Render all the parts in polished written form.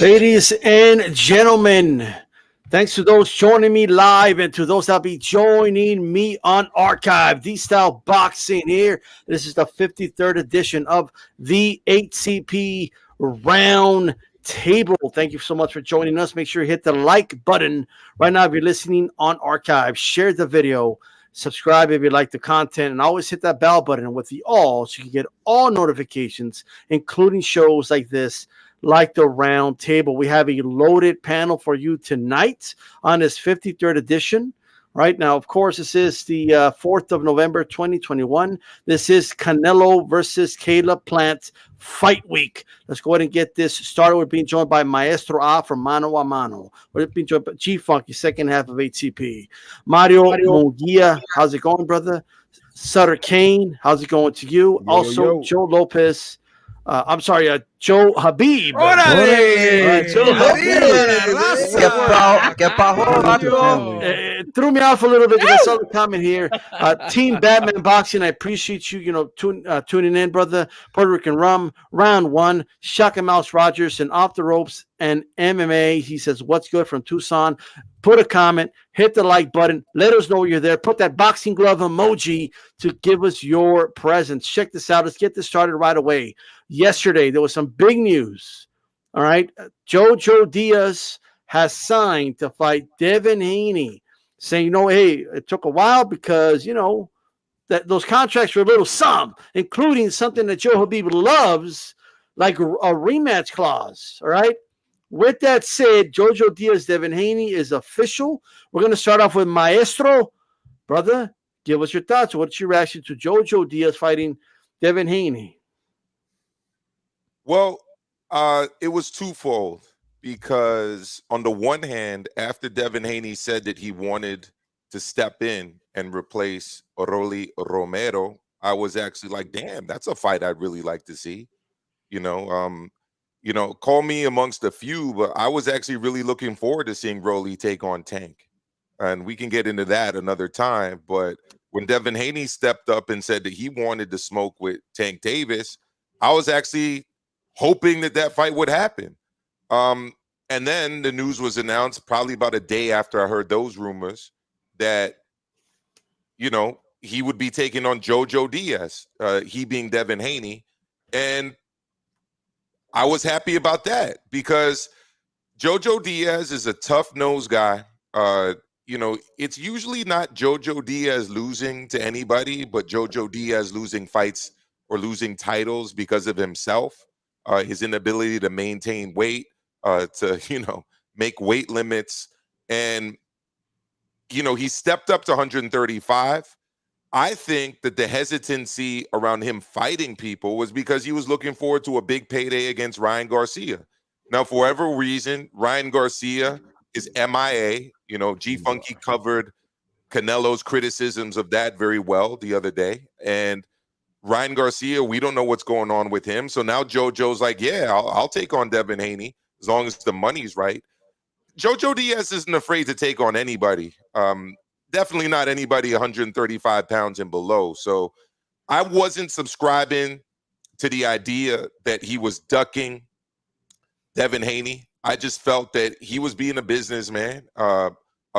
Ladies and gentlemen, thanks to those joining me live and to those that'll be joining me on archive. Dstyleboxing here. This is the 53rd edition of the HCP Round Table. Thank you so much for joining us. Make sure you hit the like button right now if you're listening on archive. Share the video. Subscribe if you like the content, and always hit that bell button with the all so you can get all notifications, including shows like this, like the round table. We have a loaded panel for you tonight on this 53rd edition. Right now, of course, this is the 4th of November, 2021. This is Canelo versus Caleb Plant Fight Week. Let's go ahead and get this started. We're being joined by Maestro A from Mano a Mano. We're being joined by G-Funky, second half of HCP. Mario Munguia, how's it going, brother? Sutter Kane, how's it going to you? Also, Joe Lopez. I'm sorry, Joe Habib. Joe It threw me off a little bit because I saw the comment here. Team Batman Boxing, I appreciate you, tuning in, brother. Puerto Rican Rum, round one. Shaka Mouse Rogers and Off the Ropes and MMA. He says, what's good from Tucson? Put a comment, hit the like button, let us know you're there. Put that boxing glove emoji to give us your presence. Check this out. Let's get this started right away. Yesterday, there was some big news. All right. JoJo Diaz has signed to fight Devin Haney, saying, hey, it took a while because, that those contracts were a little some, including something that Joe Habib loves, like a rematch clause. All right. With that said, JoJo Diaz, Devin Haney is official. We're going to start off with Maestro. Brother, give us your thoughts. What's your reaction to JoJo Diaz fighting Devin Haney? Well, it was twofold because on the one hand, after Devin Haney said that he wanted to step in and replace Rolly Romero, I was actually like, damn, that's a fight I'd really like to see. Call me amongst a few, but I was actually really looking forward to seeing Rolly take on Tank. And we can get into that another time. But when Devin Haney stepped up and said that he wanted to smoke with Tank Davis, I was actually hoping that fight would happen. And then the news was announced probably about a day after I heard those rumors that, he would be taking on JoJo Diaz, he being Devin Haney. And I was happy about that because JoJo Diaz is a tough-nosed guy. It's usually not JoJo Diaz losing to anybody, but JoJo Diaz losing fights or losing titles because of himself, his inability to maintain weight, to make weight limits. And, he stepped up to 135. I think that the hesitancy around him fighting people was because he was looking forward to a big payday against Ryan Garcia. Now, for whatever reason, Ryan Garcia is MIA. G-Funky covered Canelo's criticisms of that very well the other day. And Ryan Garcia, we don't know what's going on with him. So now JoJo's like, yeah, I'll take on Devin Haney as long as the money's right. JoJo Diaz isn't afraid to take on anybody. Definitely not anybody 135 pounds and below. So I wasn't subscribing to the idea that he was ducking Devin Haney. I just felt that he was being a businessman, a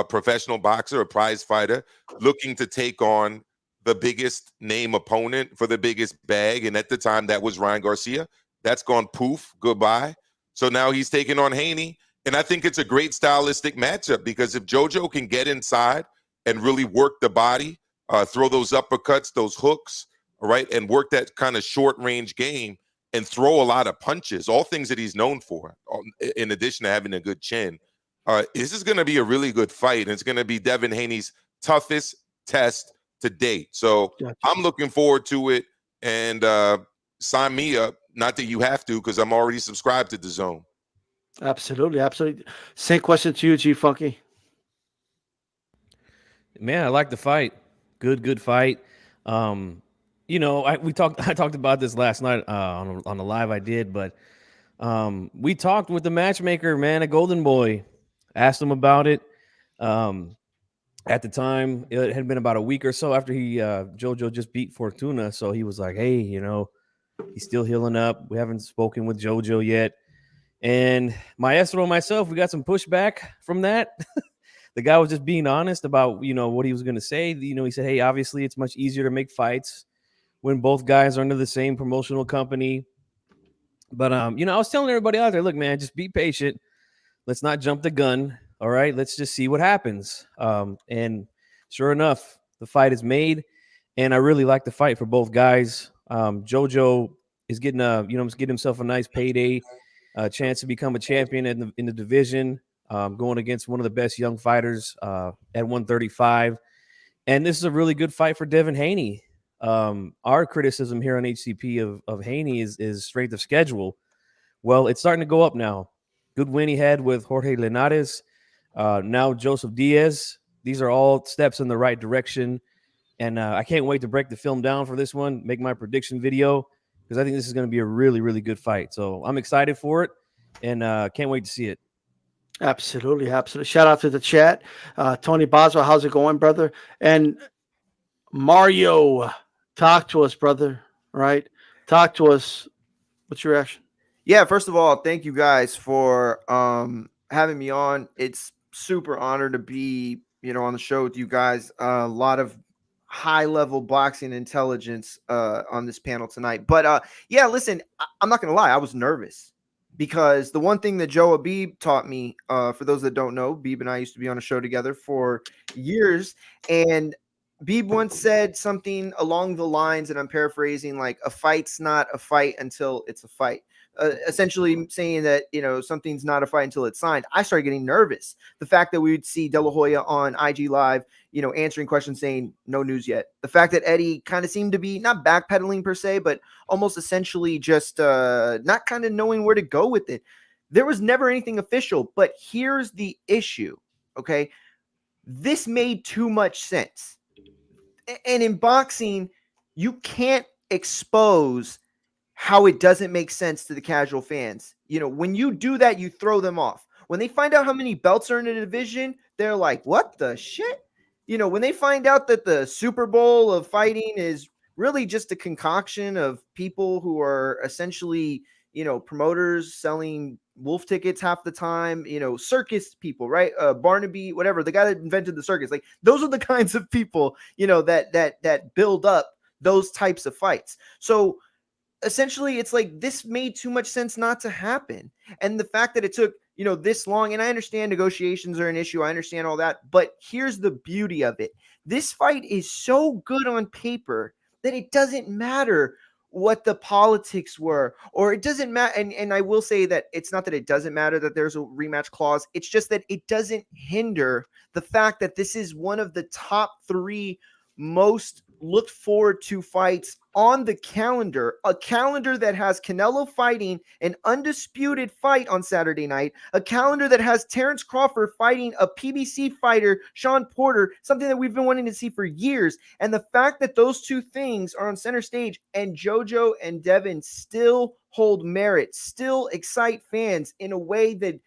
professional boxer, a prize fighter, looking to take on the biggest name opponent for the biggest bag. And at the time, that was Ryan Garcia. That's gone poof, goodbye. So now he's taking on Haney. And I think it's a great stylistic matchup because if JoJo can get inside and really work the body, throw those uppercuts, those hooks, all right, and work that kind of short-range game and throw a lot of punches, all things that he's known for, in addition to having a good chin. This is going to be a really good fight, and it's going to be Devin Haney's toughest test to date. So I'm looking forward to it, and sign me up. Not that you have to, because I'm already subscribed to DAZN. Absolutely, absolutely. Same question to you, G-Funky. Man, I like the fight. Good fight. I talked about this last night on the live I did, but we talked with the matchmaker, man, a Golden Boy. Asked him about it. At the time, it had been about a week or so after JoJo just beat Fortuna, so he was like, "Hey, he's still healing up. We haven't spoken with JoJo yet." And Maestro and myself, we got some pushback from that. The guy was just being honest about, what he was going to say. He said, hey, obviously it's much easier to make fights when both guys are under the same promotional company. But, I was telling everybody out there, look, man, just be patient. Let's not jump the gun. All right. Let's just see what happens. And sure enough, the fight is made. And I really like the fight for both guys. JoJo is getting getting himself a nice payday, chance to become a champion in the division, going against one of the best young fighters at 135. And this is a really good fight for Devin Haney. Our criticism here on HCP of Haney is strength of schedule. Well, it's starting to go up now. Good win he had with Jorge Linares. Now Joseph Diaz. These are all steps in the right direction. And I can't wait to break the film down for this one, make my prediction video, because I think this is going to be a really, really good fight. So I'm excited for it, and can't wait to see it. Absolutely. Shout out to the chat. Tony Boswell, how's it going, brother? And Mario, talk to us, brother. Right? Talk to us. What's your reaction? Yeah, first of all, thank you guys for having me on. It's super honor to be, on the show with you guys. A lot of high-level boxing intelligence on this panel tonight. But yeah, listen, I'm not gonna lie, I was nervous because the one thing that Joe Abib taught me, for those that don't know, Beeb and I used to be on a show together for years, and Beeb once said something along the lines, and I'm paraphrasing, like, a fight's not a fight until it's a fight. Essentially saying that, something's not a fight until it's signed. I started getting nervous. The fact that we would see De La Hoya on IG Live, answering questions saying no news yet. The fact that Eddie kind of seemed to be not backpedaling per se, but almost essentially just not kind of knowing where to go with it. There was never anything official, but here's the issue, okay? This made too much sense. And in boxing, you can't expose how it doesn't make sense to the casual fans. When you do that, you throw them off. When they find out how many belts are in a division, they're like, what the shit? When they find out that the Super Bowl of fighting is really just a concoction of people who are essentially, promoters selling wolf tickets half the time, circus people, right? Barnaby, whatever, the guy that invented the circus, like those are the kinds of people, that build up those types of fights. So essentially, it's like this made too much sense not to happen. And the fact that it took, this long, and I understand negotiations are an issue. I understand all that. But here's the beauty of it. This fight is so good on paper that it doesn't matter what the politics were, or it doesn't matter. And I will say that it's not that it doesn't matter that there's a rematch clause. It's just that it doesn't hinder the fact that this is one of the top 3 most looked forward to fights on the calendar, a calendar that has Canelo fighting an undisputed fight on Saturday night, a calendar that has Terrence Crawford fighting a PBC fighter, Sean Porter, something that we've been wanting to see for years. And the fact that those two things are on center stage and JoJo and Devin still hold merit, still excite fans in a way that,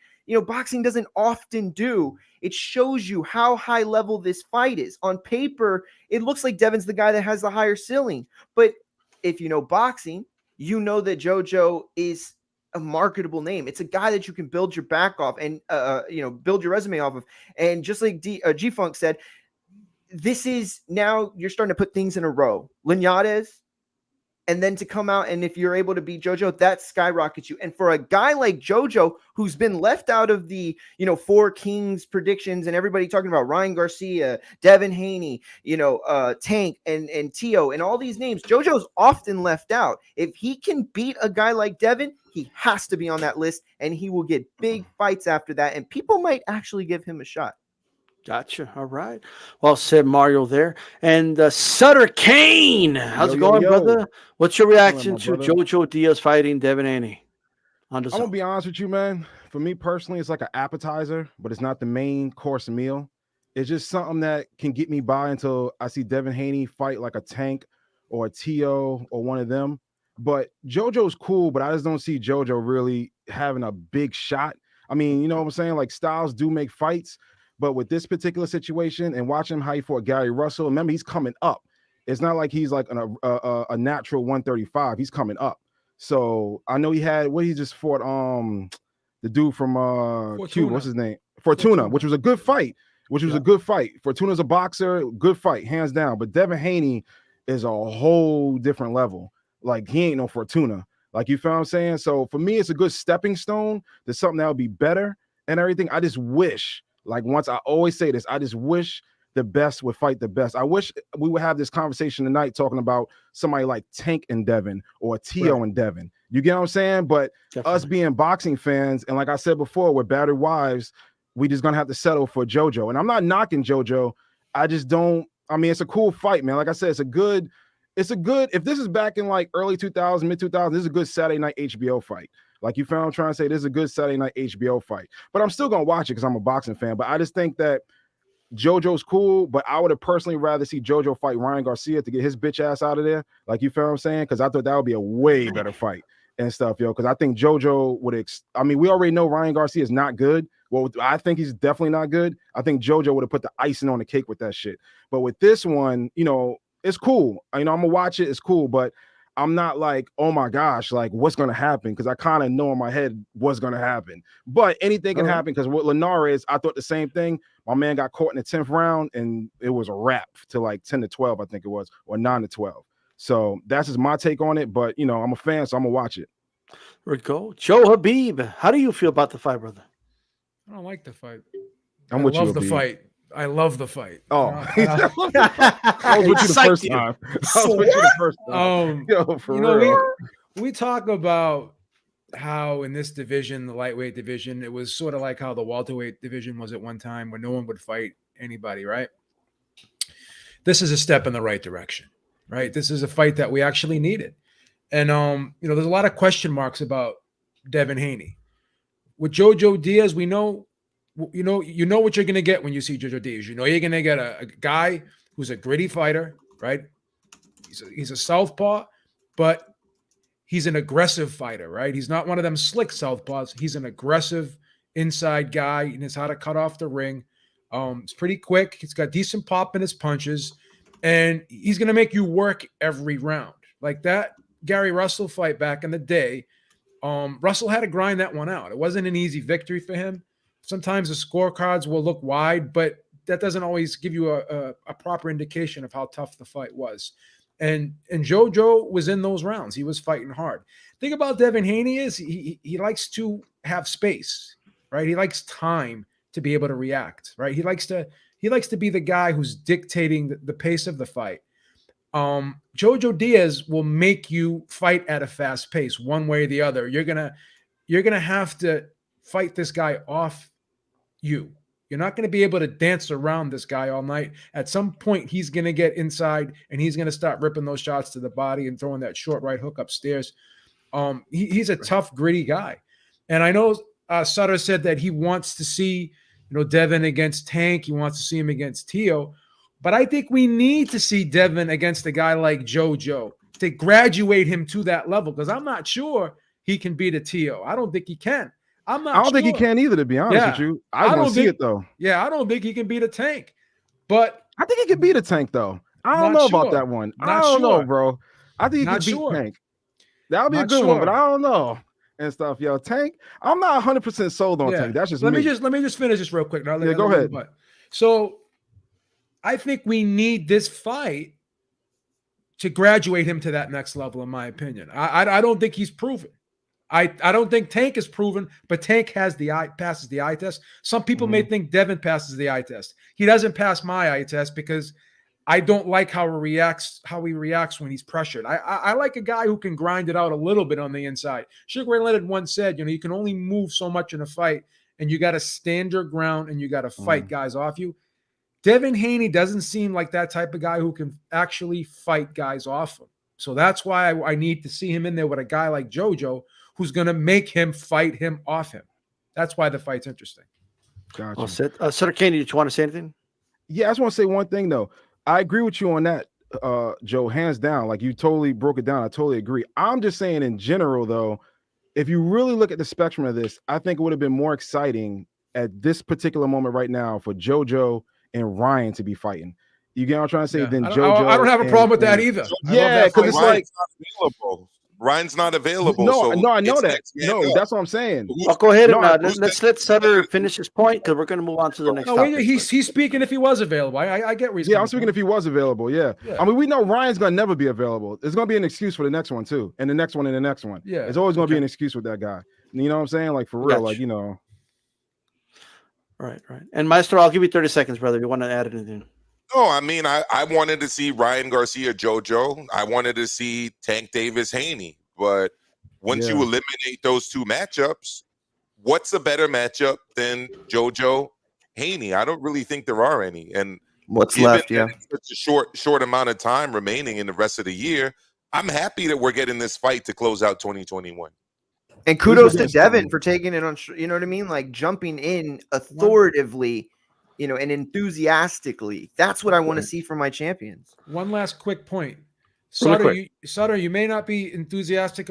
boxing doesn't often do. It shows you how high level this fight is. On paper, it looks like Devin's the guy that has the higher ceiling. But if you know boxing, you know that JoJo is a marketable name. It's a guy that you can build your back off and, build your resume off of. And just like G-Funk said, this is now you're starting to put things in a row. Linares, and then to come out, and if you're able to beat JoJo, that skyrockets you. And for a guy like JoJo, who's been left out of the, 4 Kings predictions and everybody talking about Ryan Garcia, Devin Haney, Tank and Tio and all these names, JoJo's often left out. If he can beat a guy like Devin, he has to be on that list, and he will get big fights after that. And people might actually give him a shot. Gotcha. All right. Well said, Mario there. And Sutter Kane, how's it going, brother? What's your reaction to JoJo Diaz fighting Devin Haney? I'm going to be honest with you, man. For me personally, it's like an appetizer, but it's not the main course meal. It's just something that can get me by until I see Devin Haney fight like a Tank or a Tio or one of them. But JoJo's cool, but I just don't see JoJo really having a big shot. I mean, you know what I'm saying? Like, styles do make fights. But with this particular situation and watching how he fought Gary Russell, remember, he's coming up. It's not like he's like a natural 135. He's coming up. So I know he just fought the dude from Fortuna. Cuba. What's his name? Fortuna, which was a good fight. A good fight. Fortuna's a boxer, good fight, hands down. But Devin Haney is a whole different level. Like, he ain't no Fortuna. Like, you feel what I'm saying? So for me, it's a good stepping stone to something that would be better and everything. I just wish, like, once, I always say this, I just wish the best would fight the best. I wish we would have this conversation tonight talking about somebody like Tank and Devin or Tio and Devin. You get what I'm saying? But us being boxing fans, and like I said before, with battered wives, we just gonna have to settle for JoJo. And I'm not knocking JoJo. I just don't. I mean, it's a cool fight, man. Like I said, it's a good. If this is back in like early 2000s, mid 2000s, this is a good Saturday night HBO fight. Like, you found, I'm trying to say, this is a good Saturday night HBO fight. But I'm still gonna watch it because I'm a boxing fan. But I just think that JoJo's cool, but I would have personally rather see JoJo fight Ryan Garcia to get his bitch ass out of there. Like, you feel what I'm saying? Because I thought that would be a way better fight and stuff, yo. Because I think JoJo would. I mean, we already know Ryan Garcia is not good. Well, I think he's definitely not good. I think JoJo would have put the icing on the cake with that shit. But with this one, you know, it's cool. You know, I'm gonna watch it. It's cool, but I'm not like, oh my gosh, like, what's gonna happen? Because I kind of know in my head what's gonna happen. But anything can happen. Because what Linares, I thought the same thing. My man got caught in the 10th round, and it was a wrap to like 10-12, I think it was, or 9-12. So that's just my take on it. But you know, I'm a fan, so I'm gonna watch it. There we go. Joe Habib, how do you feel about the fight, brother? I don't like the fight. I love the fight. I love the fight. Oh, I was with you the first time. We talk about how in this division, the lightweight division, it was sort of like how the welterweight division was at one time where no one would fight anybody, right? This is a step in the right direction, right? This is a fight that we actually needed. And, you know, there's a lot of question marks about Devin Haney. With JoJo Diaz, we know, you know what you're going to get when you see JoJo Diaz. You know you're going to get a guy who's a gritty fighter, right? He's a southpaw, but he's an aggressive fighter, right? He's not one of them slick southpaws. He's an aggressive inside guy. He knows how to cut off the ring. It's pretty quick. He's got decent pop in his punches, and he's going to make you work every round. Like that Gary Russell fight back in the day, Russell had to grind that one out. It wasn't an easy victory for him. Sometimes the scorecards will look wide, but that doesn't always give you a proper indication of how tough the fight was. And JoJo was in those rounds. He was fighting hard. Thing about Devin Haney is he likes to have space, right? He likes time to be able to react, right? He likes to be the guy who's dictating the pace of the fight. JoJo Diaz will make you fight at a fast pace one way or the other. You're gonna have to fight this guy off you. You're not going to be able to dance around this guy all night. At some point, he's going to get inside and he's going to start ripping those shots to the body and throwing that short right hook upstairs. He's a tough, gritty guy. And I know Sutter said that he wants to see, you know, Devin against Tank. He wants to see him against Tio. But I think we need to see Devin against a guy like JoJo to graduate him to that level, because I'm not sure he can beat a Tio. I don't think he can. I don't think he can either, to be honest with you. I want to see it, though. Yeah, I don't think he can beat a Tank. But I think he can beat a Tank, though. I don't know about that one. I don't know, bro. I think he can beat Tank. That would be a good one, but I don't know. And stuff, yo. Tank, I'm not 100% sold on Tank. That's just me. Let me just finish this real quick. Now, go ahead. So I think we need this fight to graduate him to that next level, in my opinion. I don't think he's proven. I don't think Tank is proven, but Tank passes the eye test. Some people may think Devin passes the eye test. He doesn't pass my eye test because I don't like how he reacts when he's pressured. I like a guy who can grind it out a little bit on the inside. Sugar Ray Leonard once said, you know, you can only move so much in a fight, and you got to stand your ground and you got to fight guys off you. Devin Haney doesn't seem like that type of guy who can actually fight guys off him. So that's why I need to see him in there with a guy like JoJo, who's going to make him fight him off him. That's why the fight's interesting. Gotcha. Well said. Senator Caney, did you want to say anything? Yeah, I just want to say one thing, though. I agree with you on that, Joe, hands down. Like, you totally broke it down. I totally agree. I'm just saying in general, though, if you really look at the spectrum of this, I think it would have been more exciting at this particular moment right now for JoJo and Ryan to be fighting. You get what I'm trying to say? Then JoJo. I don't have a problem with that either. Yeah, because it's like, Ryan's not available. No, so no, I know it's that. next man No, up. that's what I'm saying. Who's- Well, go ahead No, and who's let's Sutter finish his point because we're going to move on to the next No, topic. wait, he's speaking if he was available. I get where he's Yeah, coming I'm speaking from. if he was available. Yeah. Yeah. I mean, we know Ryan's gonna never be available. There's gonna be an excuse for the next one too, and the next one and the next one. Yeah. There's always gonna be an excuse with that guy. You know what I'm saying? Like for real, Gotcha. like you know. Right. And Maestro, I'll give you 30 seconds, brother. If you want to add anything. No, I mean, I wanted to see Ryan Garcia, JoJo. I wanted to see Tank Davis, Haney. But once you Yeah. eliminate those two matchups, what's a better matchup than JoJo, Haney? I don't really think there are any. And What's given left? that Yeah. it's such a short amount of time remaining in the rest of the year, I'm happy that we're getting this fight to close out 2021. And kudos the to best Devin one? for taking it on. You know what I mean? Like jumping in authoritatively, you know, and enthusiastically. That's what I want to see from my champions. One last quick point. Really Sutter, Sutter, you may not be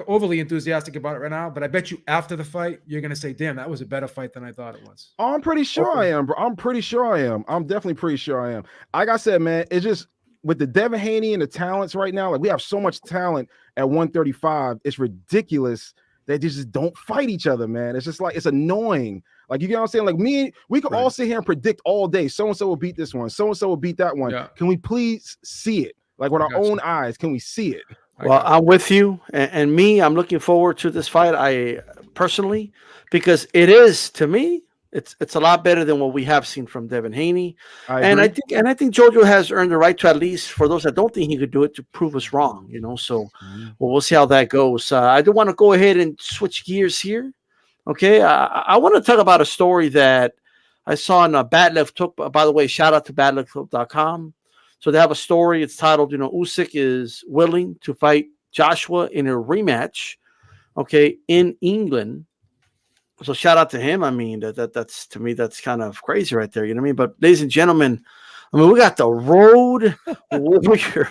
overly enthusiastic about it right now, but I bet you after the fight, you're going to say, damn, that was a better fight than I thought it was. Oh, I'm pretty sure I am, bro. I'm pretty sure I am. I'm definitely pretty sure I am. Like I said, man, it's just with the Devin Haney and the talents right now, like we have so much talent at 135. It's ridiculous. They just don't fight each other, man. It's just like it's annoying. Like you get what I'm saying? Like we could all sit here and predict all day. So and so will beat this one. So and so will beat that one. Yeah. Can we please see it? Like with our Gotcha. own eyes, can we see it? Well, I'm with you, and me. I'm looking forward to this fight. I personally, because it is to me, it's a lot better than what we have seen from Devin Haney, and I think JoJo has earned the right to at least for those that don't think he could do it to prove us wrong. You know, so we'll see how that goes. I do want to go ahead and switch gears here. Okay, I want to talk about a story that I saw on Bad Left Hook. By the way, shout out to badlefthook.com. So they have a story. It's titled, Usyk is willing to fight Joshua in a rematch, okay, in England. So shout out to him. I mean, that's to me, that's kind of crazy right there. You know what I mean? But ladies and gentlemen, I mean, we got the Road Warrior,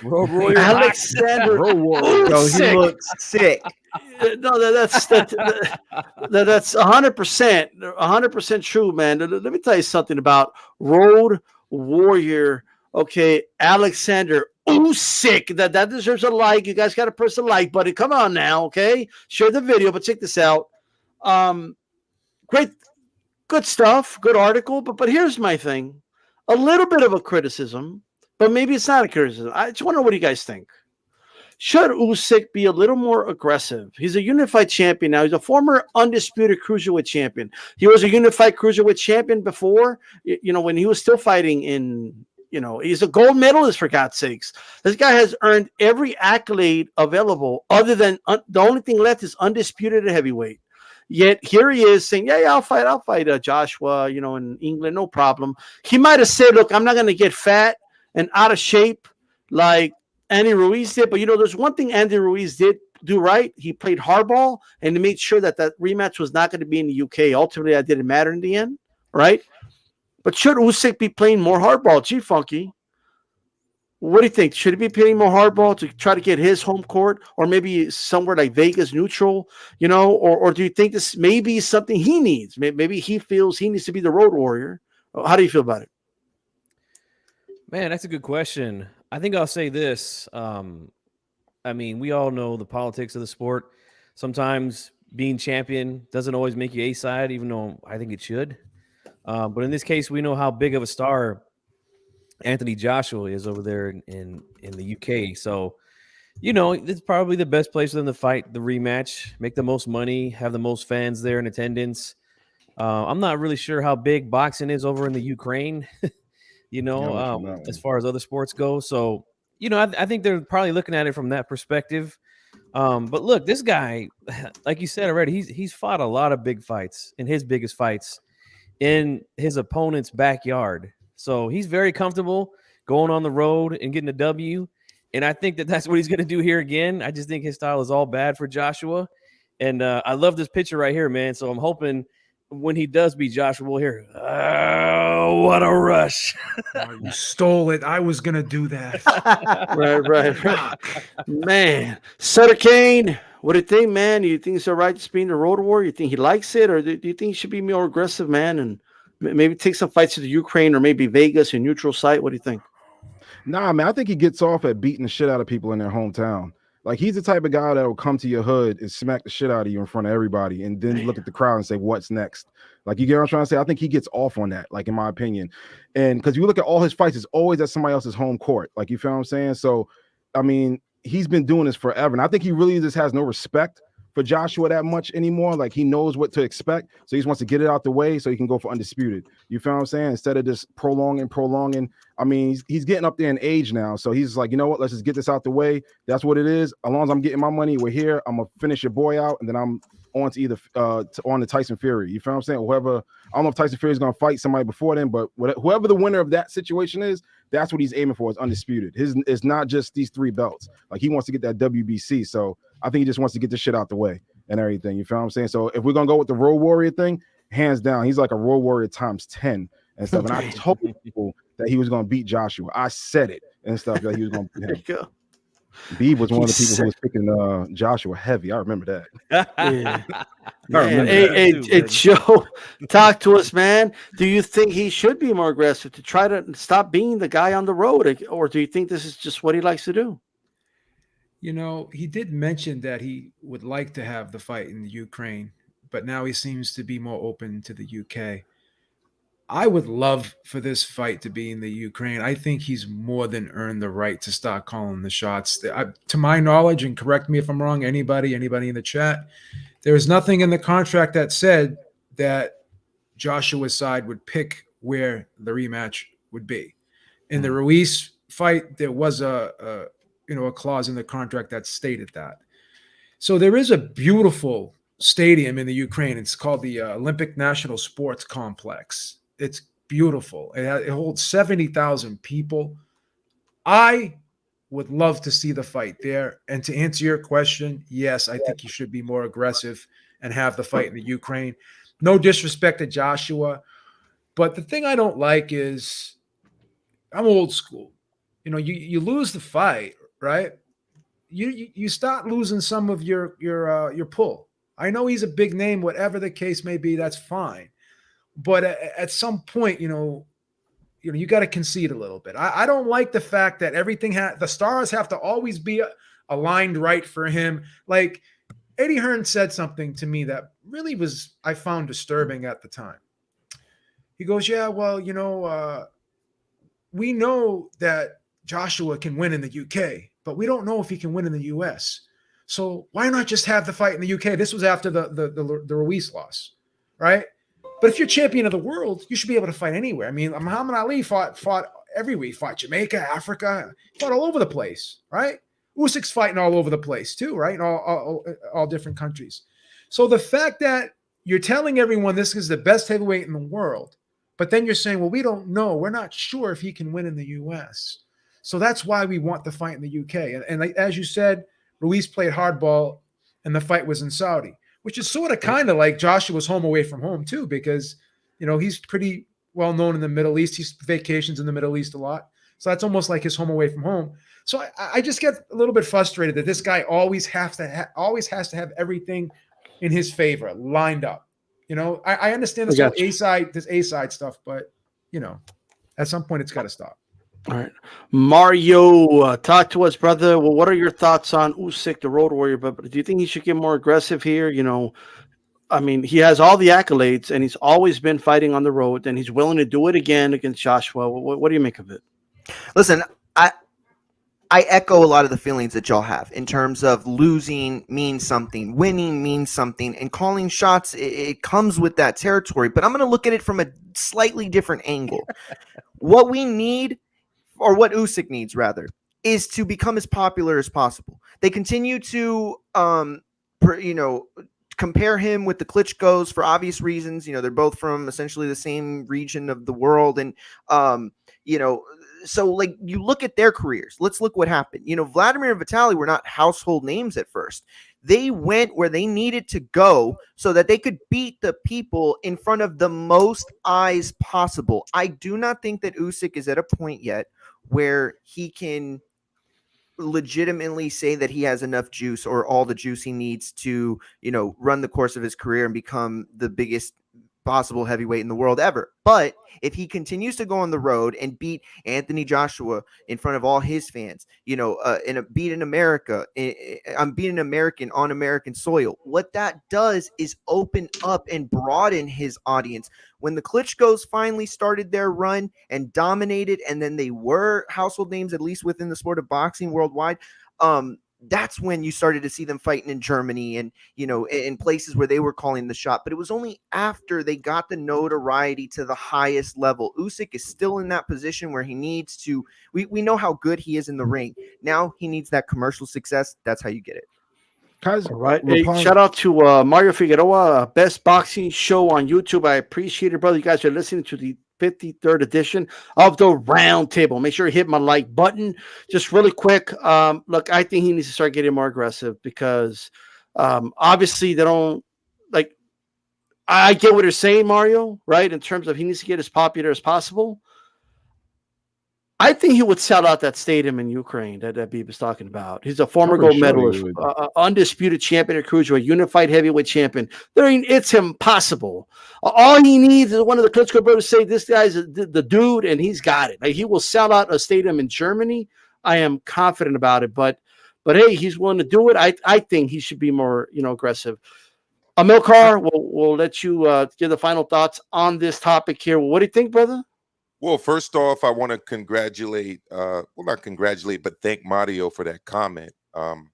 Alexander Yo, he looks sick. No, that's 100% true, man. Let me tell you something about Road Warrior. Okay, Alexander Usyk. That deserves a like. You guys got to press a like button. Come on now, okay? Share the video, but check this out. Great, good stuff, good article. But here's my thing: a little bit of a criticism, but maybe it's not a criticism. I just want to know what you guys think. Should Usyk be a little more aggressive? He's a unified champion now. He's a former undisputed cruiserweight champion. He was a unified cruiserweight champion before, when he was still fighting in. He's a gold medalist, for God's sakes. This guy has earned every accolade available other than the only thing left is undisputed at heavyweight. Yet here he is saying, yeah, I'll fight Joshua, in England, no problem. He might have said, look, I'm not going to get fat and out of shape like Andy Ruiz did. But, there's one thing Andy Ruiz did do right. He played hardball and he made sure that rematch was not going to be in the UK. Ultimately, that didn't matter in the end, right? But should Usyk be playing more hardball? Gee, Funky, what do you think? Should he be playing more hardball to try to get his home court, or maybe somewhere like Vegas neutral, or do you think this may be something he needs? Maybe he feels he needs to be the Road Warrior. How do you feel about it? Man, that's a good question. I think I'll say this. I mean, we all know the politics of the sport. Sometimes being champion doesn't always make you A-side, even though I think it should. But in this case, we know how big of a star Anthony Joshua is over there in the UK. So, it's probably the best place for them to fight the rematch, make the most money, have the most fans there in attendance. I'm not really sure how big boxing is over in the Ukraine, as far as other sports go. So, I think they're probably looking at it from that perspective. But look, this guy, like you said already, he's fought a lot of big fights, and his biggest fights in his opponent's backyard. So he's very comfortable going on the road and getting a W. And I think that's what he's going to do here again. I just think his style is all bad for Joshua. And I love this picture right here, man. So I'm hoping when he does beat Joshua, we'll hear, oh, what a rush. Oh, you stole it. I was going to do that. Right. Man. Sutter Kane, what do you think, man? Do you think it's all right just being the Road Warrior? You think he likes it? Or do you think he should be more aggressive, man, and maybe take some fights to the Ukraine or maybe Vegas, a neutral site? What do you think? Nah, man, I think he gets off at beating the shit out of people in their hometown. Like, he's the type of guy that will come to your hood and smack the shit out of you in front of everybody, and then look at the crowd and say, "What's next?" Like, you get what I'm trying to say? I think he gets off on that, like, in my opinion. And because you look at all his fights, it's always at somebody else's home court. Like, you feel what I'm saying? So, I mean, he's been doing this forever, and I think he really just has no respect for Joshua that much anymore. Like, he knows what to expect, so he just wants to get it out the way so he can go for undisputed. You feel what I'm saying? Instead of just prolonging. I mean, he's getting up there in age now, so he's like, you know what? Let's just get this out the way. That's what it is. As long as I'm getting my money, we're here. I'm gonna finish your boy out, and then I'm on to either on to Tyson Fury. You feel what I'm saying? Whoever, I don't know if Tyson Fury is gonna fight somebody before then, but whoever the winner of that situation is, that's what he's aiming for, is undisputed. It's not just these 3 belts. Like, he wants to get that WBC. So I think he just wants to get this shit out the way and everything. You feel what I'm saying? So if we're gonna go with the Road Warrior thing, hands down, he's like a Road Warrior times 10 and stuff. And I told people that he was gonna beat Joshua. I said it and stuff, that he was gonna beat him. There you go. Beeb was one of the people who was picking Joshua heavy. I remember that. Yeah. remember Hey, Joe, talk to us, man. Do you think he should be more aggressive to try to stop being the guy on the road, or do you think this is just what he likes to do? You know, he did mention that he would like to have the fight in the Ukraine, but now he seems to be more open to the UK. I would love for this fight to be in the Ukraine. I think he's more than earned the right to start calling the shots. To my knowledge, and correct me if I'm wrong, anybody in the chat, there is nothing in the contract that said that Joshua's side would pick where the rematch would be. In the Ruiz fight, there was a clause in the contract that stated that. So there is a beautiful stadium in the Ukraine. It's called the Olympic National Sports Complex. It's beautiful. It holds 70,000 people. I would love to see the fight there. And to answer your question, yes, I think he should be more aggressive and have the fight in the Ukraine. No disrespect to Joshua, but the thing I don't like is, I'm old school. You know, you lose the fight, right? You start losing some of your pull. I know he's a big name, whatever the case may be, that's fine. But at some point, you got to concede a little bit. I don't like the fact that the stars have to always be aligned right for him. Like, Eddie Hearn said something to me that really I found disturbing at the time. He goes, yeah, well, we know that Joshua can win in the UK, but we don't know if he can win in the US. So why not just have the fight in the UK? This was after the Ruiz loss, right? But if you're champion of the world, you should be able to fight anywhere. I mean, Muhammad Ali fought everywhere. He fought Jamaica, Africa, fought all over the place, right? Usyk's fighting all over the place too, right? In all different countries. So the fact that you're telling everyone this is the best heavyweight in the world, but then you're saying, well, we don't know. We're not sure if he can win in the US. So that's why we want the fight in the UK. And as you said, Ruiz played hardball and the fight was in Saudi, which is sort of kind of like Joshua's home away from home too, because, he's pretty well known in the Middle East. He's vacations in the Middle East a lot. So that's almost like his home away from home. So I just get a little bit frustrated that this guy always has to have everything in his favor lined up. I understand this A-side stuff, but at some point it's got to stop. All right, Mario, talk to us, brother. Well, what are your thoughts on Usyk, the Road Warrior? But do you think he should get more aggressive here? I mean, he has all the accolades, and he's always been fighting on the road, and he's willing to do it again against Joshua. What do you make of it? Listen, I echo a lot of the feelings that y'all have in terms of losing means something, winning means something, and calling shots, it comes with that territory. But I'm going to look at it from a slightly different angle. What we need, or what Usyk needs rather, is to become as popular as possible. They continue to, compare him with the Klitschko's for obvious reasons. They're both from essentially the same region of the world. And, so like you look at their careers, let's look what happened. Vladimir and Vitaly were not household names at first. They went where they needed to go so that they could beat the people in front of the most eyes possible. I do not think that Usyk is at a point yet where he can legitimately say that he has enough juice or all the juice he needs to, run the course of his career and become the biggest possible heavyweight in the world ever. But if he continues to go on the road and beat Anthony Joshua in front of all his fans, beat an America, I'm beating an American on American soil. What that does is open up and broaden his audience. When the Klitschko's finally started their run and dominated, and then they were household names, at least within the sport of boxing worldwide, that's when you started to see them fighting in Germany and, in places where they were calling the shot. But it was only after they got the notoriety to the highest level. Usyk is still in that position where he needs to, we know how good he is in the ring. Now he needs that commercial success. That's how you get it. Guys, All right. Hey, shout out to Mario Figueroa, best boxing show on YouTube. I appreciate it, brother. You guys are listening to the 53rd edition of the Roundtable. Make sure you hit my like button. Just really quick. Look, I think he needs to start getting more aggressive because obviously they don't like. I get what you're saying, Mario, right? In terms of he needs to get as popular as possible. I think he would sell out that stadium in Ukraine that Beeb was talking about. He's a former gold medalist, undisputed champion at cruiserweight, unified heavyweight champion. It's impossible. All he needs is one of the Klitschko brothers say this guy's the dude, and he's got it. Like, he will sell out a stadium in Germany. I am confident about it. But hey, he's willing to do it. I think he should be more aggressive. Amilcar, we'll let you give the final thoughts on this topic here. What do you think, brother? Well, first off, I want to congratulate, not congratulate, but thank Mario for that comment. I'm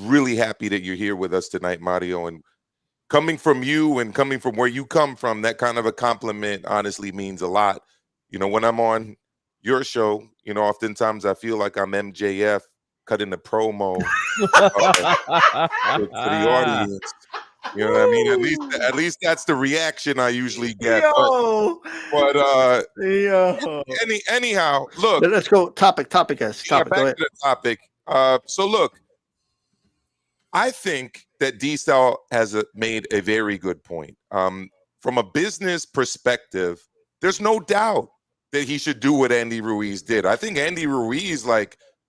really happy that you're here with us tonight, Mario. And coming from you and coming from where you come from, that kind of a compliment honestly means a lot. When I'm on your show, oftentimes I feel like I'm MJF cutting a promo for the audience. You know what I mean? At least that's the reaction I usually get. Anyhow, look. Let's go topic, guys. Back to the topic. So look, I think that D-Style has made a very good point. From a business perspective, there's no doubt that he should do what Andy Ruiz did. I think Andy Ruiz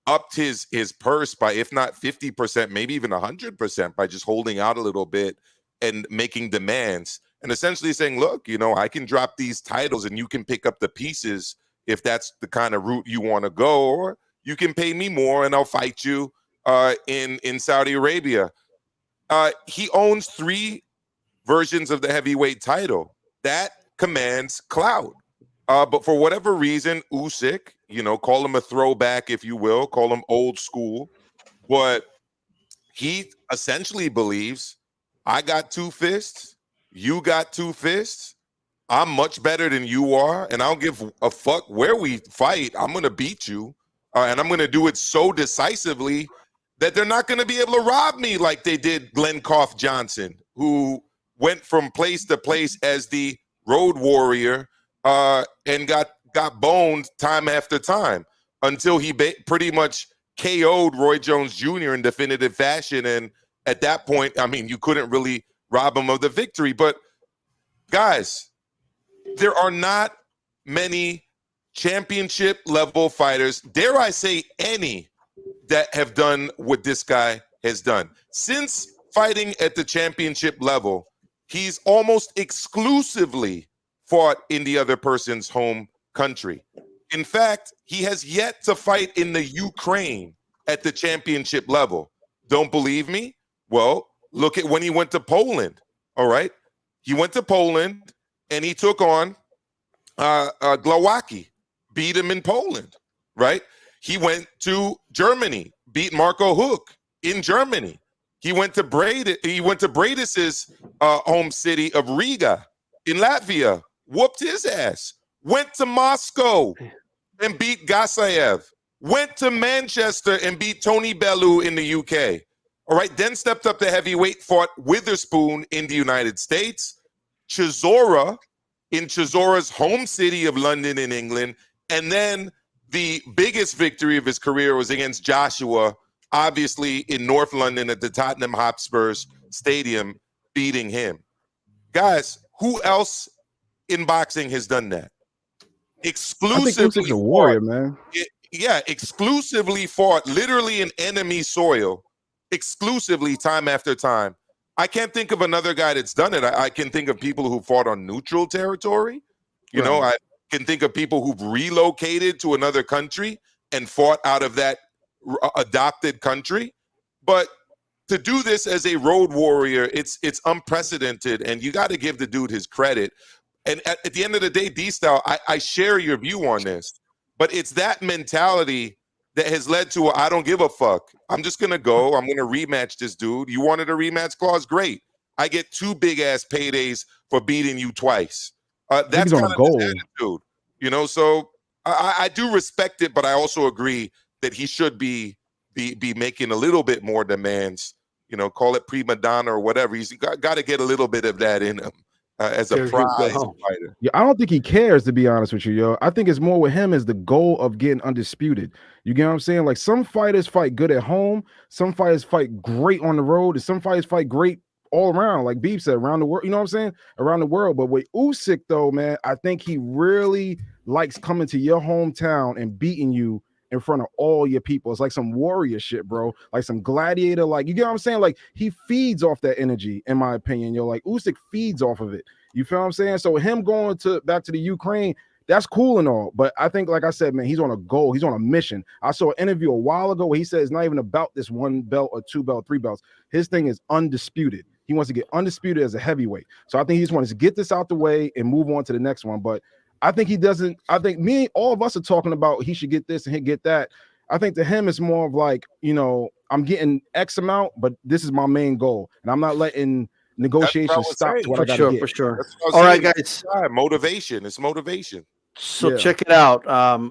upped his purse by, if not 50%, maybe even 100% by just holding out a little bit and making demands and essentially saying, look, I can drop these titles and you can pick up the pieces if that's the kind of route you want to go, or you can pay me more and I'll fight you in Saudi Arabia. He owns 3 versions of the heavyweight title. That commands clout. But for whatever reason, Usyk, call him a throwback, if you will, call him old school, but he essentially believes, I got 2 fists, you got 2 fists, I'm much better than you are, and I don't give a fuck where we fight. I'm going to beat you, and I'm going to do it so decisively that they're not going to be able to rob me like they did Glenn Koff Johnson, who went from place to place as the Road Warrior and got boned time after time until he pretty much KO'd Roy Jones Jr. in definitive fashion. And at that point, you couldn't really rob him of the victory. But guys, there are not many championship level fighters, dare I say any, that have done what this guy has done. Since fighting at the championship level, he's almost exclusively fought in the other person's home country. In fact, he has yet to fight in the Ukraine at the championship level. Don't believe me? Well, look at when he went to Poland. All right. He went to Poland and he took on Glowacki, beat him in Poland. Right. He went to Germany, beat Marco Huck in Germany. He went to Bradis's home city of Riga in Latvia, whooped his ass. Went to Moscow and beat Gasayev. Went to Manchester and beat Tony Bellew in the UK. All right, then stepped up to heavyweight, fought Witherspoon in the United States, Chisora in Chisora's home city of London in England, and then the biggest victory of his career was against Joshua, obviously in North London at the Tottenham Hotspurs Stadium, beating him. Guys, who else in boxing has done that? Exclusively, I think Usyk's a warrior, man. Exclusively fought literally in enemy soil, exclusively time after time. I can't think of another guy that's done it. I can think of people who fought on neutral territory. You know, I can think of people who've relocated to another country and fought out of that adopted country. But to do this as a road warrior, it's unprecedented, and you got to give the dude his credit. And at the end of the day, D-Style, I share your view on this, but it's that mentality that has led to I don't give a fuck. I'm just going to go. I'm going to rematch this dude. You wanted a rematch clause? Great. I get 2 big-ass paydays for beating you twice. That's on kind a of goal. his attitude, you know? So I do respect it, but I also agree that he should be making a little bit more demands, you know, call it prima donna or whatever. He's got to get a little bit of that in him as a prize fighter. Yeah, I don't think he cares, to be honest with you, yo. I think it's more with him is the goal of getting undisputed. You get what I'm saying? Like some fighters fight good at home, some fighters fight great on the road, and some fighters fight great all around, like Beef said, around the world. You know what I'm saying? Around the world. But with Usyk, though, man, I think he really likes coming to your hometown and beating you in front of all your people. It's like some warrior shit, bro. Like some gladiator. Like, you get what I'm saying? Like he feeds off that energy, in my opinion. Yo, like Usyk feeds off of it. You feel what I'm saying? So him going back to the Ukraine, that's cool and all. But I think, like I said, man, he's on a goal. He's on a mission. I saw an interview a while ago where he said it's not even about this 1 belt or 2 belt, 3 belts. His thing is undisputed. He wants to get undisputed as a heavyweight. So I think he just wants to get this out the way and move on to the next one. But I think he doesn't. I think all of us are talking about he should get this and he get that. I think to him it's more of like, you know, I'm getting X amount, but this is my main goal, and I'm not letting negotiations stop to what I got to get. For sure. All right, guys. Motivation. It's motivation. So check it out.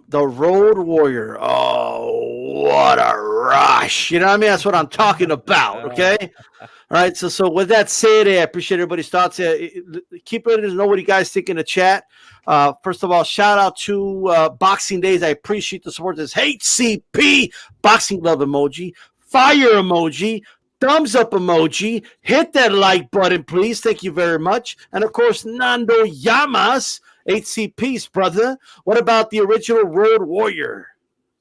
The Road Warrior. Oh, what a rush. You know what I mean? That's what I'm talking about. Okay. All right. So with that said, I appreciate everybody's thoughts. Keep letting us know what you guys think in the chat. First of all, shout out to Boxing Days. I appreciate the support. This HCP boxing love emoji, fire emoji, thumbs up emoji. Hit that like button, please. Thank you very much. And of course, Nando Llamas. HCP's brother. What about the original Road Warrior?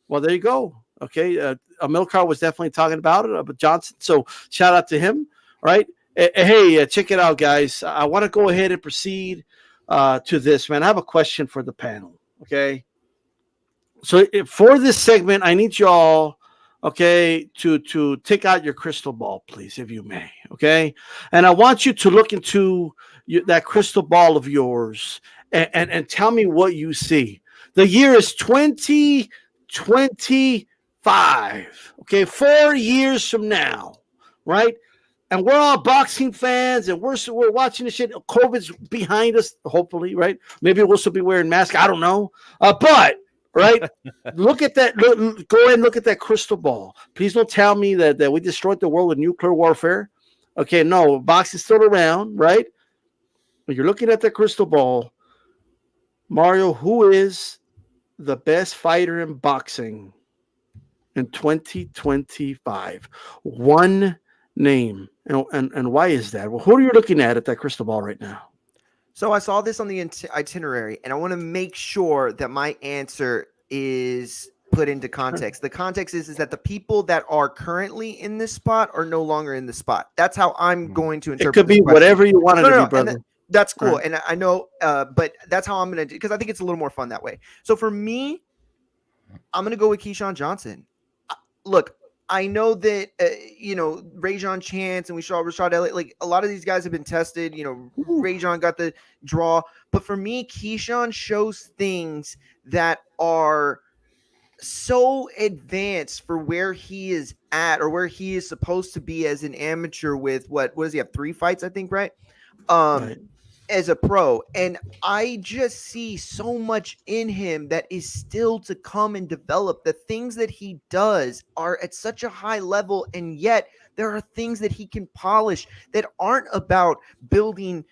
Well, there you go. Okay. Amilcar was definitely talking about it, but Johnson. So shout out to him. All right. Hey, check it out, guys. I want to go ahead and proceed to this, man. I have a question for the panel. Okay. So for this segment, I need y'all, okay, to take out your crystal ball, please, if you may. Okay. And I want you to look into that crystal ball of yours and tell me what you see. The year is 2025. Okay, 4 years from now, right? And we're all boxing fans, and we're watching this shit. COVID's behind us, hopefully, right? Maybe we'll still be wearing masks. I don't know. But right, look at that. Go ahead and look at that crystal ball. Please don't tell me that we destroyed the world with nuclear warfare. Okay, no, boxing's still around, right? But you're looking at that crystal ball. Mario, who is the best fighter in boxing in 2025? One name. And why is that? Well, who are you looking at that crystal ball right now? So I saw this on the itinerary, and I want to make sure that my answer is put into context. The context is that the people that are currently in this spot are no longer in the spot. That's how I'm going to interpret it. It could be whatever you want it to be, brother. That's cool. Right. And I know, but that's how I'm going to do, because I think it's a little more fun that way. So for me, I'm going to go with Keyshawn Johnson. Look, I know that, Rajon Chance and we saw Rashad Elliott, like a lot of these guys have been tested, Rajon got the draw. But for me, Keyshawn shows things that are so advanced for where he is at or where he is supposed to be as an amateur with what does he have? 3 fights, I think, right? Right. As a pro, and I just see so much in him that is still to come and develop. The things that he does are at such a high level, and yet there are things that he can polish that aren't about building,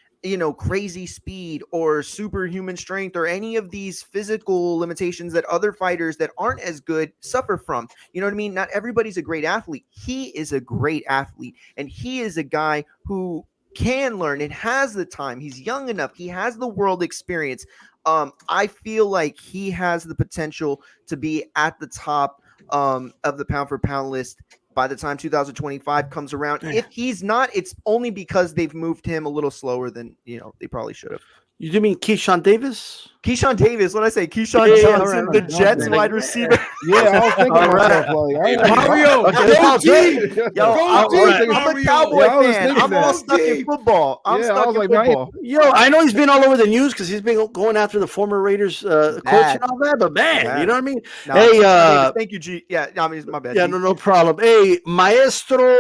crazy speed or superhuman strength or any of these physical limitations that other fighters that aren't as good suffer from. You know what I mean? Not everybody's a great athlete. He is a great athlete, and he is a guy who can learn and has the time. He's young enough. He has the world experience. I feel like he has the potential to be at the top of the pound for pound list by the time 2025 comes around. If he's not, it's only because they've moved him a little slower than they probably should have. You do mean Keyshawn Davis? Keyshawn Davis, what did I say? Keyshawn Yeah, Johnson, right. the Jets wide receiver. Yeah, I was thinking to myself, like, Mario, Okay, go deep. deep. Yo, Go deep, I'm a Mario. Cowboy Yeah, I was fan. thinking I'm all that. stuck in football. I'm Yeah, I stuck was in like, man, football. Yo, I know he's been all over the news because he's been going after the former Raiders coach and all that, but man, you know what I mean? No, Hey, Davis, thank you, G. Yeah, I mean, it's my bad. yeah, G. no problem. Hey, Maestro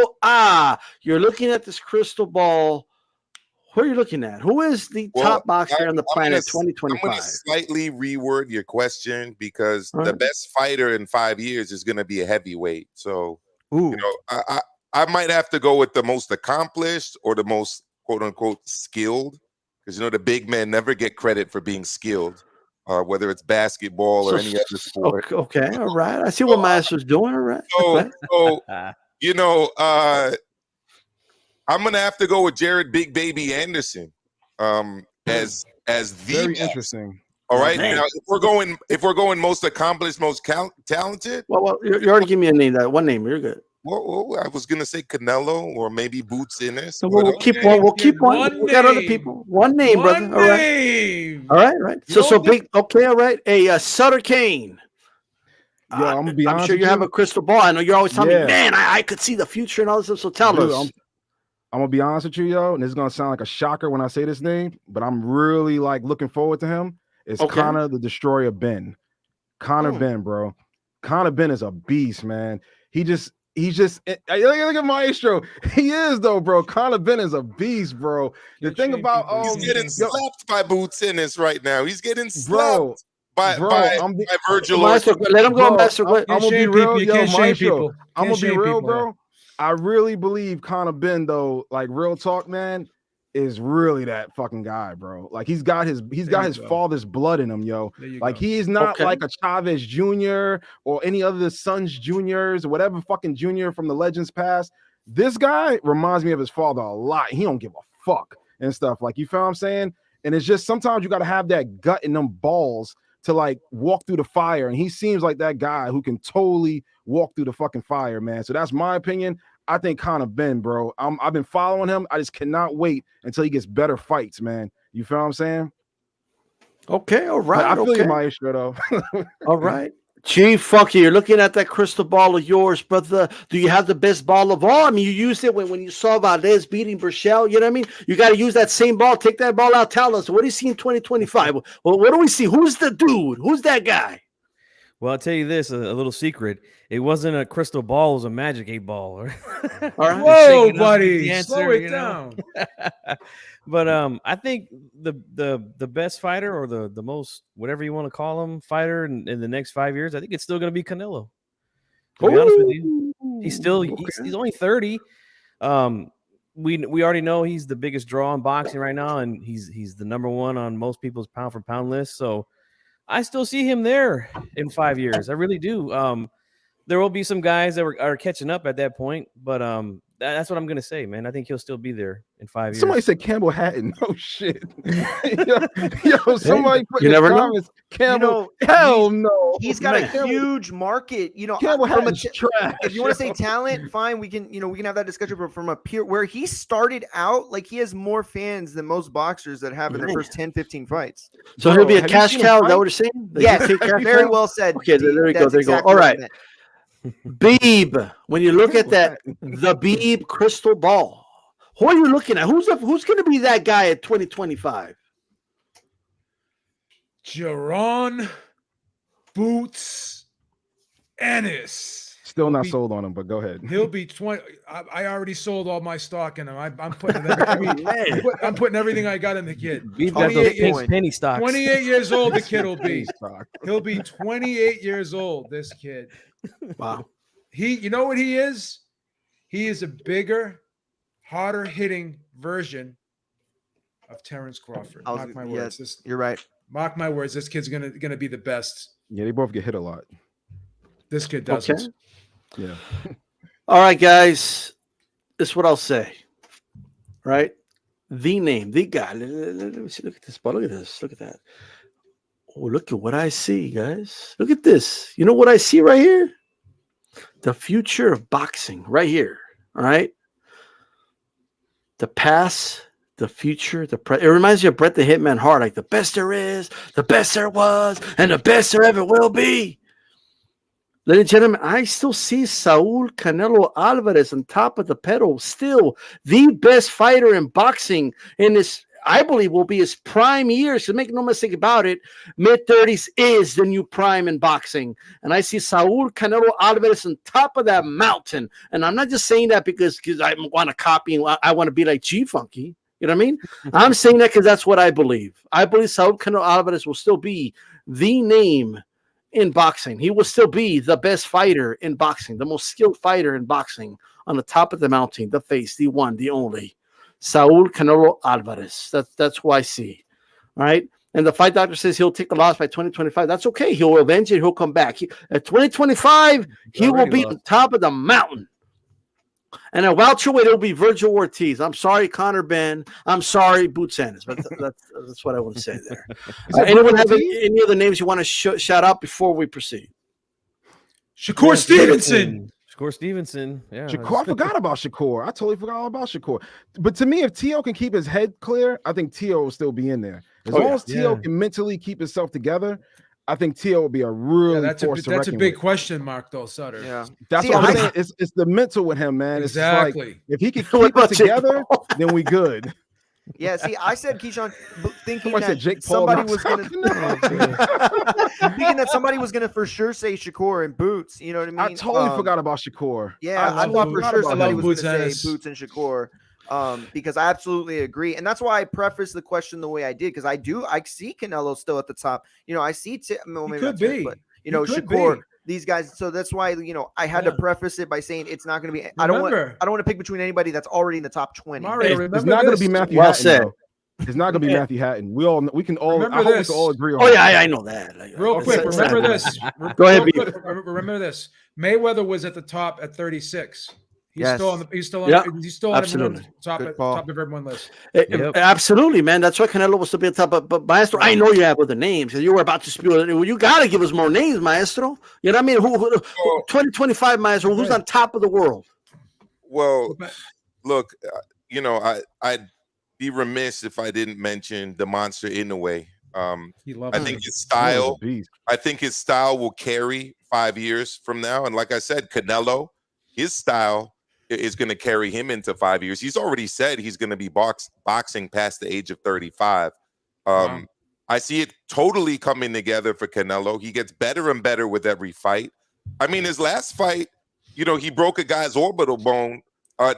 you're looking at this crystal ball. Who are you looking at? Who is the top boxer on the planet I'm 2025? going to slightly reword your question because the best fighter in 5 years is going to be a heavyweight. So, I might have to go with the most accomplished or the most quote unquote skilled, because the big men never get credit for being skilled, whether it's basketball or any other sport. Okay, all right. I see what Maestro's doing. All right. So, I'm gonna have to go with Jared Big Baby Anderson as the very best. interesting. All right. Man. Now, if we're going most accomplished, most talented, Well, you already give me a name. That one name. You're good. well, I was gonna say Canelo or maybe Boots Ennis. So we'll keep one. We'll keep one. We got other people. One name, brother. All right. All right. Right. So big. Okay. All right. A Sutter Kane. Yo, I'm gonna be honest. I'm sure with you have a crystal ball. I know you're always telling me, man, I could see the future and all this stuff. So tell us. I'm gonna be honest with you, yo, and this is gonna sound like a shocker when I say this name, but I'm really like looking forward to him. It's Conor the Destroyer Ben. Conor Ben, bro. Conor Ben is a beast, man. He's just look at Maestro. He is though, bro. Conor Ben is a beast, bro. The thing about he's getting slapped by Boots Ennis right now. He's getting bro. slapped by Virgil. Maestro, let him go, Maestro. I'm gonna be real, yo, Maestro. I'm gonna be real, bro. I really believe Conor Ben, though, like real talk, man, is really that fucking guy, bro. Like he's got his father's blood in him, yo. Like he is not like a Chavez Jr. or any other Sons Juniors or whatever fucking junior from the legends past. This guy reminds me of his father a lot. He don't give a fuck and stuff. Like, you feel what I'm saying? And it's just sometimes you got to have that gut and them balls to like walk through the fire. And he seems like that guy who can totally walk through the fucking fire, man. So that's my opinion. I think Conor Ben, bro. I've been following him. I just cannot wait until he gets better fights, man. You feel what I'm saying? Okay, all right. I feel you, Maestro, though. All right. Gee, fuck you. You're looking at that crystal ball of yours, brother. Do you have the best ball of all? I mean, you used it when you saw Valdez beating Burchell. You know what I mean? You got to use that same ball. Take that ball out. Tell us, what do you see in 2025? Well, what do we see? Who's the dude? Who's that guy? Well, I'll tell you this, a little secret. It wasn't a crystal ball, it was a magic 8-ball. All right. Whoa, buddy. Slow it down. But I think the best fighter or the most, whatever you want to call him, fighter in the next 5 years, I think it's still going to be Canelo. To be honest with you. He's only 30. We already know he's the biggest draw in boxing right now, and he's the number one on most people's pound for pound list. So I still see him there in 5 years. I really do. There will be some guys that are catching up at that point, but that's what I'm gonna say, man. I think he'll still be there in 5 years. Somebody said Campbell Hatton. Oh shit! yo, somebody put you in never the comments, Campbell. Hell no. He's got a huge market. Campbell from Hatton's trash. if you want to say talent, fine. We can have that discussion. But from a peer where he started out, like he has more fans than most boxers that have in their first 10, 15 fights. So he'll be a cash cow. Is that what you're saying? Yes, very well said. Okay, there you go. There you go. All right. Beeb, when you look at that, the Beeb crystal ball, who are you looking at? Who's going to be that guy at 2025? Jaron Boots Ennis. Still not sold on him, but go ahead. He'll be 20. I already sold all my stock in him. I'm putting everything I got in the kid. We've got those pink penny stocks. 28 years old, the kid will be. He'll be 28 years old, this kid. Wow. You know what he is? He is a bigger, harder hitting version of Terrence Crawford. Mark my words. You're right. Mark my words. This kid's gonna be the best. Yeah, they both get hit a lot. This kid doesn't. Okay. Yeah. All right, guys. This is what I'll say. Right? The name, the guy. Let me see. Look at this ball. Look at this. Look at that. Oh, look at what I see, guys. Look at this. You know what I see right here? the future of boxing right here. All right. The past, the future, the present. It reminds you of Bret the Hitman Hart, like the best there is, the best there was, and the best there ever will be. Ladies and gentlemen, I still see Saul Canelo Alvarez on top of the pedal, still the best fighter in boxing in this. I believe will be his prime years. So make no mistake about it, mid-30s is the new prime in boxing. And I see Saul Canelo Alvarez on top of that mountain. And I'm not just saying that because I want to copy and I want to be like G-Funky. You know what I mean? I'm saying that because that's what I believe. I believe Saul Canelo Alvarez will still be the name in boxing. He will still be the best fighter in boxing, the most skilled fighter in boxing, on the top of the mountain, the face, the one, the only. Saul Canelo Alvarez. That's who I see. All right. And the fight doctor says he'll take the loss by 2025. That's okay. He'll avenge it. He'll come back. At 2025, he will be on top of the mountain. And at welterweight, it'll be Virgil Ortiz. I'm sorry, Conor Ben. I'm sorry, Boots Ennis. But that's what I want to say there. Anyone have any other names you want to shout out before we proceed? Shakur Stevenson. Shakur Stevenson. Yeah. Shakur, I forgot about Shakur. I totally forgot all about Shakur. But to me, if T.O. can keep his head clear, I think T.O. will still be in there. As long as T.O. can mentally keep himself together, I think T.O. will be a real that's a big question mark, though, Sutter. Yeah, that's what I'm saying. It's the mental with him, man. Exactly. It's like, if he can keep it together, then we good. Yeah, see, I said Keyshawn thinking Somebody that Paul somebody was gonna thinking that somebody was gonna for sure say Shakur and Boots. You know what I mean? I totally forgot about Shakur. Yeah, I thought for sure somebody was Boots gonna say Boots and Shakur. Because I absolutely agree, and that's why I prefaced the question the way I did, because I see Canelo still at the top. You know, I see but you know, Shakur, these guys. So that's why, you know, I had to preface it by saying it's not going to be. I don't want to pick between anybody that's already in the top 20. Mario, it's not going to be Matthew. Well Hatton, said. though. It's not going to be Matthew Hatton. We can all. I hope we can all agree on. Oh yeah, I know that. Real quick, remember this. Go ahead. Remember this. Mayweather was at the top at 36. He's still on the top of everyone list. Absolutely, man. That's why Canelo was to be on top. But Maestro, I know you have other names. You were about to spew. You got to give us more names, Maestro. You know what I mean? Who 2025, Maestro? Who's on top of the world? Well, look, you know, I'd be remiss if I didn't mention the monster Inoue. I think his style. I think his style will carry 5 years from now. And like I said, Canelo, his style is going to carry him into 5 years. He's already said he's going to be boxing past the age of 35. I see it totally coming together for Canelo. He gets better and better with every fight. I mean, his last fight, you know, he broke a guy's orbital bone.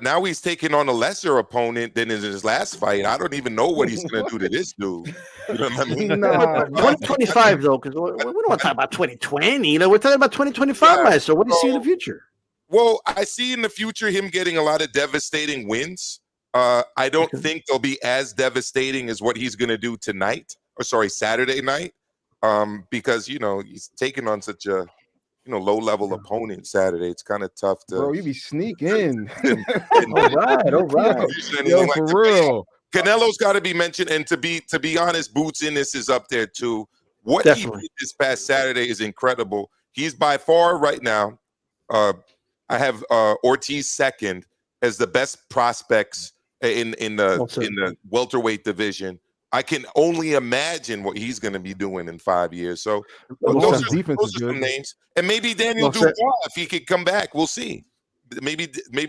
Now he's taking on a lesser opponent than in his last fight. I don't even know what he's going to do to this dude. You know what I mean? 2025, though, because we don't want to talk about 2020. You know, we're talking about 2025, Maestro. What do you see in the future? Well, I see in the future him getting a lot of devastating wins. I don't think they'll be as devastating as what he's going to do tonight, Saturday night, because, you know, he's taking on such a, you know, low-level opponent Saturday. It's kind of tough to. Bro, you be sneaking. All right. Yo, for real. Canelo's got to be mentioned, and to be honest, Boots Ennis is up there too. What he did this past Saturday is incredible. He's by far right now. I have Ortiz second as the best prospects in the welterweight division. I can only imagine what he's going to be doing in 5 years. So those are some names, and maybe Daniel Dubois, if he could come back, we'll see. Maybe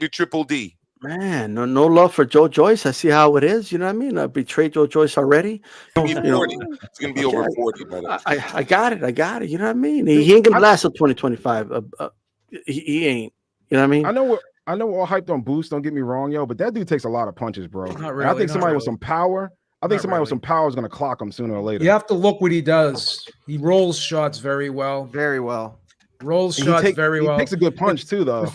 Triple D. Man, no love for Joe Joyce. I see how it is. You know what I mean? I betrayed Joe Joyce already. It's going to be over 40. I got it. You know what I mean? He ain't going to last till 2025. He ain't. You know what I mean? I know we're all hyped on Boost. Don't get me wrong, yo, but that dude takes a lot of punches, bro. Not really, I think somebody with some power. With some power is going to clock him sooner or later. You have to look what he does. He rolls shots very well. Very well. Rolls shots very well. He takes a good punch too, though.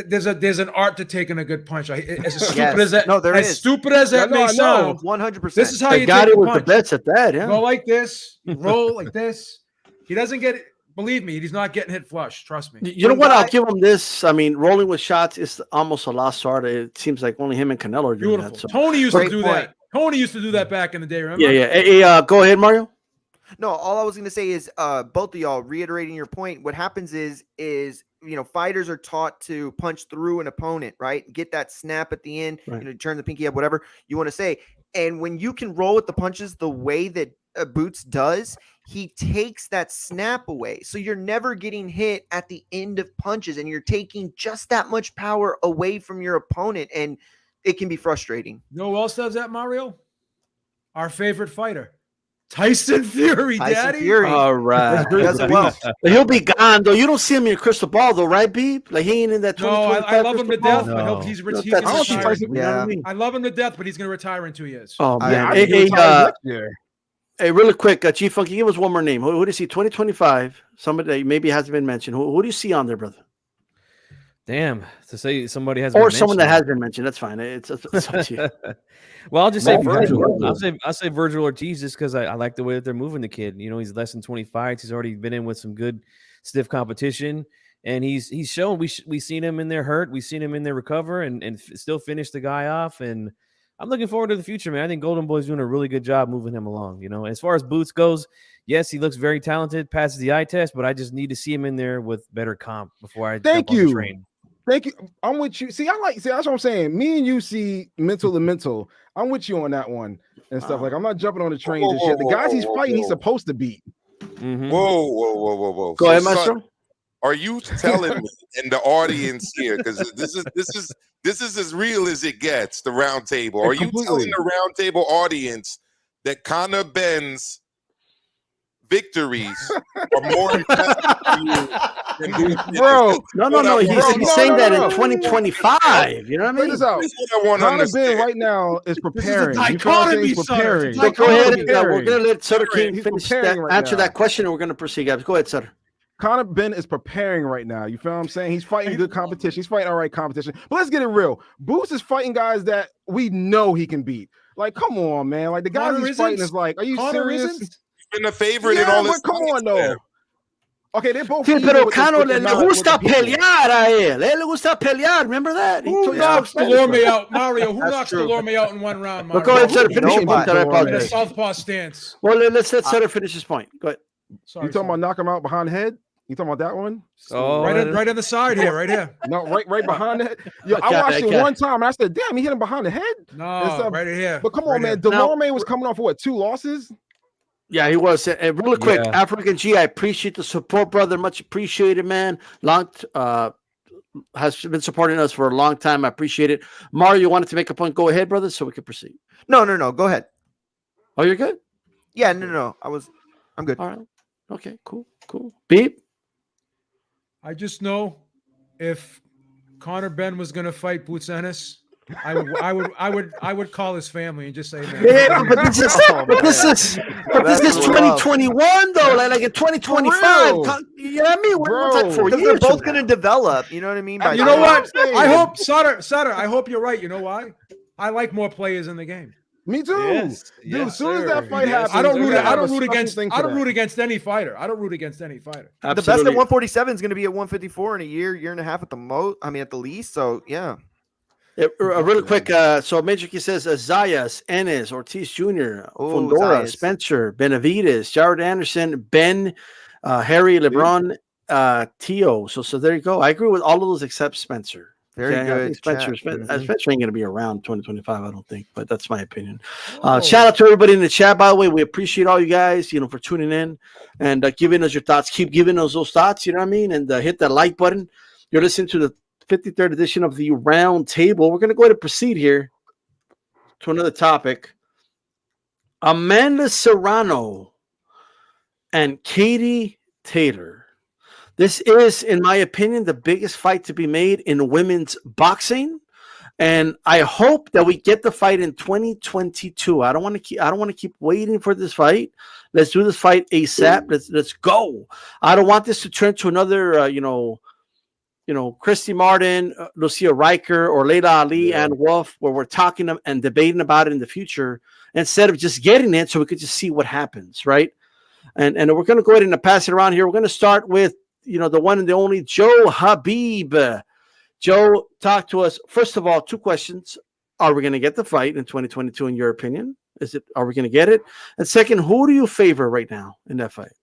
There's an art to taking a good punch. As stupid as that, stupid as that may sound, 100%. This is how you got take it a with punch. the bets at that. Yeah, go like this, roll like this. He doesn't get it. Believe me, he's not getting hit flush. Trust me. You know what? I'll give him this. I mean, rolling with shots is almost a lost art. It seems like only him and Canelo are doing that. So. Tony used to do that. Tony used to do that back in the day. Remember? Yeah. Hey, go ahead, Mario. No, all I was going to say is both of y'all reiterating your point. What happens is fighters are taught to punch through an opponent, right? Get that snap at the end, Right. turn the pinky up, whatever you want to say. And when you can roll with the punches the way that Boots does, he takes that snap away. So you're never getting hit at the end of punches, and you're taking just that much power away from your opponent, and it can be frustrating. You know who else does that, Mario? Our favorite fighter, Tyson Fury, Daddy. Fury. All right. He does it well. But he'll be gone though. You don't see him in your crystal ball though, right, Beep? Like he ain't in that. No, I love him to death, No. but he's No, he's that's gonna shit. retire. You know what I mean? I love him to death, but he's going to retire in 2 years. Oh man. I Hey, think he retires next year. hey, really quick, Chief Funky, give us one more name. Who do you see? 2025. Somebody that maybe hasn't been mentioned. Who do you see on there, brother? Damn, to say somebody has Or someone that has been mentioned. That's fine. It's up to you. Well, I'll just say No, Virgil. Virgil. I'll say Virgil Ortiz just because I like the way that they're moving the kid. He's less than 20 fights. He's already been in with some good stiff competition, and he's shown. We seen him in there hurt. We seen him in there recover, and still finish the guy off. And I'm looking forward to the future, man. I think Golden Boy's doing a really good job moving him along. As far as Boots goes, yes, he looks very talented, passes the eye test, but I just need to see him in there with better comp before I jump on the train. Thank you. I'm with you. See, that's what I'm saying. Me and you see mental to mental. I'm with you on that one and stuff. Like, I'm not jumping on the train and shit. The guys he's fighting, he's supposed to beat. Mhm. Whoa. Go ahead, son, Maestro. are you telling me and the audience here, because this is as real as it gets, the round table? Are you telling the round table audience that Conor Benn's victories are more impressive to you than Bro, No. He's saying that in 2025. You know what I mean? check this out. This is what I want to Conor understand. Ben right now is preparing. a You feel what I'm saying? dichotomy, He's son. preparing. It's a So go ahead. He's We're gonna let Sutter King He's finish preparing that, right answer now. that question, and we're gonna proceed, guys. Go ahead, Sutter. Conor Ben is preparing right now. You feel what I'm saying? He's fighting good competition. He's fighting all right competition. But let's get it real. Boots is fighting guys that we know he can beat. Like, come on, man. Like, the guys Conor he's fighting isn't? is like, are you Conor serious? isn't? Been a favorite in Yeah, all but this. come on, though. Okay, they're both. Sí, even pero with the- Cano with the le knowledge gusta with the people. pelear a él. Él le gusta pelear. Remember that? He Who told you knocks so. Delorme out, Mario? Who That's knocks true. Delorme out in one round, Well, Mario? go ahead, Sutter. Finish your point. Nobody. I In a apologize. southpaw stance. Well, let's let Sutter finish his point. Go ahead. Sorry, You talking about knock him out behind the head? You talking about that one? Oh, right on the side here, right here. No, right behind it. Yo, I Okay, watched it okay. one time and I said, damn, he hit him behind the head. No, right here. But come on, Right man. here. Delorme was coming off of what, 2 losses? Yeah, he was. And really quick, Yeah. African G, I appreciate the support, brother. Much appreciated, man. Has been supporting us for a long time. I appreciate it. Mario, you wanted to make a point. Go ahead, brother, so we can proceed. No. Go ahead. Oh, you're good? Yeah, no. I'm good. All right. Okay, cool. Beep. I just know if Conor Ben was going to fight Boots Ennis, I would call his family and just say, man, Yeah, but this is 2021 though. Like in 2025, real. you know what I mean? We're like 4 Because years. they're both from going to now. develop. You know what I mean? By you know then. what? saying. I hope Sutter. I hope you're right. You know why? I like more players in the game. Me too. Yes. Dude, Yes, as soon as sir. that fight Yes, happens, I don't they're root. gonna I have don't a root special against. thing for I don't that. root against any fighter. I don't root against any fighter. The best at Absolutely. 147 is going to be at 154 in a year and a half at the most. I mean, at the least. So yeah. Really quick. So Major Key says Zayas, Ennis, Ortiz Jr., Oh, Fundora, Zayas. Spencer, Benavides, Jared Anderson, Ben, Harry, LeBron, Tio. So there you go. I agree with all of those except Spencer. Very Okay, I good. think Spencer, chat. Spencer ain't going to be around 2025, I don't think, but that's my opinion. Shout out to everybody in the chat, by the way. We appreciate all you guys, for tuning in and giving us your thoughts. Keep giving us those thoughts, you know what I mean? And hit that like button. You're listening to the 53rd edition of the Round Table. We're going to go ahead and proceed here to another topic. Amanda Serrano and Katie Taylor. This is, in my opinion, the biggest fight to be made in women's boxing, and I hope that we get the fight in 2022. I don't want to keep waiting for this fight. Let's do this fight ASAP. Let's go. I don't want this to turn to another, Christy Martin, Lucia Riker, or Layla Ali and Wolf, where we're talking and debating about it in the future instead of just getting it so we could just see what happens, right? And we're going to go ahead and pass it around here. We're going to start with the one and the only Joe Habib. Joe, talk to us. First of all, 2 questions. Are we going to get the fight in 2022 in your opinion? Are we going to get it? And second, who do you favor right now in that fight?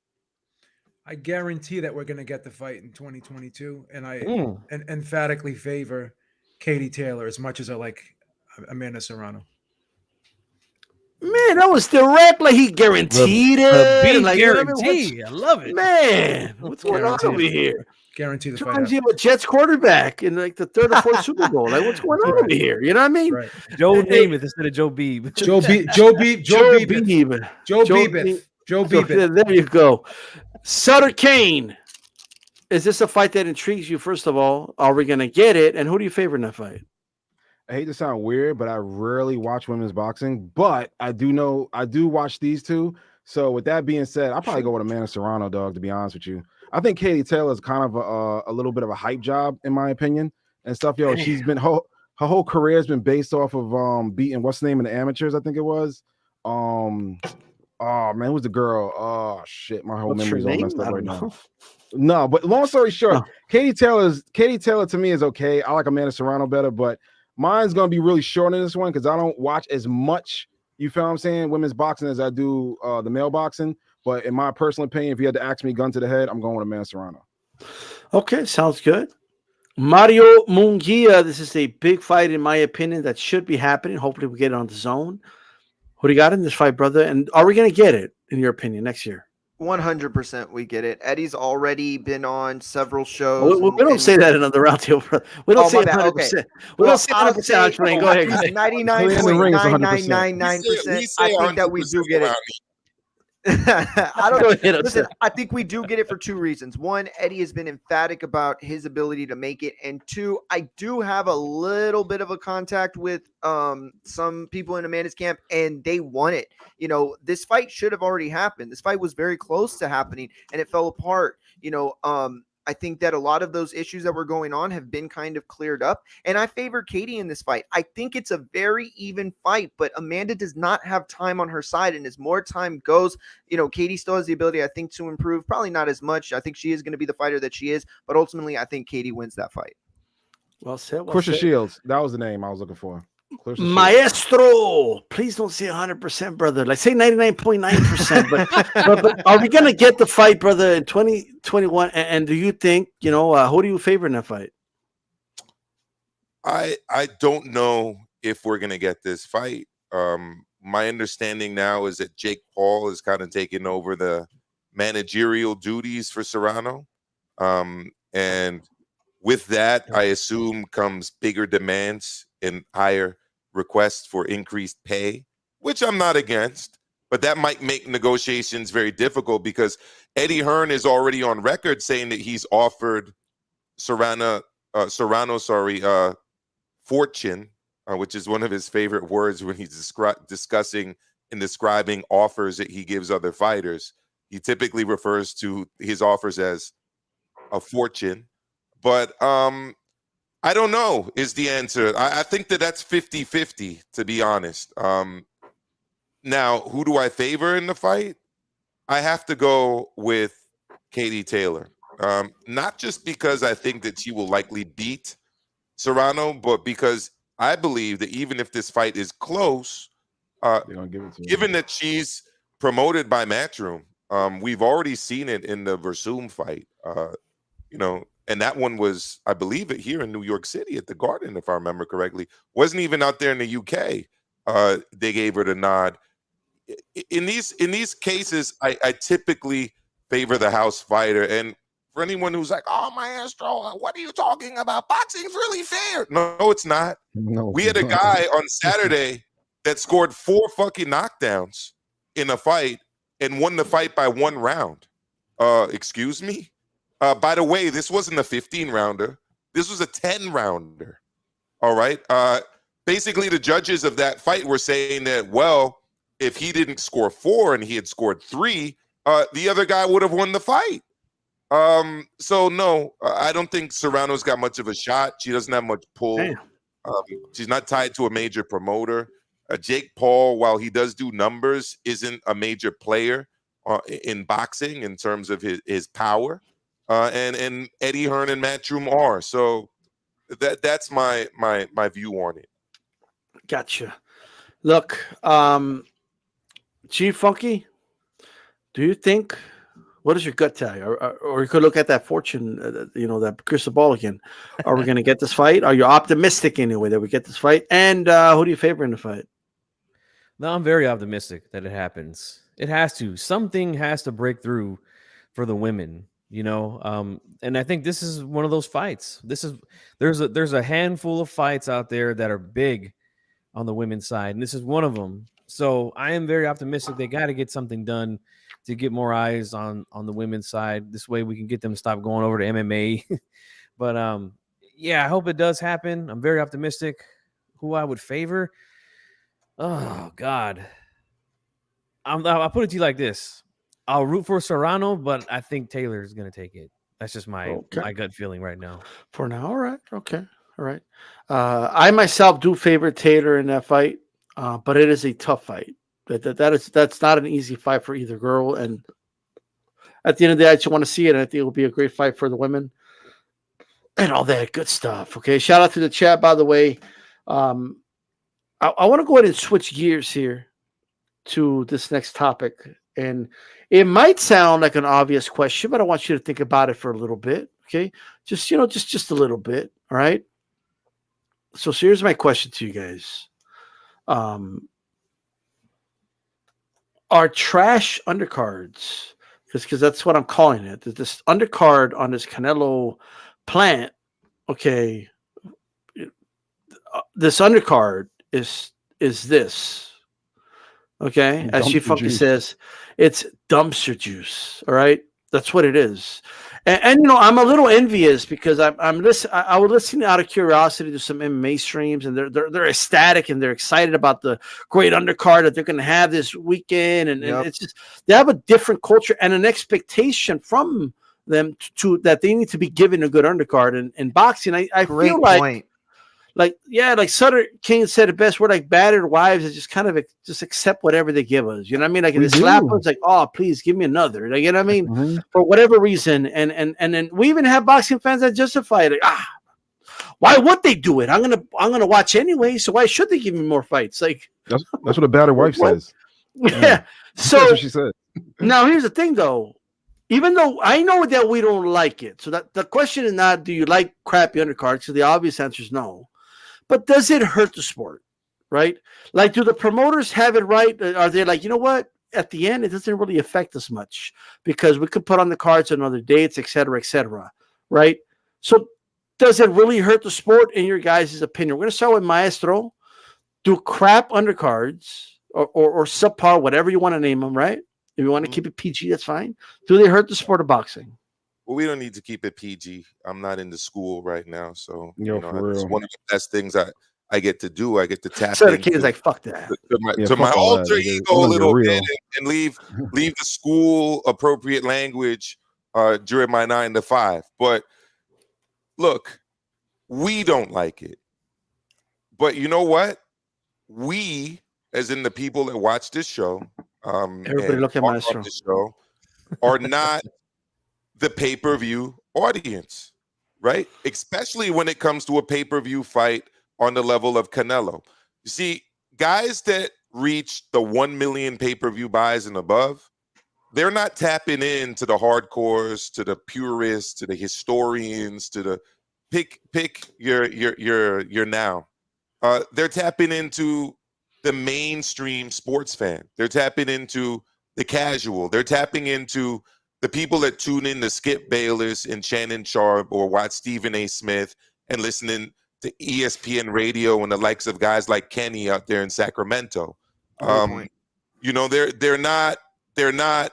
I guarantee that we're going to get the fight in 2022, and I Mm. emphatically favor Katie Taylor as much as I like Amanda Serrano. Man, that was direct. Like he guaranteed The it. big Like, you know what I mean? guarantee. I love it. Man, what's going on Guaranteed. over here? Guarantee the fight. Sometimes you have a Jets quarterback in like the 3rd or 4th Super Bowl. Like, what's going on over here? You know what I mean? Right. Joe Hey, Namath instead of Joe Beebe. Joe Beebe. There you go. Sutter Kane. Is this a fight that intrigues you? First of all, are we going to get it? And who do you favor in that fight? I hate to sound weird, but I rarely watch women's boxing. But I do watch these two. So with that being said, I'll probably go with Amanda Serrano, dog. To be honest with you, I think Katie Taylor is kind of a little bit of a hype job in my opinion and stuff. Yo, she's been her whole career has been based off of beating what's the name of the amateurs? I think it was. Oh man, who's the girl? Oh shit, my whole memory's all messed up right now. No, but long story short, Katie Taylor to me is okay. I like Amanda Serrano better, but mine's gonna be really short in this one because I don't watch as much. You feel what I'm saying? Women's boxing as I do the male boxing. But in my personal opinion, if you had to ask me gun to the head, I'm going with Amanda Serrano. Okay, sounds good. Mario Munguia. This is a big fight, in my opinion, that should be happening. Hopefully, we get it on the zone. Who do you got in this fight, brother? And are we going to get it, in your opinion, next year? 100% we get it. Eddie's already been on several shows. We don't say that in the roundtable, brother. We don't say 100%. Okay. We don't say 100%. Go ahead. 99.999%. I think that we do get it. I don't know. Listen, I think we do get it for 2 reasons. 1, Eddie has been emphatic about his ability to make it, and 2, I do have a little bit of a contact with some people in Amanda's camp, and they want it. You know, this fight should have already happened. This fight was very close to happening, and it fell apart. You know, I think that a lot of those issues that were going on have been kind of cleared up, and I favor Katie in this fight. I think it's a very even fight, but Amanda does not have time on her side, and as more time goes, you know, Katie still has the ability, I think, to improve. Probably not as much. I think she is going to be the fighter that she is, but ultimately, I think Katie wins that fight. Well said. Krisha Shields. That was the name I was looking for. Maestro, please don't say 100%, brother. Like say 99.9%. but are we gonna get the fight, brother, in 2021? And do you think, you know, who do you favor in that fight? I don't know if we're gonna get this fight. My understanding now is that Jake Paul is kind of taking over the managerial duties for Serrano, and with that, I assume comes bigger demands and higher requests for increased pay, which I'm not against, but that might make negotiations very difficult because Eddie Hearn is already on record saying that he's offered Serrano, fortune, which is one of his favorite words when he's discussing and describing offers that he gives other fighters. He typically refers to his offers as a fortune. But I don't know is the answer. I think that's 50-50, to be honest. Now, who do I favor in the fight? I have to go with Katie Taylor. Not just because I think that she will likely beat Serrano, but because I believe that even if this fight is close, given that she's promoted by Matchroom, we've already seen it in the Versum fight. You know, and that one was, I believe, it here in New York City at the Garden, if I remember correctly. Wasn't even out there in the UK. They gave her the nod. In these cases, I typically favor the house fighter. And for anyone who's like, "Oh, Maestro, what are you talking about? Boxing's really fair." No, it's not. No, we had a guy on Saturday that scored 4 fucking knockdowns in a fight and won the fight by 1 round. Excuse me? By the way, this wasn't a 15-rounder. This was a 10-rounder. All right. Basically, the judges of that fight were saying that, well, if he didn't score 4 and he had scored 3, the other guy would have won the fight. So no, I don't think Serrano's got much of a shot. She doesn't have much pull. She's not tied to a major promoter. Jake Paul, while he does do numbers, isn't a major player in boxing in terms of his power. And Eddie Hearn and Matchroom are. So that's my view on it. Gotcha. Look, Chief Funky, do you think What does your gut tell you? Or you could look at that fortune, that crystal ball again. Are we going to get this fight? Are you optimistic anyway that we get this fight? And who do you favor in the fight? No, I'm very optimistic that it happens. It has to. Something has to break through for the women, and I think this is one of those fights. There's a handful of fights out there that are big on the women's side, and this is one of them. So I am very optimistic. They got to get something done to get more eyes on the women's side. This way we can get them to stop going over to MMA. But I hope it does happen. I'm very optimistic. Who I would favor? Oh God, I'll put it to you like this: I'll root for Serrano, but I think Taylor is going to take it. That's just my gut feeling right now. For now, all right, okay, all right. I myself do favor Taylor in that fight, but it is a tough fight. That's not an easy fight for either girl. And at the end of the day, I just want to see it. And I think it will be a great fight for the women and all that good stuff. Okay, shout out to the chat, by the way. I want to go ahead and switch gears here to this next topic. And it might sound like an obvious question, but I want you to think about it for a little bit. Okay. Just a little bit. All right. So here's my question to you guys. Are trash undercards, because that's what I'm calling it. This undercard on this Canelo plant. Okay. This undercard is this. Okay, as she fucking says, it's dumpster juice. All right, that's what it is. And I'm a little envious because I would listen out of curiosity to some MMA streams, and they're ecstatic and they're excited about the great undercard that they're going to have this weekend, and it's just they have a different culture and an expectation from them to that they need to be given a good undercard. And in boxing, I feel like. Like Sutter King said it best. We're like battered wives that just kind of just accept whatever they give us. You know what I mean? Like if they slap us, like, oh, please give me another. Like, you know what I mean? Mm-hmm. For whatever reason. And then we even have boxing fans that justify it. Like, why would they do it? I'm gonna watch anyway. So why should they give me more fights? Like that's what a battered wife says. Yeah. So that's what she said. Now here's the thing, though. Even though I know that we don't like it, so that the question is not do you like crappy undercards? So the obvious answer is no. But does it hurt the sport, right? Like, do the promoters have it right? Are they like, you know what? At the end, it doesn't really affect us much because we could put on the cards on other dates, et cetera, right? So does it really hurt the sport in your guys' opinion? We're going to start with Maestro. Do crap undercards or subpar, whatever you want to name them, right? If you want to keep it PG, that's fine. Do they hurt the sport of boxing? Well, we don't need to keep it PG. I'm not in the school right now, so it's one of the best things I get to do. I get to tap so the kid is like, fuck that. To my alter ego a little bit and leave the school appropriate language during my 9 to 5. But look, we don't like it. But you know what? We, as in the people that watch this show, everybody look at Maestro. This show, are not the pay-per-view audience, right? Especially when it comes to a pay-per-view fight on the level of Canelo. You see, guys that reach the 1 million pay-per-view buys and above, they're not tapping into the hardcores, to the purists, to the historians, to the pick your now. They're tapping into the mainstream sports fan. They're tapping into the casual. They're tapping into the people that tune in to Skip Bayless and Shannon Sharp or watch Stephen A. Smith and listening to ESPN radio and the likes of guys like Kenny out there in Sacramento. They're not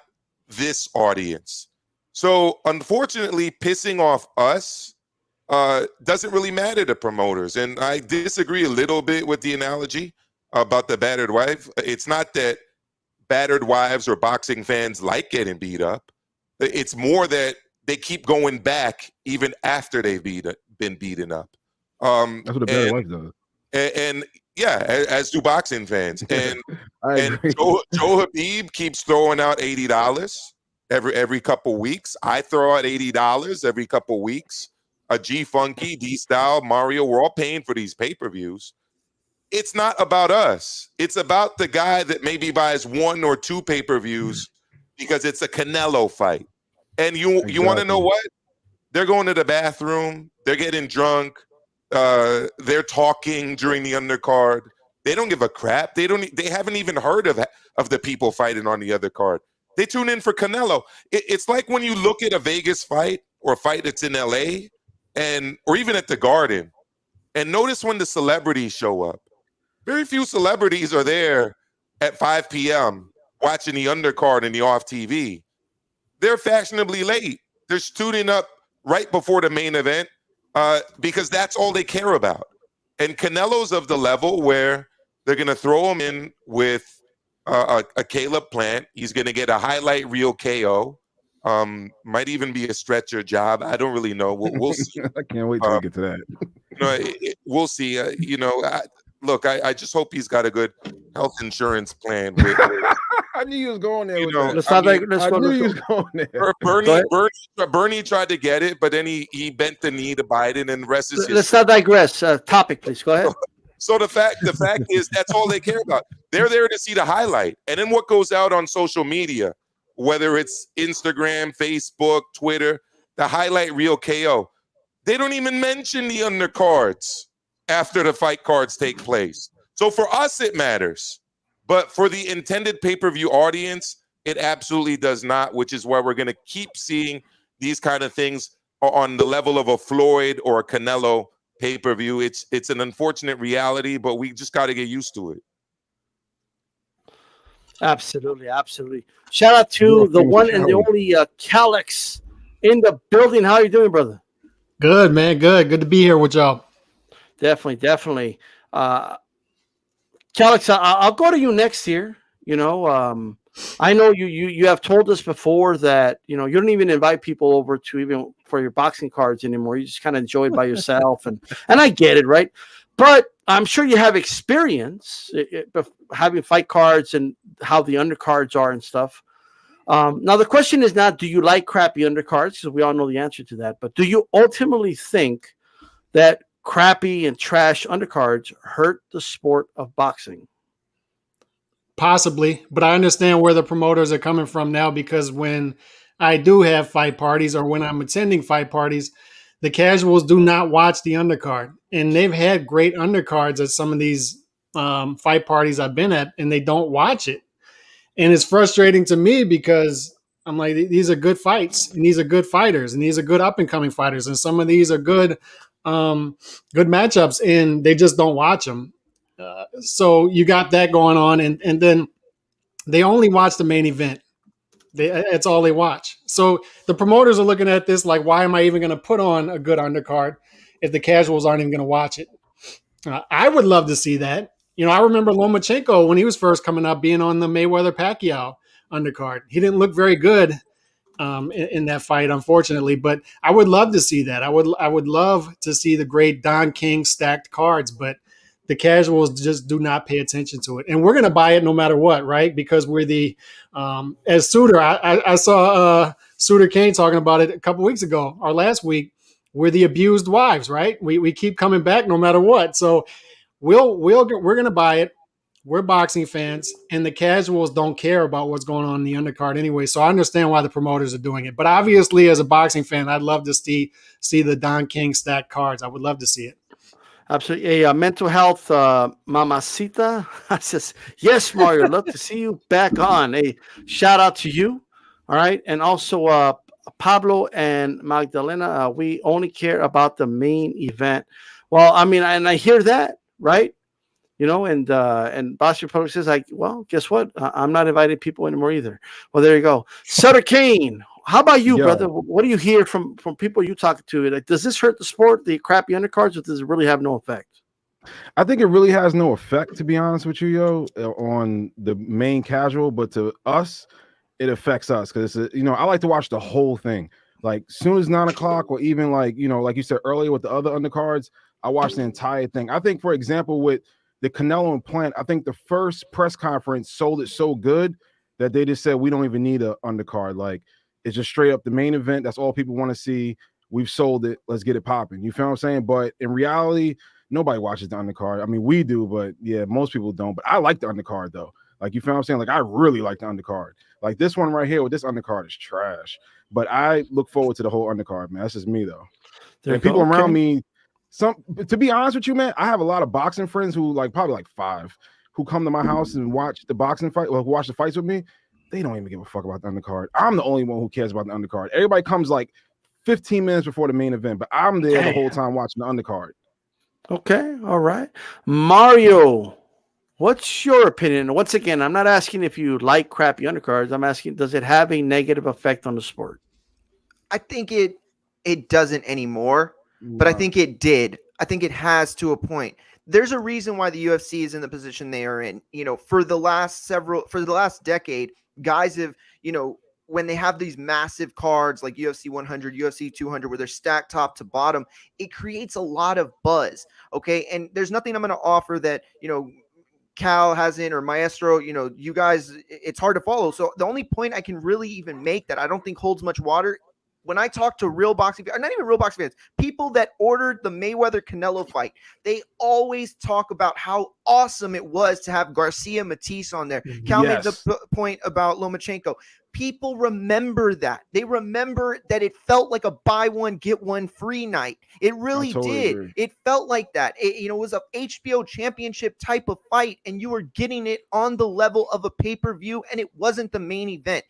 this audience. So unfortunately, pissing off us doesn't really matter to promoters. And I disagree a little bit with the analogy about the battered wife. It's not that battered wives or boxing fans like getting beat up. It's more that they keep going back even after they've been beaten up. That's what a battered wife does. And as do boxing fans. And Joe Habib keeps throwing out $80 every couple weeks. I throw out $80 every couple weeks. G Funky, D Style, Mario, we're all paying for these pay-per-views. It's not about us. It's about the guy that maybe buys 1 or 2 pay-per-views because it's a Canelo fight. And you want to know Exactly. what? They're going to the bathroom. They're getting drunk. They're talking during the undercard. They don't give a crap. They haven't even heard of the people fighting on the other card. They tune in for Canelo. It's like when you look at a Vegas fight or a fight that's in LA or even at the Garden, and notice when the celebrities show up. Very few celebrities are there at 5 p.m. watching the undercard and the off TV. They're fashionably late. They're tuning up right before the main event because that's all they care about. And Canelo's of the level where they're going to throw him in with a Caleb Plant. He's going to get a highlight reel KO. Might even be a stretcher job. I don't really know. We'll see. I can't wait till we get to that. We'll see. I just hope he's got a good health insurance plan. I knew you was going there. Let's go. You was going there. Bernie tried to get it, but then he bent the knee to Biden, and the rest is history. Let's not digress. Topic, please. Go ahead. So the fact is that's all they care about. They're there to see the highlight, and then what goes out on social media, whether it's Instagram, Facebook, Twitter, the highlight reel KO. They don't even mention the undercards after the fight cards take place. So for us, it matters. But for the intended pay-per-view audience, it absolutely does not, which is why we're going to keep seeing these kind of things on the level of a Floyd or a Canelo pay-per-view. It's an unfortunate reality, but we just got to get used to it. Absolutely. Shout out to the one and the only Calix in the building. How are you doing, brother? Good, man. Good to be here with y'all. Definitely. Calix, I'll go to you next year. I know you have told us before that, you don't even invite people over to even for your boxing cards anymore. You just kind of enjoy it by yourself. And I get it, right? But I'm sure you have experience having fight cards and how the undercards are and stuff. Now, the question is not, do you like crappy undercards? Because we all know the answer to that. But do you ultimately think that crappy and trash undercards hurt the sport of boxing? Possibly, but I understand where the promoters are coming from now, because when I do have fight parties or when I'm attending fight parties, the casuals do not watch the undercard. And they've had great undercards at some of these fight parties I've been at, and they don't watch it. And it's frustrating to me because I'm like, these are good fights, and these are good fighters, and these are good up-and-coming fighters, and some of these are good matchups, and they just don't watch them. So you got that going on, and then they only watch the main event. That's all they watch. So the promoters are looking at this like, why am I even going to put on a good undercard if the casuals aren't even going to watch it? I would love to see that. I remember Lomachenko when he was first coming up being on the Mayweather-Pacquiao undercard. He didn't look very good in that fight, unfortunately, but I would love to see that. I would love to see the great Don King stacked cards, but the casuals just do not pay attention to it. And we're going to buy it no matter what, right? Because we're as Suter, I saw Suter Kane talking about it a couple weeks ago or last week. We're the abused wives, right? We keep coming back no matter what. So we're going to buy it. We're boxing fans, and the casuals don't care about what's going on in the undercard anyway. So I understand why the promoters are doing it. But obviously, as a boxing fan, I'd love to see the Don King stacked cards. I would love to see it. Absolutely. Mental health, Mamacita says, yes, Mario, love to see you back on. Hey, shout out to you. All right. And also Pablo and Magdalena, we only care about the main event. Well, I mean, and I hear that, right? And Boss Republic says, well, guess what? I'm not inviting people anymore either. Well, there you go. Sutter Kane, how about you, brother? What do you hear from people you talk to? Like, does this hurt the sport, the crappy undercards, or does it really have no effect? I think it really has no effect, to be honest with you, on the main casual. But to us, it affects us because I like to watch the whole thing. Like, soon as 9 o'clock, or even like you said earlier with the other undercards, I watch the entire thing. I think, for example, with the Canelo and Plant, I think the first press conference sold it so good that they just said, we don't even need an undercard. Like, it's just straight up the main event. That's all people want to see. We've sold it. Let's get it popping. You feel what I'm saying? But in reality, nobody watches the undercard. I mean, we do, but yeah, most people don't. But I like the undercard, though. Like, you feel what I'm saying? Like, I really like the undercard. Like, this one right here with this undercard is trash. But I look forward to the whole undercard, man. That's just me though. There And you people go. around Okay. me, to be honest with you, man, I have a lot of boxing friends who probably 5 who come to my house and watch the boxing fight, or watch the fights with me. They don't even give a fuck about the undercard. I'm the only one who cares about the undercard. Everybody comes like 15 minutes before the main event, but I'm there the whole time watching the undercard. Okay. All right. Mario, what's your opinion? Once again, I'm not asking if you like crappy undercards. I'm asking, does it have a negative effect on the sport? I think it doesn't anymore, but I think it did. I think it has to a point. There's a reason why the UFC is in the position they are in. For the last decade, guys have, when they have these massive cards like UFC 100, UFC 200, where they're stacked top to bottom, it creates a lot of buzz. Okay. And there's nothing I'm going to offer that, Cal hasn't, or Maestro, you guys, it's hard to follow. So the only point I can really even make that I don't think holds much water, when I talk to real boxing, or not even real boxing fans, people that ordered the Mayweather-Canelo fight, they always talk about how awesome it was to have Garcia Matisse on there. Cal made the point about Lomachenko. People remember that. They remember that it felt like a buy one, get one free night. It really did. Agree. It felt like that. It was a HBO championship type of fight, and you were getting it on the level of a pay-per-view, and it wasn't the main event.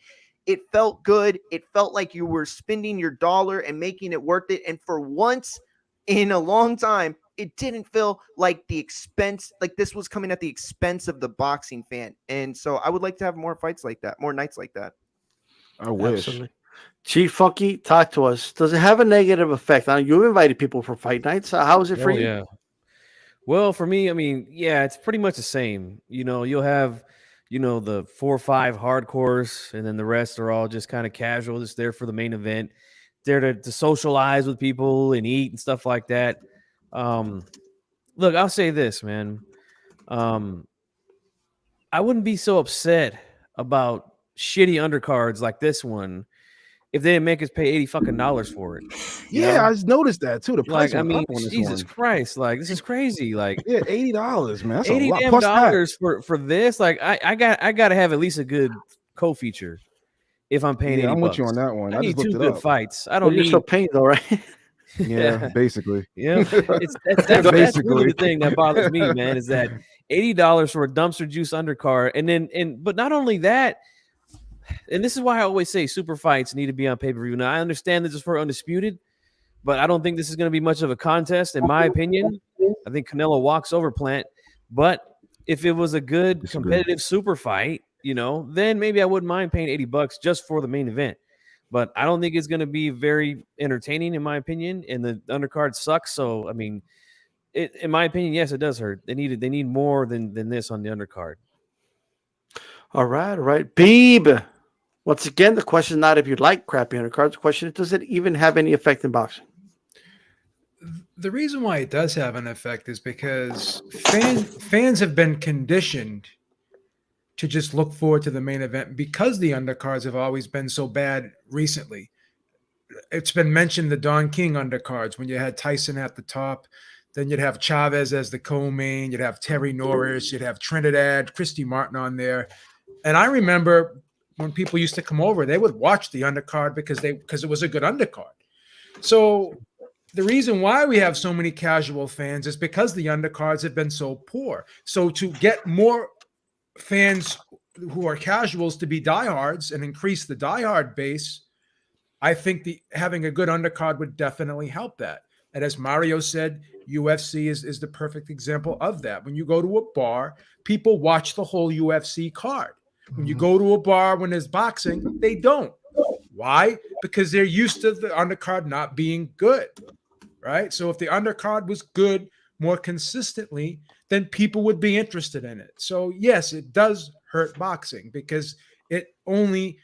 It felt good. It felt like you were spending your dollar and making it worth it. And for once in a long time, it didn't feel like the expense, like this was coming at the expense of the boxing fan. And so I would like to have more fights like that, more nights like that. I wish. Absolutely. Chief Funky, talk to us. Does it have a negative effect? Now, you've invited people for fight nights. How is it for you? Yeah. Well, for me, I mean, yeah, it's pretty much the same. You'll have, the 4 or 5 hardcores, and then the rest are all just kind of casual, just there for the main event, there to socialize with people and eat and stuff like that. Look, I'll say this, man. I wouldn't be so upset about shitty undercards like this one if they didn't make us pay $80 for it. Yeah, I just noticed that too. The price, I mean, up on this Jesus one. Christ, like this is crazy. Like, yeah, $80, man. That's $80 a lot. Plus dollars for this. Like, I got to have at least a good co-feature if I'm paying $80. I'm with you on that one. I I need just looked 2 it good up. fights. I don't You're need. still paying though, right? Yeah, basically. Yeah, that's really the thing that bothers me, man, is that $80 for a dumpster juice undercard, but not only that, and this is why I always say super fights need to be on pay-per-view. Now I understand this is for Undisputed, but I don't think this is going to be much of a contest, in my opinion. I think Canelo walks over Plant, but if it was a good competitive super fight, then maybe I wouldn't mind paying $80 just for the main event. But I don't think it's going to be very entertaining, in my opinion, and the undercard sucks. So, I mean, in my opinion, yes, it does hurt. They need more than this on the undercard. All right. Beeb. Once again, the question is not if you like crappy undercards. The question is, does it even have any effect in boxing? The reason why it does have an effect is because fans have been conditioned to just look forward to the main event because the undercards have always been so bad recently. It's been mentioned the Don King undercards when you had Tyson at the top, then you'd have Chavez as the co-main, you'd have Terry Norris, you'd have Trinidad, Christy Martin on there. And I remember when people used to come over, they would watch the undercard because it was a good undercard. So the reason why we have so many casual fans is because the undercards have been so poor. So to get more fans who are casuals to be diehards and increase the diehard base, I think having a good undercard would definitely help that. And as Mario said, UFC is the perfect example of that. When you go to a bar, people watch the whole UFC card. When you go to a bar when there's boxing, they don't. Why? Because they're used to the undercard not being good, right? So if the undercard was good more consistently, then people would be interested in it. So yes, it does hurt boxing because it only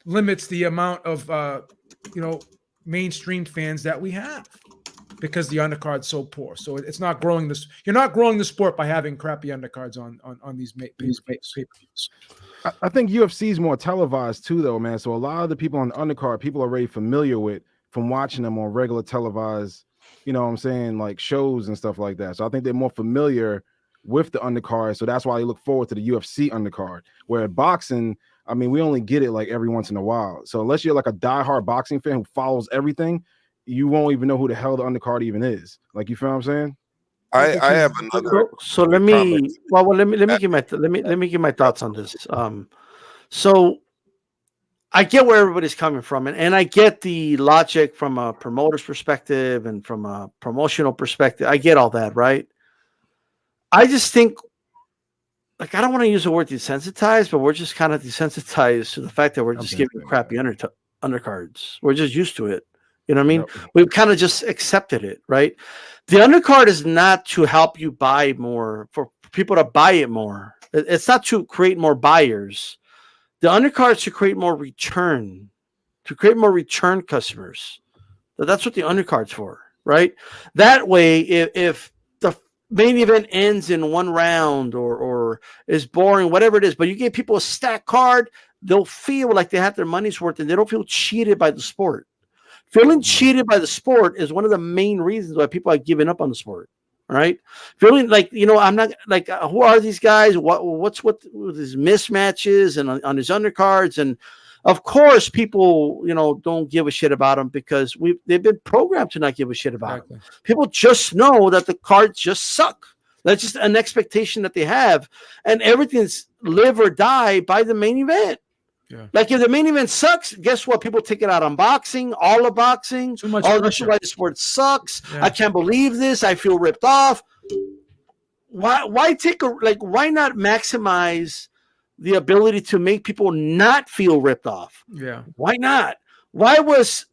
limits the amount of mainstream fans that we have because the undercard's so poor. So it's not growing this. You're not growing the sport by having crappy undercards on these pay-per-views. I think UFC is more televised too, though, man. So a lot of the people on the undercard, people are already familiar with from watching them on regular televised, like shows and stuff like that. So I think they're more familiar with the undercard. So that's why they look forward to the UFC undercard. Where boxing, I mean, we only get it like every once in a while. So unless you're like a diehard boxing fan who follows everything, you won't even know who the hell the undercard even is. Like, you feel what I'm saying? I have another. So let me comment. let me give my thoughts on this. So I get where everybody's coming from, and I get the logic from a promoter's perspective and from a promotional perspective. I get all that, right? I just think, like, I don't want to use the word desensitized, but we're just kind of desensitized to the fact that we're just giving crappy undercards. We're just used to it. You know what I mean? Yep. We've kind of just accepted it, right? The undercard is not to help you buy more, for people to buy it more. It's not to create more buyers. The undercard is to create more return, customers. That's what the undercard's for, right? That way, if the main event ends in one round or is boring, whatever it is, but you give people a stack card, they'll feel like they have their money's worth and they don't feel cheated by the sport. Feeling cheated by the sport is one of the main reasons why people are giving up on the sport. Right? Feeling like, I'm not like, who are these guys? What's with these mismatches and on his undercards? And of course, people, don't give a shit about them because they've been programmed to not give a shit about them. People just know that the cards just suck. That's just an expectation that they have, and everything's live or die by the main event. Yeah. Like, if the main event sucks, guess what? People take it out on boxing, all of boxing. Too much this is why the sport sucks. Yeah. I can't believe this. I feel ripped off. Why not maximize the ability to make people not feel ripped off? Yeah. Why not? Why was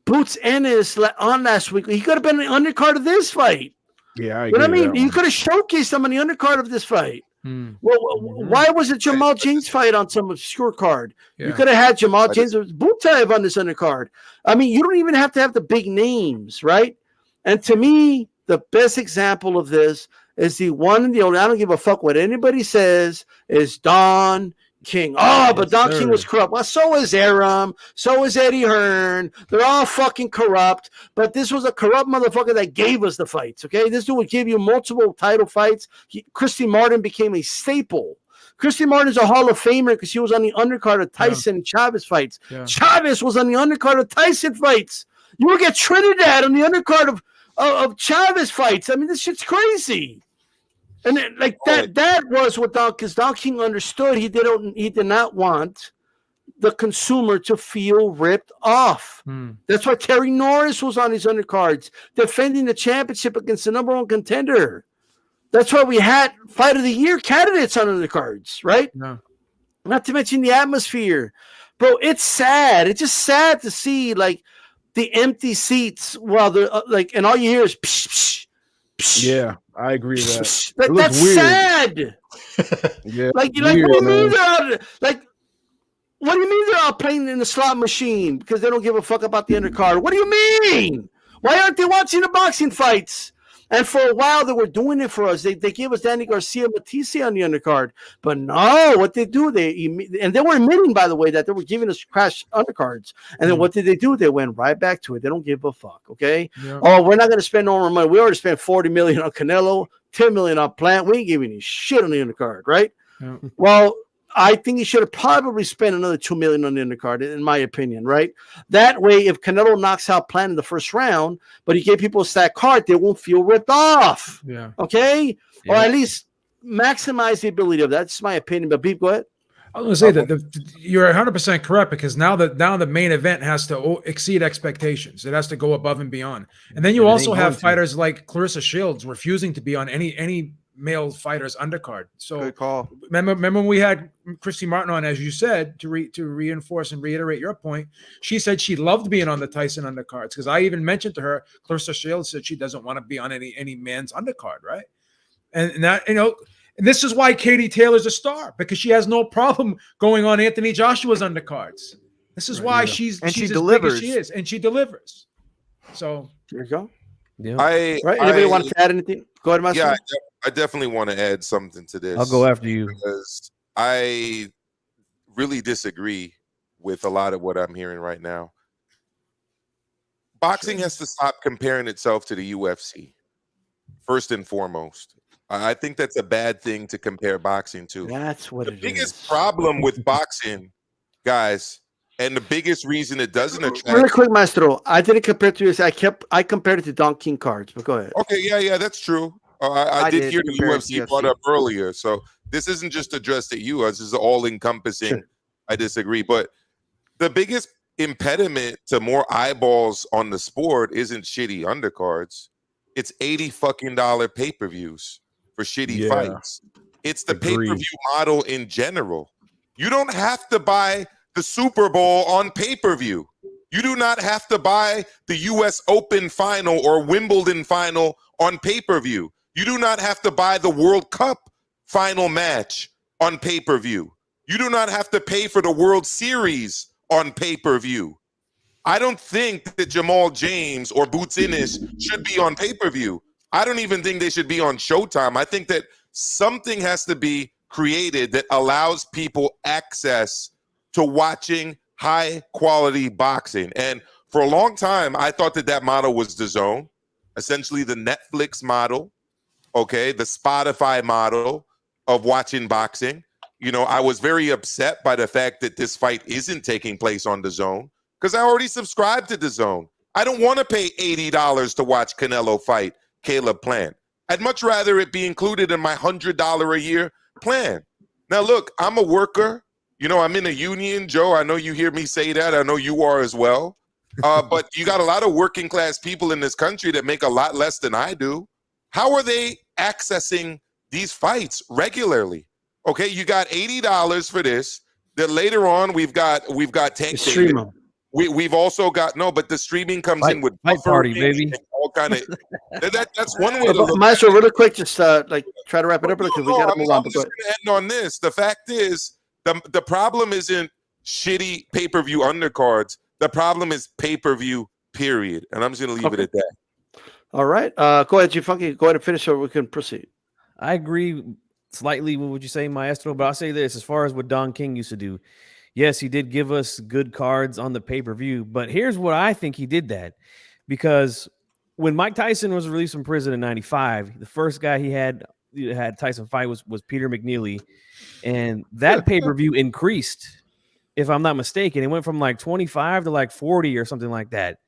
Boots Ennis on last week? He could have been the undercard of this fight. Yeah, I agree. You know what I mean? You could have showcased him on the undercard of this fight. Well, why was it Jamal James fight on some obscure card? Yeah. You could have had Jamal James or Butaev on this undercard. I mean, you don't even have to have the big names, right? And to me, the best example of this is the one and the only, I don't give a fuck what anybody says, is Don King. Oh, but Don King was corrupt. Well, so is Aram. So is Eddie Hearn. They're all fucking corrupt. But this was a corrupt motherfucker that gave us the fights, okay? This dude would give you multiple title fights. Christy Martin became a staple. Christy Martin's a Hall of Famer because she was on the undercard of Tyson and Chavez fights. Yeah. Chavez was on the undercard of Tyson fights. You would get Trinidad on the undercard of Chavez fights. I mean, this shit's crazy. And that was what Don King understood. He did not want the consumer to feel ripped off. That's why Terry Norris was on his undercards, defending the championship against the number one contender. That's why we had Fight of the Year candidates on undercards, right? No. Not to mention the atmosphere. Bro, it's sad. It's just sad to see like the empty seats while they're and all you hear is psh, psh, psh. Yeah. I agree with that. That's weird. Sad. Yeah, what do you mean they're all playing in the slot machine because they don't give a fuck about the undercard? What do you mean? Why aren't they watching the boxing fights? And for a while, they were doing it for us. They gave us Danny Garcia Matisse on the undercard. But no, what they do, they were admitting, by the way, that they were giving us crash undercards. And then what did they do? They went right back to it. They don't give a fuck, okay? Yeah. Oh, we're not going to spend no more money. We already spent $40 million on Canelo, $10 million on Plant. We ain't giving you shit on the undercard, right? Yeah. Well, I think he should have probably spent another $2 million on the undercard, in my opinion, right? That way, if Canelo knocks out Plant in the first round, but he gave people a stack card, they won't feel ripped off. Yeah. Okay? Yeah. Or at least maximize the ability of that. That's my opinion. But Beep, go ahead. I was going to say that you're 100% correct because now the main event has to exceed expectations. It has to go above and beyond. And then you also have fighters like Clarissa Shields refusing to be on any male fighters undercard. So good call. Remember when we had Christy Martin on, as you said, to reinforce and reiterate your point, she said she loved being on the Tyson undercards because I even mentioned to her, Clarissa Shields said she doesn't want to be on any man's undercard, right? And that, and this is why Katie Taylor's a star because she has no problem going on Anthony Joshua's undercards. This is why she's she delivers. As big as she is, and she delivers. So there you go. Yeah. Anybody want to add anything? Go ahead, Marcelo. Yeah, I definitely want to add something to this. I'll go after you because I really disagree with a lot of what I'm hearing right now. Boxing has to stop comparing itself to the UFC, first and foremost. I think that's a bad thing to compare boxing to. That's what The it biggest is. problem with boxing, guys, and the biggest reason it doesn't attract. Really quick, Maestro. I didn't compare it to you. I compared it to Don King cards, but go ahead. Okay, yeah, that's true. I did hear the compare it to UFC brought UFC. up earlier, so this isn't just addressed at you. This is all encompassing. Sure. I disagree, but the biggest impediment to more eyeballs on the sport isn't shitty undercards. It's $80 pay-per-views for shitty fights. It's the Agreed. pay-per-view model in general. You don't have to buy the Super Bowl on pay-per-view. You do not have to buy the US Open final or Wimbledon final on pay-per-view. You do not have to buy the World Cup final match on pay-per-view. You do not have to pay for the World Series on pay-per-view. I don't think that Jamal James or Boots Ennis should be on pay-per-view. I don't even think they should be on Showtime. I think that something has to be created that allows people access to watching high-quality boxing. And for a long time, I thought that model was DAZN, essentially the Netflix model, okay, the Spotify model of watching boxing. You know, I was very upset by the fact that this fight isn't taking place on DAZN because I already subscribed to DAZN. I don't want to pay $80 to watch Canelo fight Caleb Plant. I'd much rather it be included in my $100 a year plan. Now, look, I'm a worker. You know, I'm in a union, Joe. I know you hear me say that. I know you are as well. But you got a lot of working class people in this country that make a lot less than I do. How are they accessing these fights regularly? Okay, you got $80 for this. Then later on, we've got Tank Stream David. them. We've also got but the streaming comes in with Fight party, buffering baby. and all kind of that's one way to look. Maestro, really quick, just like try to wrap it up because we got to move on. I'm just going to end on this. The fact is, the problem isn't shitty pay-per-view undercards. The problem is pay-per-view, period. And I'm just going to leave it at that. All right. Go ahead, G-Funky. Go ahead and finish so we can proceed. I agree slightly with what you say, Maestro, but I'll say this as far as what Don King used to do. Yes, he did give us good cards on the pay-per-view, but here's what I think he did that because when Mike Tyson was released from prison in 95, the first guy he had Tyson fight was Peter McNeely, and that pay-per-view increased, if I'm not mistaken. It went from like 25 to like 40 or something like that.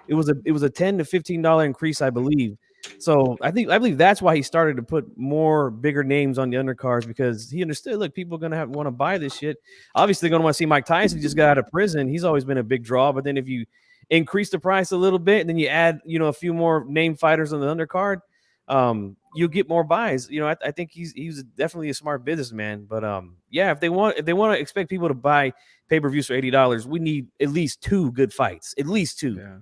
It was a $10 to $15 increase, I believe. So I believe that's why he started to put more bigger names on the undercards because he understood, look, people are going to want to buy this shit. Obviously, they're going to want to see Mike Tyson. He just got out of prison. He's always been a big draw. But then if you increase the price a little bit and then you add, a few more name fighters on the undercard, you'll get more buys. I think he's definitely a smart businessman. But yeah, if they want to expect people to buy pay-per-views for $80, we need at least 2 good fights. At least 2. Yeah.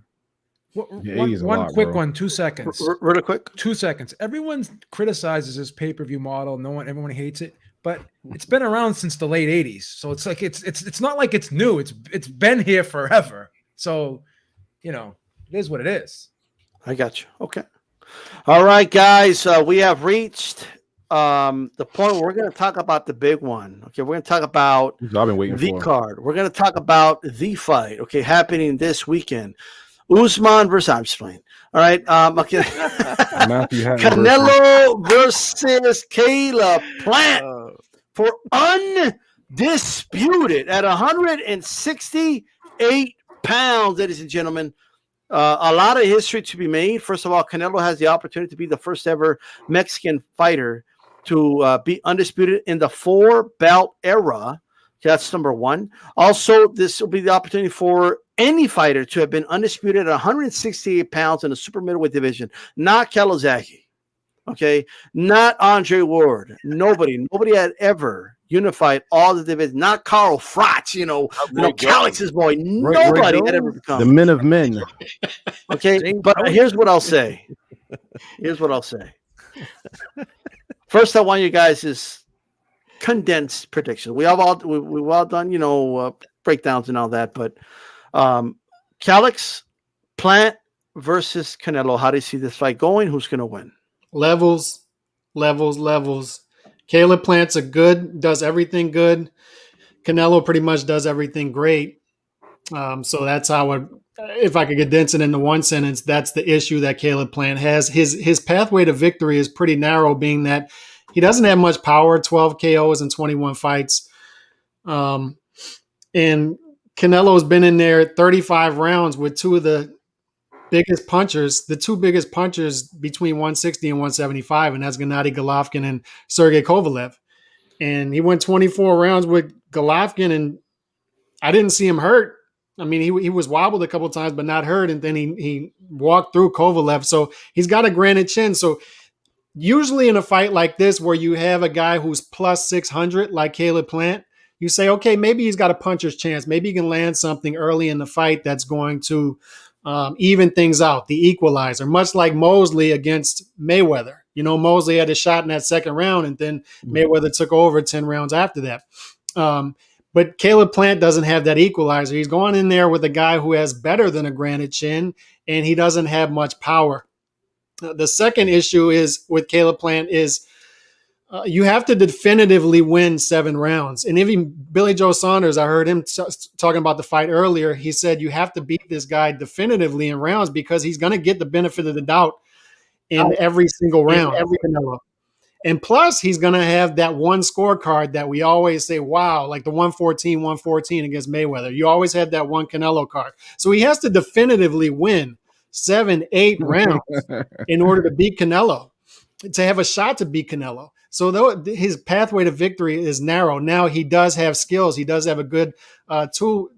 One Quick one, 2 seconds. Really quick. 2 seconds. Everyone criticizes this pay-per-view model. Everyone hates it, but it's been around since the late 80s. So it's like it's not like it's new. It's been here forever. So, it is what it is. I got you. Okay. All right, guys. We have reached the point where we're going to talk about the big one. Okay, we're going to talk about I've been waiting the for card. We're going to talk about the fight. Okay, happening this weekend. Usman versus I'm just playing. All right. Okay. Canelo versus Caleb Plant for undisputed at 168 pounds, ladies and gentlemen. A lot of history to be made. First of all, Canelo has the opportunity to be the first ever Mexican fighter to be undisputed in the 4-belt era. That's number one. Also, this will be the opportunity for any fighter to have been undisputed at 168 pounds in the super middleweight division. Not Kalazaki, okay? Not Andre Ward. Nobody had ever unified all the divisions. Not Carl Fratz, Calix's boy. Nobody had ever become the men of men. Okay, but here's what I'll say. First, I want you guys is condensed prediction. We've all done, breakdowns and all that, but Calix, Plant versus Canelo. How do you see this fight going? Who's going to win? Levels. Caleb Plant's does everything good. Canelo pretty much does everything great. So that's how if I could condense it into one sentence, that's the issue that Caleb Plant has. His pathway to victory is pretty narrow, being that he doesn't have much power, 12 KOs in 21 fights. And Canelo's been in there 35 rounds with two of the biggest punchers, the two biggest punchers between 160 and 175, and that's Gennady Golovkin and Sergey Kovalev. And he went 24 rounds with Golovkin, and I didn't see him hurt. I mean, he was wobbled a couple of times, but not hurt. And then he walked through Kovalev. So he's got a granite chin. So usually in a fight like this, where you have a guy who's plus 600, like Caleb Plant, you say, okay, maybe he's got a puncher's chance. Maybe he can land something early in the fight that's going to even things out, the equalizer, much like Mosley against Mayweather. You know, Mosley had a shot in that second round, and then Mayweather took over 10 rounds after that. But Caleb Plant doesn't have that equalizer. He's going in there with a guy who has better than a granite chin, and he doesn't have much power. The second issue is with Caleb Plant is you have to definitively win 7 rounds. And even Billy Joe Saunders, I heard him talking about the fight earlier. He said you have to beat this guy definitively in rounds because he's going to get the benefit of the doubt in every single round. And plus, he's going to have that one scorecard that we always say, wow, like the 114 against Mayweather. You always have that one Canelo card. So he has to definitively win 7, 8 rounds in order to beat Canelo, to have a shot to beat Canelo. So though his pathway to victory is narrow, now he does have skills. He does have a good tool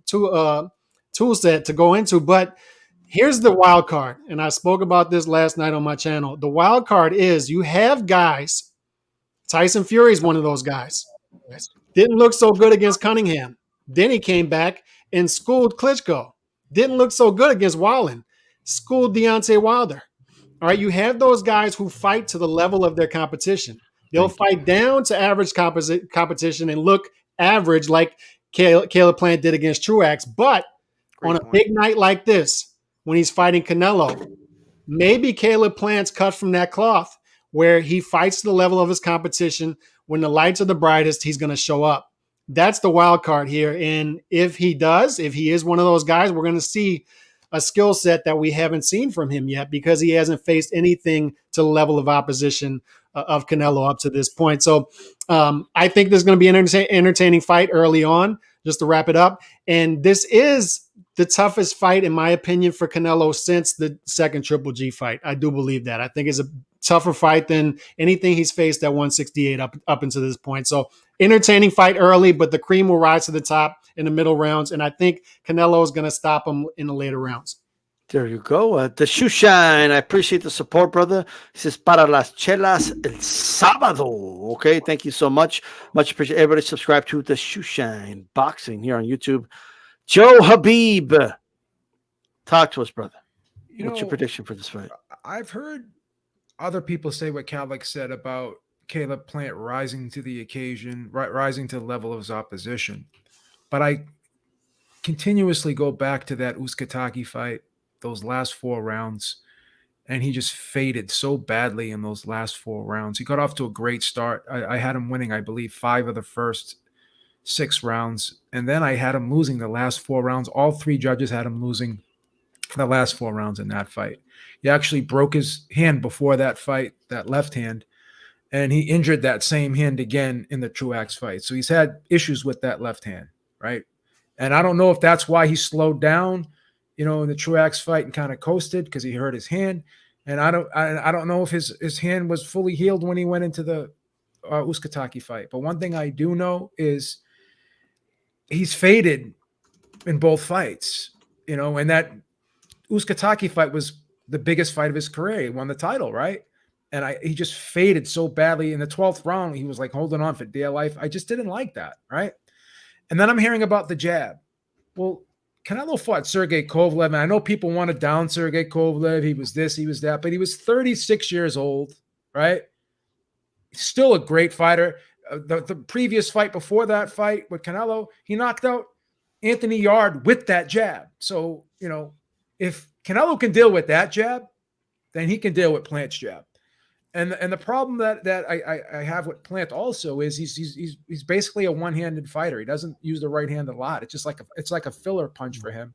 set to go into. But here's the wild card, and I spoke about this last night on my channel. The wild card is you have guys. Tyson Fury is one of those guys. Didn't look so good against Cunningham. Then he came back and schooled Klitschko. Didn't look so good against Wallen. Schooled Deontay Wilder. All right, you have those guys who fight to the level of their competition. They'll fight down to average competition and look average like Caleb Plant did against Truax. But on a big night like this, when he's fighting Canelo, maybe Caleb Plant's cut from that cloth where he fights to the level of his competition. When the lights are the brightest, he's going to show up. That's the wild card here. And if he is one of those guys, we're going to see a skill set that we haven't seen from him yet because he hasn't faced anything to the level of opposition of Canelo up to this point. So I think there's going to be an entertaining fight early on, just to wrap it up. And this is the toughest fight, in my opinion, for Canelo since the second Triple G fight. I do believe that. I think it's a tougher fight than anything he's faced at 168 up until this point. So entertaining fight early, but the cream will rise to the top in the middle rounds. And I think Canelo is going to stop him in the later rounds. There you go. The Shoe Shine. I appreciate the support, brother. This is para las chelas el sábado. Okay. Thank you so much. Much appreciate everybody subscribe to the Shoe Shine Boxing here on YouTube. Joe Habib. Talk to us, brother. What's your prediction for this fight? I've heard other people say what Kalik said about Caleb Plant rising to the occasion, rising to the level of his opposition. But I continuously go back to that Usyk fight, those last 4 rounds, and he just faded so badly in those last 4 rounds. He got off to a great start. I had him winning, I believe, 5 of the first 6 rounds, and then I had him losing the last 4 rounds. All 3 judges had him losing the last 4 rounds in that fight. He actually broke his hand before that fight, that left hand, and he injured that same hand again in the Truax fight. So he's had issues with that left hand, right? And I don't know if that's why he slowed down, in the Truax fight and kind of coasted because he hurt his hand. And I don't know if his hand was fully healed when he went into the Usyk fight. But one thing I do know is he's faded in both fights, and that Usyk fight was the biggest fight of his career. He won the title, right? And he just faded so badly in the 12th round. He was like holding on for dear life. I just didn't like that, right? And then I'm hearing about the jab. Well, Canelo fought Sergey Kovalev, and I know people want to down Sergey Kovalev. He was this, he was that, but he was 36 years old, right? Still a great fighter. The previous fight before that fight with Canelo, he knocked out Anthony Yard with that jab. So, if Canelo can deal with that jab, then he can deal with Plant's jab. And the problem that I have with Plant also is he's basically a one-handed fighter. He doesn't use the right hand a lot. It's just like it's like a filler punch for him.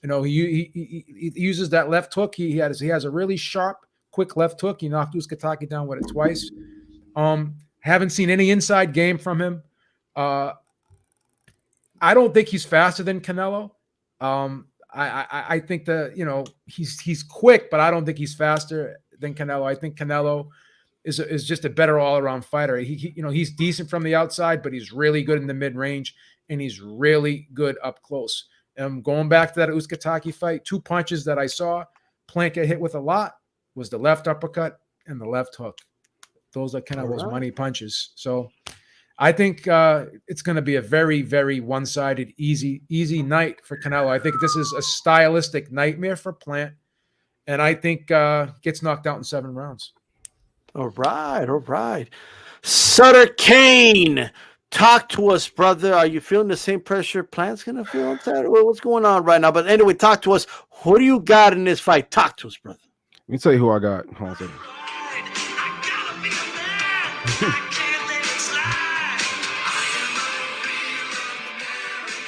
You know, he uses that left hook. He has a really sharp, quick left hook. He knocked Usyk down with it twice. Haven't seen any inside game from him. I don't think he's faster than Canelo. I think that, you know, he's quick, but I don't think he's faster than Canelo. I think Canelo is just a better all-around fighter. He you know, he's decent from the outside, but he's really good in the mid-range, and he's really good up close. Going back to that Usyk fight, 2 punches that I saw Plant get hit with a lot was the left uppercut and the left hook. Those are Canelo's money punches. So I think it's going to be a very, very one-sided, easy night for Canelo. I think this is a stylistic nightmare for Plant, and I think gets knocked out in 7 rounds. All right. Sutter Kane, talk to us, brother. Are you feeling the same pressure Plant's going to feel on Saturday? What's going on right now? But anyway, talk to us. Who do you got in this fight? Talk to us, brother. Let me tell you who I got. Hold on a second.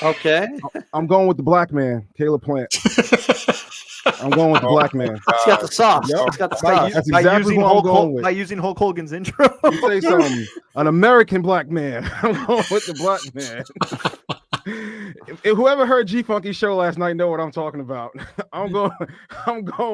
Okay. I'm going with the black man, Caleb Plant. I'm going with the black man. It's got the sauce. Yep. It's got the sauce. That's exactly who I'm going with. By using Hulk Hogan's intro. You say something. An American black man. I'm going with the black man. If whoever heard G Funky's show last night know what I'm talking about. I'm going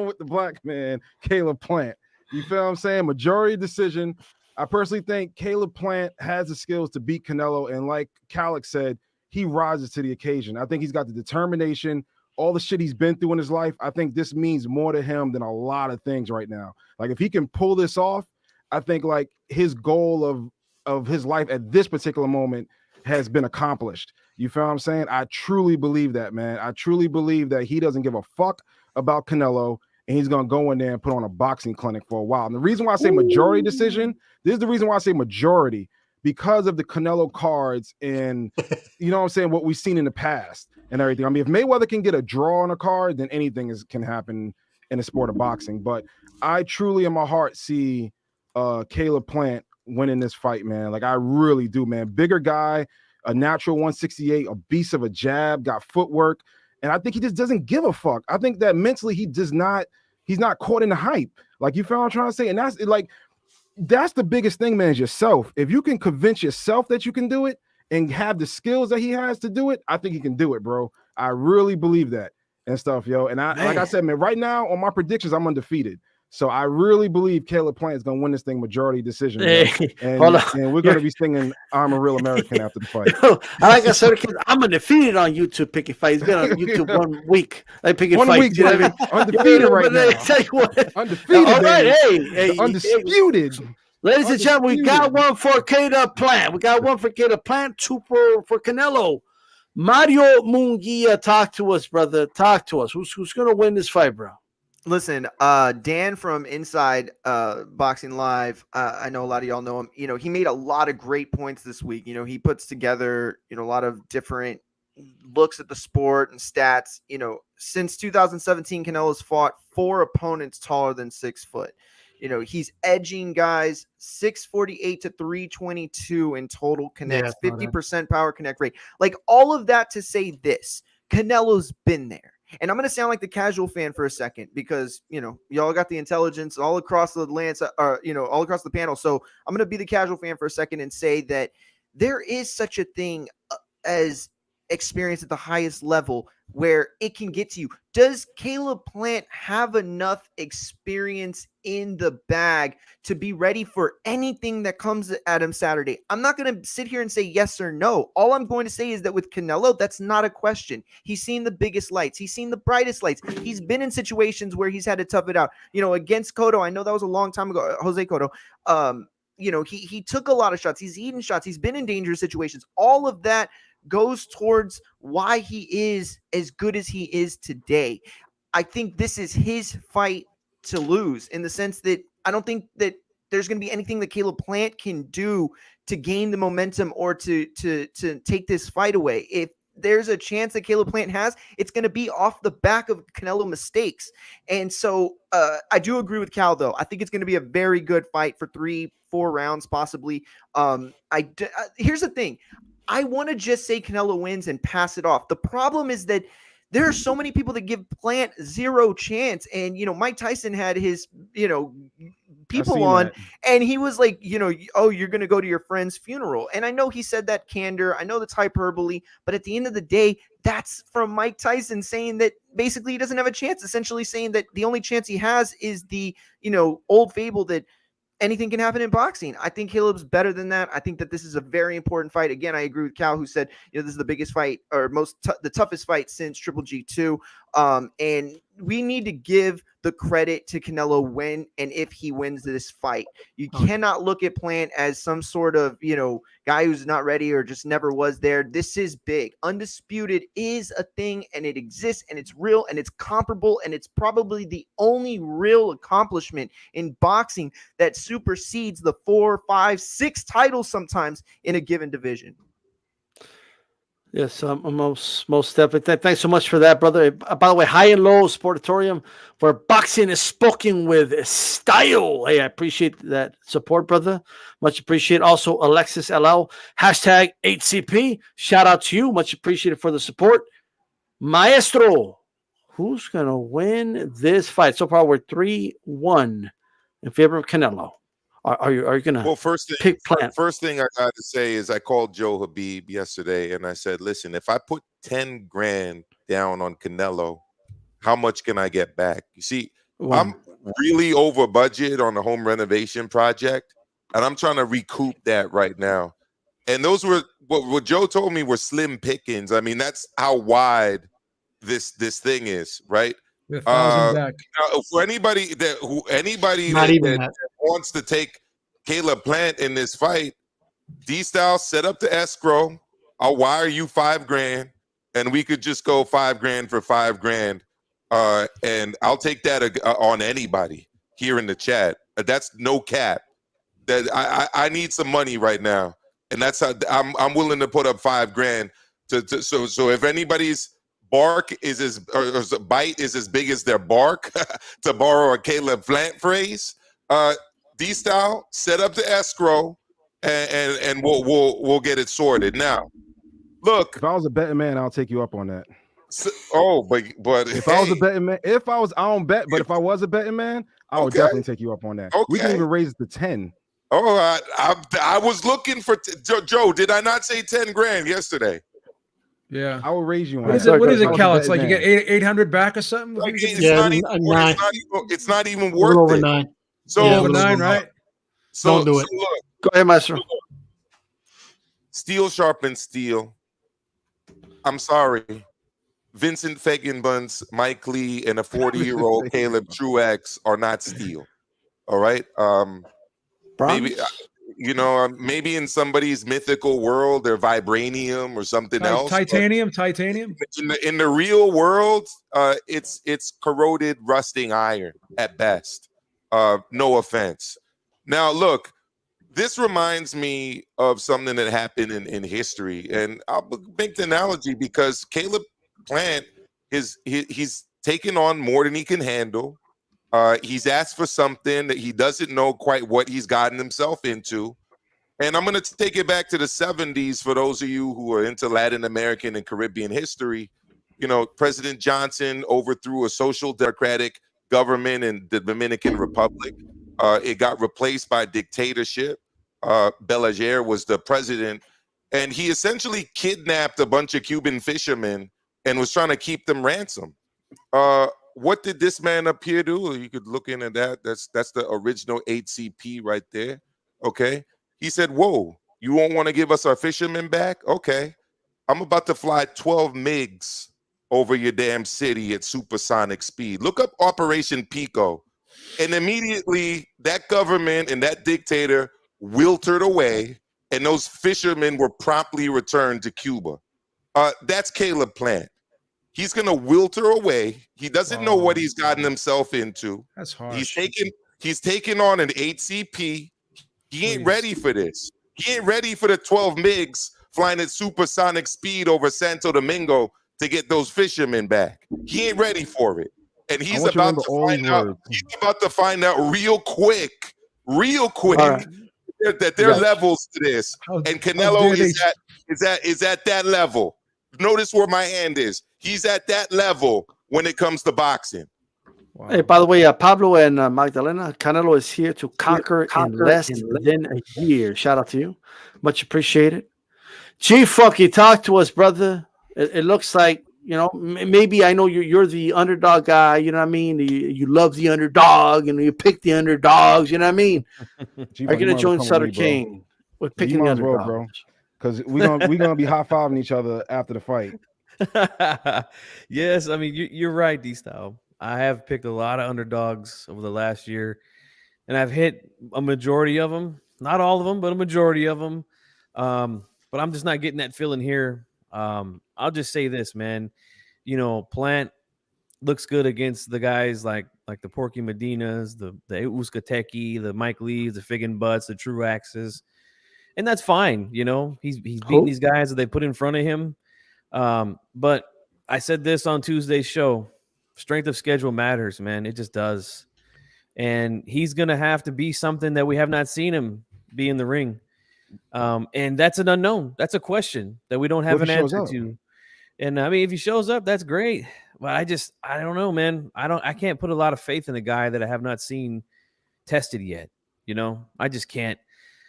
with the black man, Caleb Plant. You feel what I'm saying? Majority decision. I personally think Caleb Plant has the skills to beat Canelo, and like Khalek said, he rises to the occasion. I think he's got the determination, all the shit he's been through in his life. I think this means more to him than a lot of things right now. Like, if he can pull this off, I think like his goal of his life at this particular moment has been accomplished. You feel what I'm saying? I truly believe that, man. I truly believe that he doesn't give a fuck about Canelo, and he's going to go in there and put on a boxing clinic for a while. And the reason why I say majority decision, this is the reason why I say majority, because of the Canelo cards and, you know what I'm saying, what we've seen in the past and everything. I mean, if Mayweather can get a draw on a card, then anything can happen in the sport of boxing. But I truly in my heart see Caleb Plant winning this fight, man. Like, I really do, man. Bigger guy, a natural 168, a beast of a jab, got footwork. And I think he just doesn't give a fuck. I think that mentally he's not caught in the hype. Like, you feel what I'm trying to say? And that's like, that's the biggest thing, man, is yourself. If you can convince yourself that you can do it and have the skills that he has to do it, I think he can do it, bro. I really believe that and stuff, yo. And like I said, man, right now on my predictions, I'm undefeated. So I really believe Caleb Plant is going to win this thing majority decision. And we're going to be singing I'm a Real American after the fight. Like I said, I'm undefeated on YouTube picking fights. He's been on YouTube 1 week. Like picking one fights. Week, you know what I mean? Undefeated right now. Tell you what. Undefeated, all right, hey, undisputed. Ladies and gentlemen, we got one for Caleb Plant. We got one for Caleb Plant, 2 for Canelo. Mario Munguia, talk to us, brother. Talk to us. Who's going to win this fight, bro? Listen, Dan from Inside Boxing Live, I know a lot of y'all know him. You know, he made a lot of great points this week. You know, he puts together, you know, a lot of different looks at the sport and stats. You know, since 2017, Canelo's fought 4 opponents taller than 6 foot. You know, he's edging guys 648 to 322 in total connects, 50% power connect rate. Like, all of that to say this, Canelo's been there. And I'm going to sound like the casual fan for a second because, you know, y'all got the intelligence all across the land, you know, all across the panel. So I'm going to be the casual fan for a second and say that there is such a thing as experience at the highest level where it can get to you. Does Caleb Plant have enough experience in the bag to be ready for anything that comes at him Saturday? I'm not going to sit here and say yes or no. All I'm going to say is that with Canelo, that's not a question. He's seen the biggest lights. He's seen the brightest lights. He's been in situations where he's had to tough it out. You know, against Cotto, I know that was a long time ago, Jose Cotto. You know, he took a lot of shots. He's eaten shots. He's been in dangerous situations. All of that goes towards why he is as good as he is today. I think this is his fight to lose, in the sense that I don't think that there's going to be anything that Caleb Plant can do to gain the momentum or to take this fight away. If there's a chance that Caleb Plant has, it's going to be off the back of Canelo mistakes. And so I do agree with Cal, though. I think it's going to be a very good fight for 3-4 rounds, possibly. Here's the thing. I want to just say Canelo wins and pass it off. The problem is that There are so many people that give Plant zero chance. And, Mike Tyson had his, people on, and he was like, oh, you're going to go to your friend's funeral. And I know he said that candor. I know that's hyperbole. But at the end of the day, that's from Mike Tyson saying that basically he doesn't have a chance, essentially saying that the only chance he has is the, old fable that anything can happen in boxing. I think Caleb's better than that. I think that this is a very important fight. Again, I agree with Cal, who said, this is the biggest fight or the toughest fight since Triple G2. And we need to give the credit to Canelo when and if he wins this fight. You cannot look at Plant as some sort of, guy who's not ready or just never was there. This is big. Undisputed is a thing, and it exists, and it's real, and it's comparable, and it's probably the only real accomplishment in boxing that supersedes the 4, 5, 6 titles sometimes in a given division. Yes, most definitely. Thanks so much for that, brother. By the way, High and Low Sportatorium, where boxing is spoken with style. Hey, I appreciate that support, brother. Much appreciated. Also, Alexis LL, hashtag HCP. Shout out to you. Much appreciated for the support. Maestro, who's going to win this fight? So far, we're 3-1 in favor of Canelo. Are you going to pick Plant? First thing I got to say is I called Joe Habib yesterday and I said, listen, if I put 10 grand down on Canelo, how much can I get back? You see, I'm really over budget on the home renovation project, and I'm trying to recoup that right now. And those were what Joe told me were slim pickings. I mean, that's how wide this thing is, right? For anybody that wants to take Caleb Plant in this fight, D-Style, set up the escrow. I'll wire you $5 grand, and we could just go $5 grand for $5 grand. And I'll take that on anybody here in the chat. That's no cap. That I need some money right now, and that's how I'm willing to put up $5 grand. So if anybody's bark is or bite is as big as their bark, to borrow a Caleb Plant phrase, D-Style, set up the escrow, and we'll get it sorted. Now, look, if I was a betting man, I'll take you up on that. But if I was a betting man, I don't bet, but if I was a betting man, I would definitely take you up on that. We can even raise it to 10. All right, I was looking for Joe. Did I not say 10 grand yesterday? Yeah, I will raise you on what that. What is it, Cal? It's like you get 800 back or something. Like, it's not even worth over it. 9. So over 9, right? So don't do it. Look, go ahead, Maestro. Steel sharpens steel. I'm sorry. Vincent Fagenbunds, Mike Lee, and a 40-year-old Caleb Truex are not steel. All right. Maybe maybe in somebody's mythical world they're vibranium or something else. Titanium. In the real world, it's corroded, rusting iron at best. No offense. Now, look, this reminds me of something that happened in history, and I'll make the analogy because Caleb Plant he's taken on more than he can handle. He's asked for something that he doesn't know quite what he's gotten himself into. And I'm going to take it back to the 70s for those of you who are into Latin American and Caribbean history. President Johnson overthrew a social democratic government in the Dominican Republic. It got replaced by dictatorship. Balaguer was the president, and he essentially kidnapped a bunch of Cuban fishermen and was trying to keep them ransom. What did this man up here do? You could look into that. That's the original HCP right there. Okay. He said, whoa, you won't want to give us our fishermen back? Okay. I'm about to fly 12 MiGs over your damn city at supersonic speed. Look up Operation Pico. And immediately that government and that dictator wilted away, and those fishermen were promptly returned to Cuba. That's Caleb Plant. He's going to wilter away. He doesn't know what he's gotten himself into. That's hard. He's taking on an HCP. He ain't ready for this. He ain't ready for the 12 MiGs flying at supersonic speed over Santo Domingo to get those fishermen back. He ain't ready for it. And he's about to find out real quick that there are levels to this. And Canelo is at that level. Notice where my hand is. He's at that level when it comes to boxing. Wow. Hey, by the way, Pablo and Magdalena, Canelo is here to conquer in less than a year. Shout out to you. Much appreciated. G-Funky, talk to us, brother. It looks like, you know, maybe I know you're the underdog guy, you know what I mean? You love the underdog and you pick the underdogs, you know what I mean? Are you going to join Sutter King with picking the underdog? Bro, because we're gonna be high-fiving each other after the fight. Yes, I mean, you're right, D-Style. I have picked a lot of underdogs over the last year, and I've hit a majority of them. Not all of them, but a majority of them. But I'm just not getting that feeling here. I'll just say this, man. You know, Plant looks good against the guys like the Porky Medinas, the Usyk, the Mike Lees, the Figgin Butts, the Truaxes. And that's fine. You know, he's beating these guys that they put in front of him. But I said this on Tuesday's show. Strength of schedule matters, man. It just does. And he's going to have to be something that we have not seen him be in the ring. And that's an unknown. That's a question that we don't have an answer to. And I mean, if he shows up, that's great. But I don't know, man. I can't put a lot of faith in a guy that I have not seen tested yet. You know, I just can't.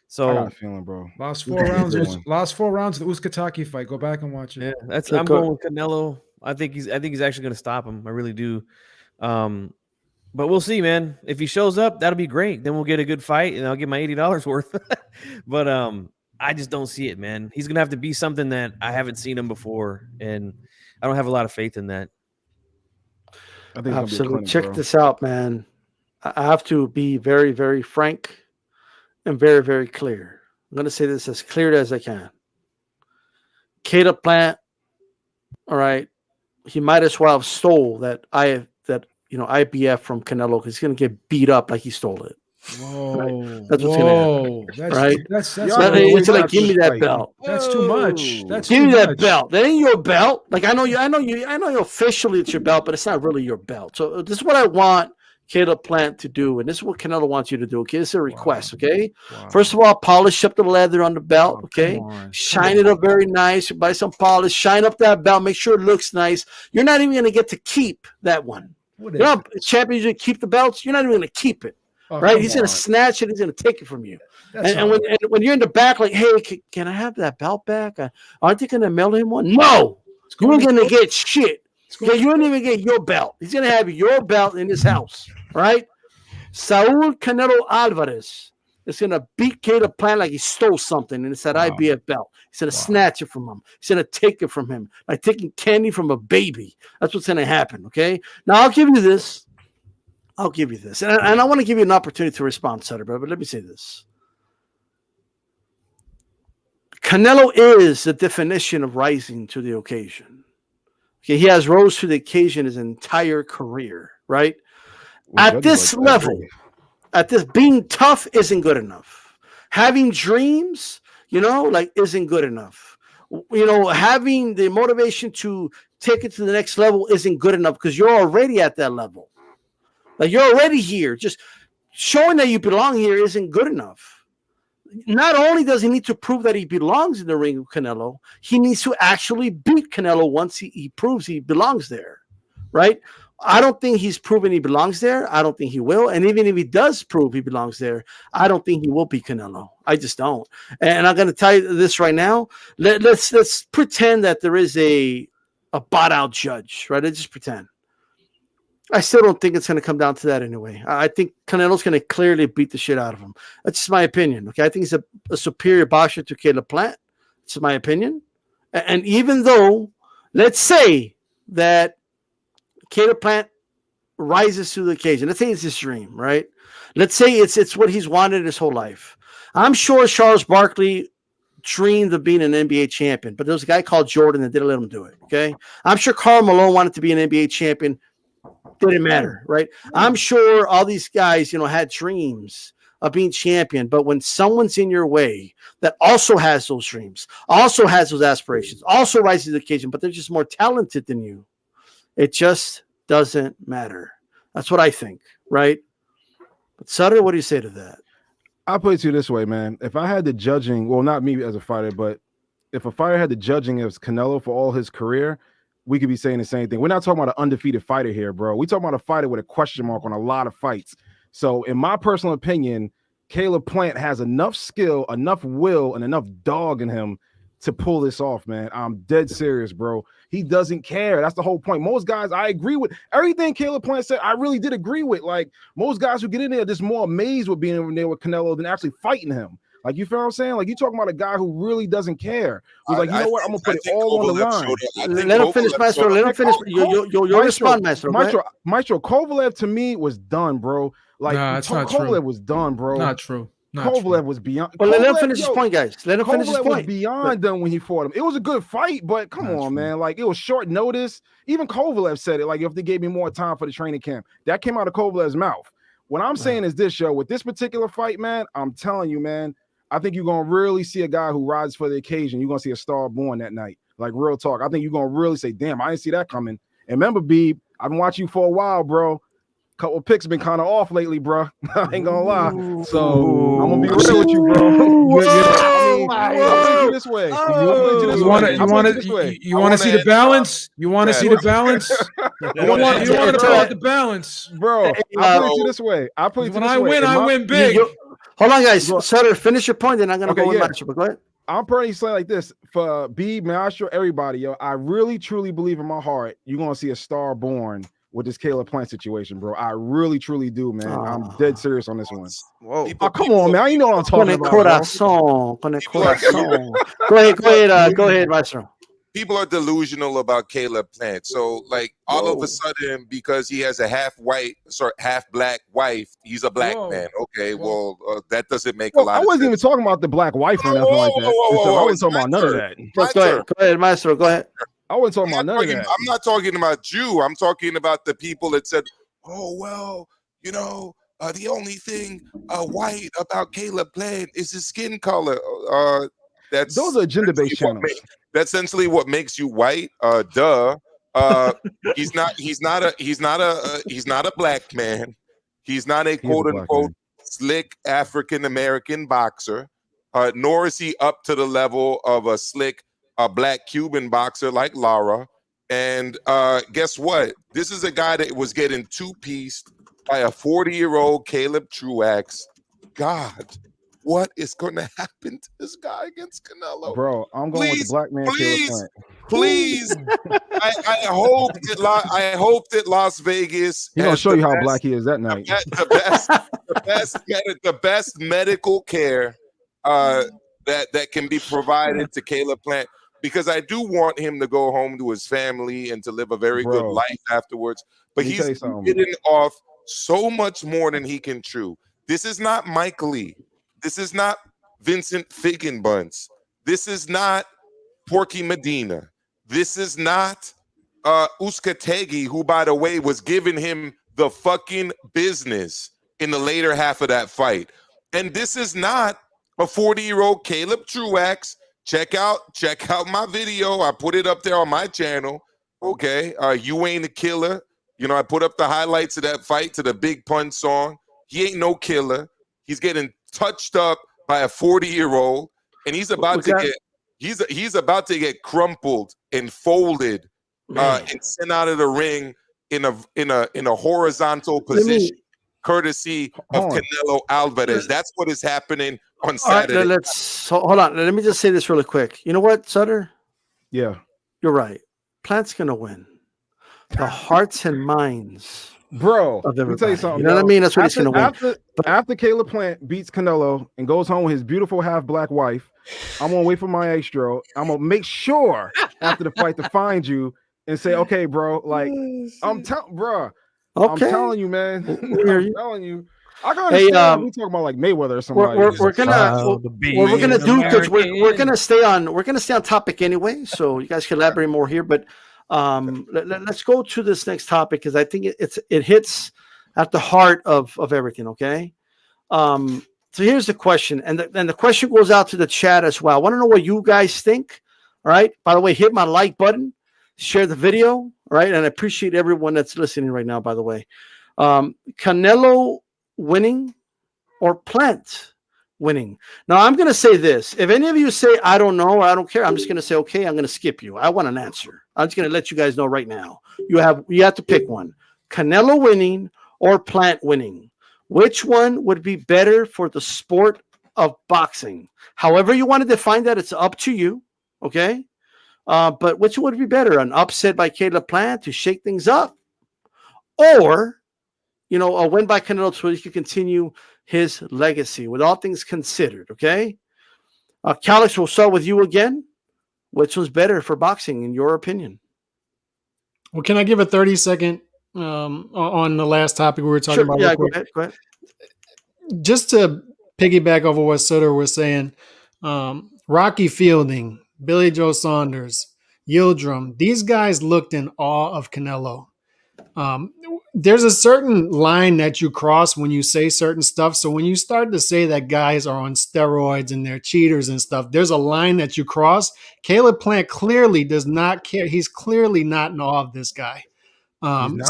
So I got a feeling, bro. Last four rounds of the Usyk fight. Go back and watch it. Yeah, I'm going with Canelo. I think he's actually going to stop him. I really do. But we'll see, man. If he shows up, that'll be great. Then we'll get a good fight, and I'll get my $80 worth. But I just don't see it, man. He's gonna have to be something that I haven't seen him before, and I don't have a lot of faith in that. I think absolutely. Check this out, man. I have to be very, very frank and very, very clear. I'm gonna say this as clear as I can. Caleb Plant, all right. He might as well have stole that IBF from Canelo because he's gonna get beat up like he stole it. Whoa, right? That's what's gonna happen. Right? That's it's like, give me that belt. That's too much. Give me that belt. That ain't your belt. Like I know you officially it's your belt, but it's not really your belt. So this is what I want Caleb Plant to do, and this is what Canelo wants you to do. Okay, this is a request. Okay, first of all, polish up the leather on the belt. Okay, shine it up very nice. Buy some polish. Shine up that belt. Make sure it looks nice. You're not even gonna get to keep that one. You know, champions usually keep the belts. You're not even gonna keep it. Right? He's going to snatch it. He's going to take it from you. And when you're in the back, like, hey, can I have that belt back? Aren't they going to mail him one? No. You ain't going to get shit. Okay, you ain't even get your belt. He's going to have your belt in his house. Right? Saul Canelo Alvarez is going to beat Caleb Plant like he stole something, and it's that IBF belt. He's going to snatch it from him. He's going to take it from him. Like taking candy from a baby. That's what's going to happen. Okay? Now, I'll give you this. And I want to give you an opportunity to respond, Sutter, but let me say this. Canelo is the definition of rising to the occasion. Okay, he has rose to the occasion his entire career, right? At this level, being tough isn't good enough. Having dreams, isn't good enough. Having the motivation to take it to the next level isn't good enough because you're already at that level. Like you're already here. Just showing that you belong here isn't good enough. Not only does he need to prove that he belongs in the ring with Canelo, he needs to actually beat Canelo once he proves he belongs there, right? I don't think he's proven he belongs there. I don't think he will. And even if he does prove he belongs there, I don't think he will beat Canelo. I just don't. And I'm going to tell you this right now. Let's pretend that there is a bought out judge, right? Let's just pretend. I still don't think it's going to come down to that anyway. I think Canelo's going to clearly beat the shit out of him. That's just my opinion. Okay, I think he's a superior boxer to Caleb Plant. It's my opinion. And even though, let's say that Caleb Plant rises to the occasion. Let's say it's his dream, right? Let's say it's what he's wanted his whole life. I'm sure Charles Barkley dreamed of being an NBA champion, but there was a guy called Jordan that didn't let him do it. Okay, I'm sure Karl Malone wanted to be an NBA champion. Didn't matter, right? I'm sure all these guys, had dreams of being champion, but when someone's in your way that also has those dreams, also has those aspirations, also rises to the occasion, but they're just more talented than you, it just doesn't matter. That's what I think, right? But Sutter, what do you say to that? I'll put it to you this way, man. If I had the judging, well, not me as a fighter, but if a fighter had the judging as Canelo for all his career, we could be saying the same thing. We're not talking about an undefeated fighter here, bro. We're talking about a fighter with a question mark on a lot of fights. So in my personal opinion, Caleb Plant has enough skill, enough will, and enough dog in him to pull this off, man. I'm dead serious, bro. He doesn't care. That's the whole point. Most guys, I agree with everything Caleb Plant said. I really did agree with. Like, most guys who get in there are just more amazed with being in there with Canelo than actually fighting him. Like, you feel what I'm saying? Like, you talking about a guy who really doesn't care. Who's like, you know what? I'm gonna put it all on the line. Let him finish, Maestro. Let him finish. You'll respond, Maestro. Maestro, Kovalev to me was done, bro. Like, Kovalev was done, bro. Not true. Kovalev was beyond. Well, let him finish his point, guys. Let him finish his point. Was beyond done when he fought him. It was a good fight, but come on, man. Like, it was short notice. Even Kovalev said it. Like, if they gave me more time for the training camp, that came out of Kovalev's mouth. What I'm saying is this, yo, with this particular fight, man, I'm telling you, man, I think you're gonna really see a guy who rides for the occasion. You're gonna see a star born that night. Like, real talk. I think you're gonna really say, damn, I didn't see that coming. And remember, Beeb, I've been watching you for a while, bro. Couple picks been kind of off lately, bro. I ain't gonna lie. So I'm gonna be real with you, bro. I'll put it this way. You want to see the balance? You want to see the balance? You don't want to throw out the balance, bro. I'll put it this way. When I win, I win big. Hold on, guys. Sutter, finish your point, then I'm gonna go with Maestro. Go ahead. I'm pretty saying like this for B, Maestro, everybody, yo. I really truly believe in my heart you're gonna see a star born with this Caleb Plant situation, bro. I really, truly do, man. I'm dead serious on this one. Whoa. Come on, man. You know what I'm talking about. Go ahead, Maestro. People are delusional about Caleb Plant. So, like, all of a sudden, because he has a half black wife, he's a black man. Okay, well, that doesn't make a lot of sense. I wasn't even talking about the black wife or nothing like that. I wasn't talking about none of that. Go ahead, Maestro. Go ahead. I wasn't talking about none of that. I'm not talking about you. I'm talking about the people that said, oh, well, you know, the only thing white about Caleb Plant is his skin color. Those are agenda-based channels. That's essentially what makes you white. Duh. He's not a black man. He's not a quote unquote slick African American boxer. Nor is he up to the level of a slick black Cuban boxer like Lara. And guess what? This is a guy that was getting two-pieced by a 40-year-old Caleb Truax. God, what is going to happen to this guy against Canelo? Bro, I'm going with the black man. Please. I hope that Las Vegas. He's gonna show you how black he is that night. The best medical care that can be provided to Caleb Plant, because I do want him to go home to his family and to live a very good life afterwards. But he's getting off so much more than he can chew. This is not Mike Lee. This is not Vincent Figgenbuns. This is not Porky Medina. This is not Usyk, who, by the way, was giving him the fucking business in the later half of that fight. And this is not a 40-year-old Caleb Truax. Check out my video. I put it up there on my channel. Okay, You Ain't a Killer. You know, I put up the highlights of that fight to the Big Pun song. He ain't no killer. He's getting touched up by a 40-year-old, and he's about to get crumpled and folded and sent out of the ring in a horizontal position, courtesy of Canelo Alvarez. That's what is happening on Saturday. All right, hold on. Let me just say this really quick. You know what, Sutter? Yeah, you're right. Plant's gonna win. The hearts and minds. Bro, let me tell you something. You know what I mean? That's what he's going to win. After Caleb Plant beats Canelo and goes home with his beautiful half-black wife, I'm going to wait for Maestro. I'm going to make sure after the fight to find you and say, okay, bro, like, I'm telling you, man. I'm telling you. I can understand we talking about like Mayweather or somebody. We're gonna do, because we're gonna stay on topic anyway, so you guys can elaborate more here. But let's go to this next topic, because I think it hits at the heart of everything. Okay, so here's the question, and the question goes out to the chat as well. I want to know what you guys think. All right. By the way, hit my like button, share the video. All right, and I appreciate everyone that's listening right now. By the way, Canelo winning or Plant winning. Now, I'm going to say this. If any of you say, I don't know, or I don't care, I'm just going to say, okay, I'm going to skip you. I want an answer. I'm just going to let you guys know right now. You have to pick one. Canelo winning or Plant winning. Which one would be better for the sport of boxing? However you want to define that, it's up to you, okay? But which would be better? An upset by Caleb Plant to shake things up? Or, a win by Canelo so he can continue his legacy with all things considered, okay? Calix, we'll start with you again. Which was better for boxing, in your opinion? Well, can I give a 30-second on the last topic we were talking about? Yeah, go ahead. Just to piggyback over what Sutter was saying, Rocky Fielding, Billy Joe Saunders, Yildirim, these guys looked in awe of Canelo. There's a certain line that you cross when you say certain stuff. So when you start to say that guys are on steroids and they're cheaters and stuff, there's a line that you cross. Caleb Plant clearly does not care. He's clearly not in awe of this guy. Man.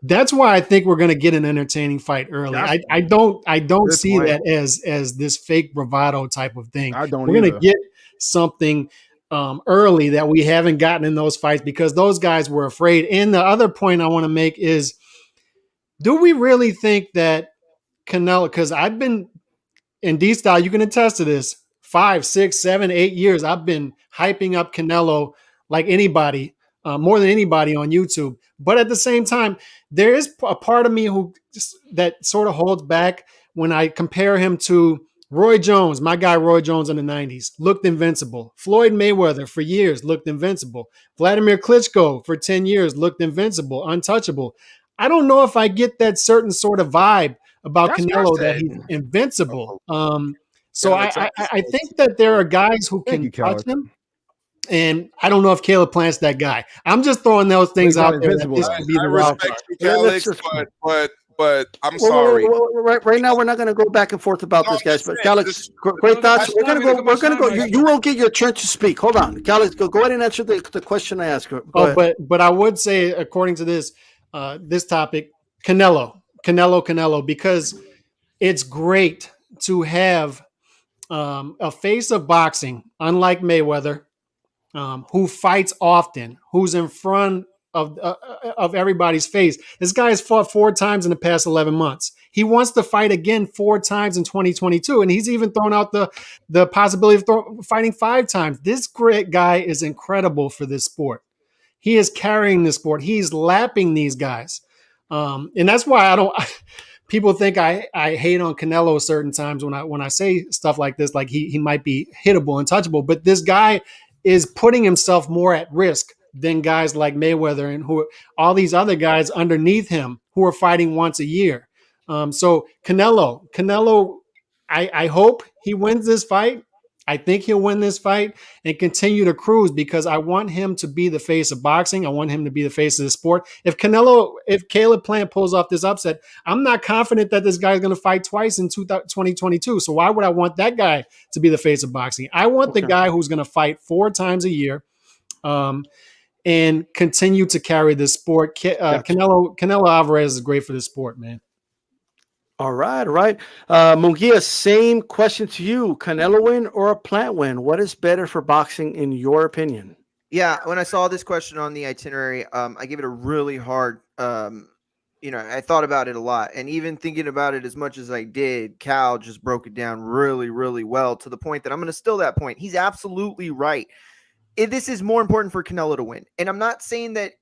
That's why I think we're going to get an entertaining fight early. I don't see that as this fake bravado type of thing. We're going to get something early that we haven't gotten in those fights because those guys were afraid. And the other point I want to make is, do we really think that Canelo, because I've been in D-Style, you can attest to this, 5, 6, 7, 8 years, I've been hyping up Canelo like anybody, more than anybody on YouTube. But at the same time, there is a part of me that sort of holds back when I compare him to Roy Jones. My guy Roy Jones in the 90s looked invincible. Floyd Mayweather for years looked invincible. Vladimir Klitschko for 10 years looked invincible, untouchable. I don't know if I get that certain sort of vibe about Canelo that he's invincible. So I think that there are guys who can touch him. And I don't know if Caleb Plant's that guy. I'm just throwing those things out there. I respect you, Calix, but I'm sorry. Right now, we're not going to go back and forth about this, guys. But Calix, great thoughts. We're going to go. You will get your turn to speak. Hold on, Calix. Go ahead and answer the question I asked. But I would say, according to this topic, Canelo, because it's great to have a face of boxing, unlike Mayweather, who fights often, who's in front of everybody's face. This guy has fought 4 times in the past 11 months. He wants to fight again 4 times in 2022, and he's even thrown out the possibility of fighting 5 times. This great guy is incredible for this sport. He is carrying the sport. He's lapping these guys. And that's why people think I hate on Canelo certain times when I say stuff like this, like he might be hittable and touchable, but this guy is putting himself more at risk than guys like Mayweather and all these other guys underneath him who are fighting once a year. So Canelo, I hope he wins this fight. I think he'll win this fight and continue to cruise because I want him to be the face of boxing. I want him to be the face of the sport. If Caleb Plant pulls off this upset, I'm not confident that this guy's going to fight twice in 2022. So why would I want that guy to be the face of boxing? I want the guy who's going to fight 4 times a year and continue to carry this sport. Canelo Alvarez is great for this sport, man. All right. Munguia, same question to you. Canelo win or a Plant win? What is better for boxing in your opinion? Yeah, when I saw this question on the itinerary, I gave it a really hard, I thought about it a lot. And even thinking about it as much as I did, Cal just broke it down really, really well to the point that I'm going to still that point. He's absolutely right. This is more important for Canelo to win. And I'm not saying that,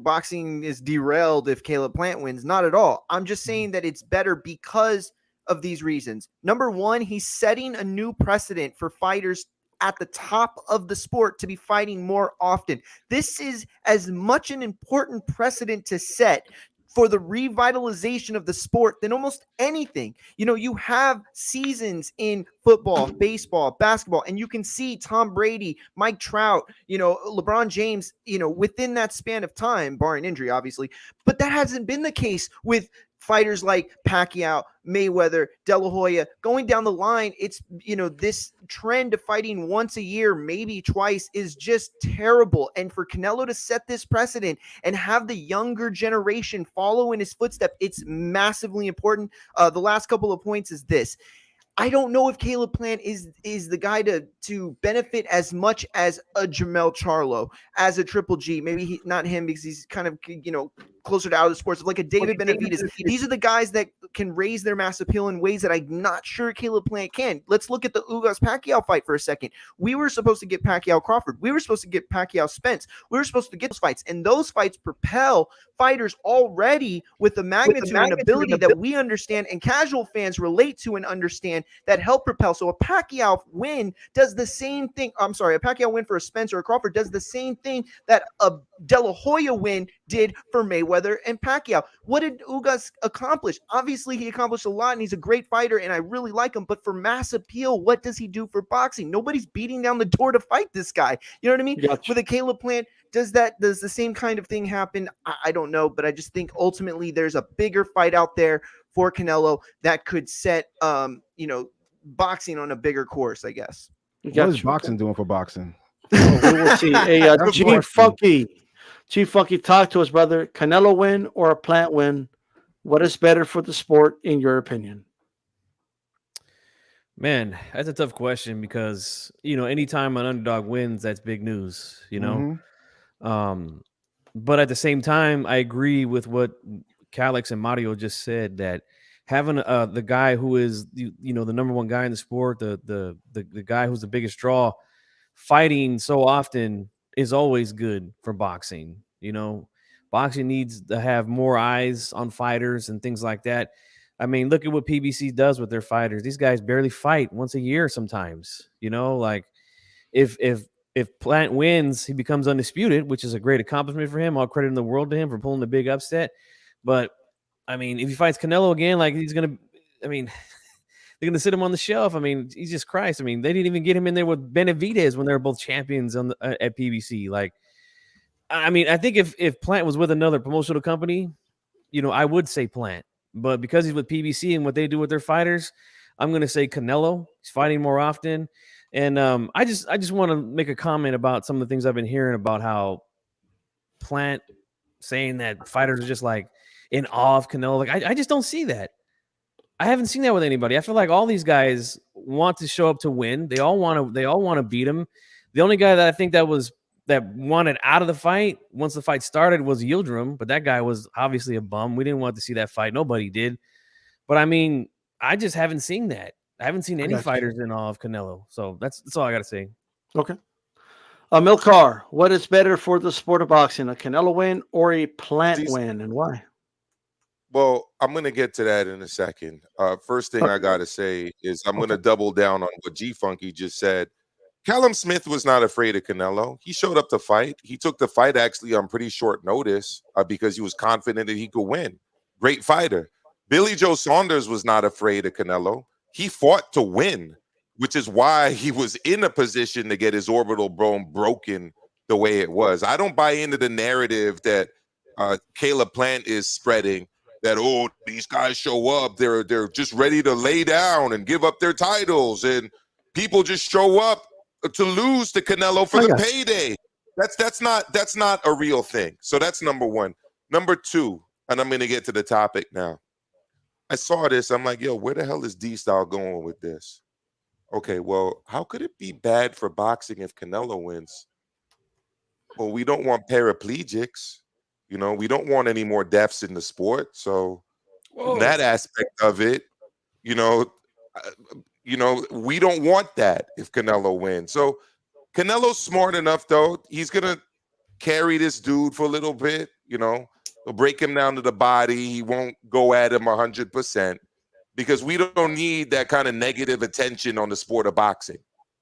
boxing is derailed if Caleb Plant wins. Not at all. I'm just saying that it's better because of these reasons. Number one, he's setting a new precedent for fighters at the top of the sport to be fighting more often. This is as much an important precedent to set for the revitalization of the sport than almost anything. You have seasons in football, baseball, basketball, and you can see Tom Brady, Mike Trout, LeBron James, within that span of time, barring injury, obviously. But that hasn't been the case with fighters like Pacquiao, Mayweather, De La Hoya. Going down the line, it's, this trend of fighting once a year, maybe twice, is just terrible. And for Canelo to set this precedent and have the younger generation follow in his footsteps, it's massively important. The last couple of points is this. I don't know if Caleb Plant is the guy to benefit as much as a Jamel Charlo, as a Triple G. Maybe not him because he's kind of, closer to out of the sports, like a David Benavidez. These are the guys that can raise their mass appeal in ways that I'm not sure Caleb Plant can. Let's look at the Ugas Pacquiao fight for a second. We were supposed to get Pacquiao Crawford. We were supposed to get Pacquiao Spence. We were supposed to get those fights, and those fights propel fighters already with the magnitude and ability that we understand and casual fans relate to and understand, that help propel. So a Pacquiao win does the same thing. A Pacquiao win for a Spence or a Crawford does the same thing that a De La Hoya win did for Mayweather and Pacquiao. What did Ugas accomplish? Obviously, he accomplished a lot, and he's a great fighter, and I really like him. But for mass appeal, what does he do for boxing? Nobody's beating down the door to fight this guy. You know what I mean? Gotcha. With a Caleb Plant, does the same kind of thing happen? I don't know, but I just think ultimately there's a bigger fight out there for Canelo that could set boxing on a bigger course, I guess. What is boxing doing for boxing? Well, we will see. Hey, Chief Funky, talk to us, brother. Canelo win or a Plant win? What is better for the sport, in your opinion? Man, that's a tough question because, anytime an underdog wins, that's big news, But at the same time, I agree with what Calix and Mario just said, that having the guy who is, the number one guy in the sport, the guy who's the biggest draw, fighting so often is always good for boxing. Boxing needs to have more eyes on fighters and things like that. I mean, look at what PBC does with their fighters. These guys barely fight once a year sometimes. Like if Plant wins, he becomes undisputed, which is a great accomplishment for him. All credit in the world to him for pulling the big upset. But I mean, if he fights Canelo again, like they're gonna sit him on the shelf. I mean, Jesus Christ. I mean, they didn't even get him in there with Benavidez when they were both champions at PBC. Like, I mean, I think if Plant was with another promotional company, I would say Plant. But because he's with PBC and what they do with their fighters, I'm going to say Canelo. He's fighting more often. And I just want to make a comment about some of the things I've been hearing about how Plant saying that fighters are just like in awe of Canelo. Like, I just don't see that. I haven't seen that with anybody. I feel like all these guys want to show up to win. They all want to beat him. The only guy that I think that wanted out of the fight once the fight started was Yildirim, but that guy was obviously a bum. We didn't want to see that fight. Nobody did. But I mean, I just haven't seen that. I haven't seen any fighters in awe of Canelo. So that's all I got to say. Okay. Milcar, what is better for the sport of boxing, a Canelo win or a Plant win, and why? Well, I'm going to get to that in a second. First thing I got to say is I'm going to double down on what G Funky just said. Callum Smith was not afraid of Canelo. He showed up to fight. He took the fight actually on pretty short notice because he was confident that he could win. Great fighter. Billy Joe Saunders was not afraid of Canelo. He fought to win, which is why he was in a position to get his orbital bone broken the way it was. I don't buy into the narrative that Caleb Plant is spreading, that, oh, these guys show up, they're just ready to lay down and give up their titles, and people just show up to lose to Canelo for the payday. That's not a real thing. So that's number one. Number two, and I'm going to get to the topic now. I saw this. I'm like, yo, where the hell is D-Style going with this? Okay, well, how could it be bad for boxing if Canelo wins? Well, we don't want paraplegics. We don't want any more deaths in the sport. So that aspect of it, we don't want that if Canelo wins. So Canelo's smart enough, though. He's going to carry this dude for a little bit, He'll break him down to the body. He won't go at him 100% because we don't need that kind of negative attention on the sport of boxing.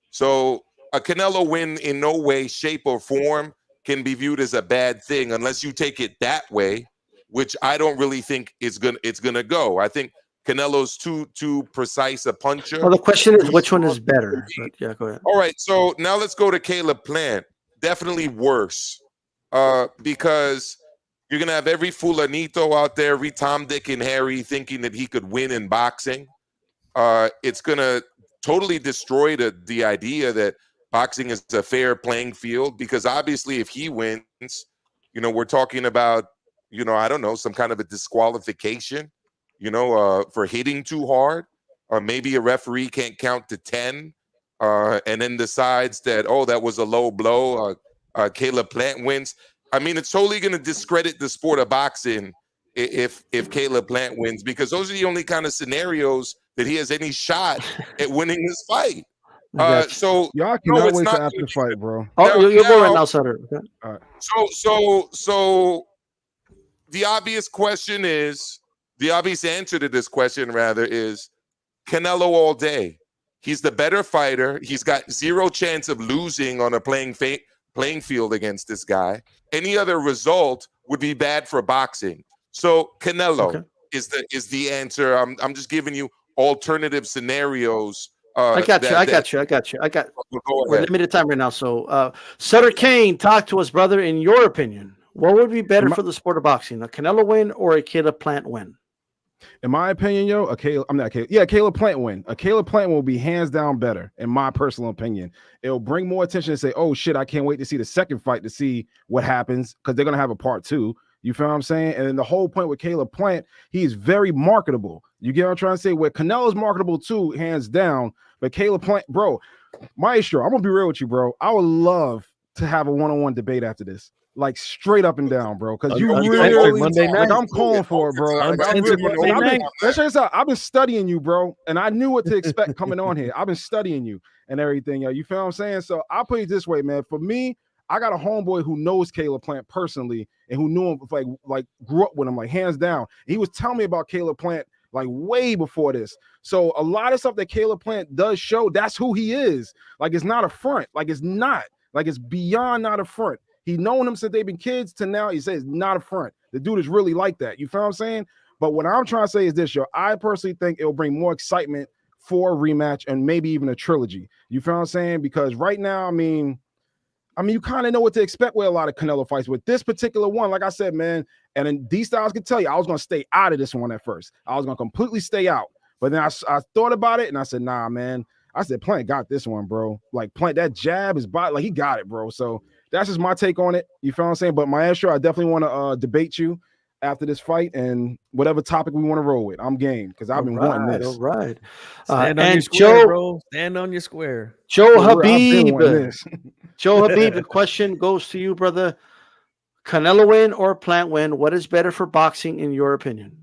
So a Canelo win in no way, shape, or form can be viewed as a bad thing unless you take it that way, which I don't really think it's gonna go. I think Canelo's too precise a puncher. Well, the question is which one is better. But yeah, go ahead. All right, so now let's go to Caleb Plant. Definitely worse, because you're gonna have every fulanito out there, every Tom, Dick, and Harry thinking that he could win in boxing. It's gonna totally destroy the idea that boxing is a fair playing field, because obviously if he wins, we're talking about, I don't know, some kind of a disqualification, for hitting too hard. or maybe a referee can't count to 10, and then decides that, oh, that was a low blow. Caleb Plant wins. I mean, it's totally going to discredit the sport of boxing if Caleb Plant wins, because those are the only kind of scenarios that he has any shot at winning this fight. So y'all cannot wait till after the fight, bro. Oh, you'll go right now, Sutter. Okay. All right. So the obvious question is, the obvious answer to this question rather is Canelo all day. He's the better fighter. He's got zero chance of losing on a playing field against this guy. Any other result would be bad for boxing. So Canelo is the answer. I'm just giving you alternative scenarios. I got you. We're limited time right now. So Sutter Kane, talk to us, brother. In your opinion, what would be better for the sport of boxing, a Canelo win or a Caleb Plant win? In my opinion, Caleb Plant win. A Caleb Plant will be hands down better, in my personal opinion. It'll bring more attention and say, oh shit, I can't wait to see the second fight to see what happens, because they're gonna have a part 2. You feel what I'm saying? And then the whole point with Caleb Plant, he's very marketable. You get what I'm trying to say? Where Canelo's marketable too, hands down. But Caleb Plant, bro, Maestro, I'm gonna be real with you, bro. I would love to have a one-on-one debate after this. Like straight up and down, bro. Because you really Monday night. like I'm calling for it, bro. Let's check this out. I've been studying you, bro, and I knew what to expect coming on here. I've been studying you and everything, yo. You feel what I'm saying? So I'll put it this way, man. For me, I got a homeboy who knows Caleb Plant personally and who knew him, like grew up with him, like hands down. He was telling me about Caleb Plant like way before this. So a lot of stuff that Caleb Plant does show, that's who he is. Like it's not a front. Like it's not. Like it's beyond not a front. He known him since they've been kids to now. He says not a front. The dude is really like that. You feel what I'm saying? But what I'm trying to say is this, yo. I personally think it'll bring more excitement for a rematch and maybe even a trilogy. You feel what I'm saying? Because right now, I mean, you kind of know what to expect with a lot of Canelo fights. With this particular one, like I said, man, and then D-Styles can tell you, I was going to stay out of this one at first. I was going to completely stay out. But then I thought about it, and I said, nah, man. I said, Plant got this one, bro. Like, Plant, that jab is like he got it, bro. So that's just my take on it. You feel what I'm saying? But Maestro, I definitely want to debate you after this fight, and whatever topic we want to roll with. I'm game, because I've been wanting this. All right. Stand on and your square, Joe, bro. Stand on your square. Joe Habib. Joe Habib, the question goes to you, brother. Canelo win or Plant win? What is better for boxing, in your opinion?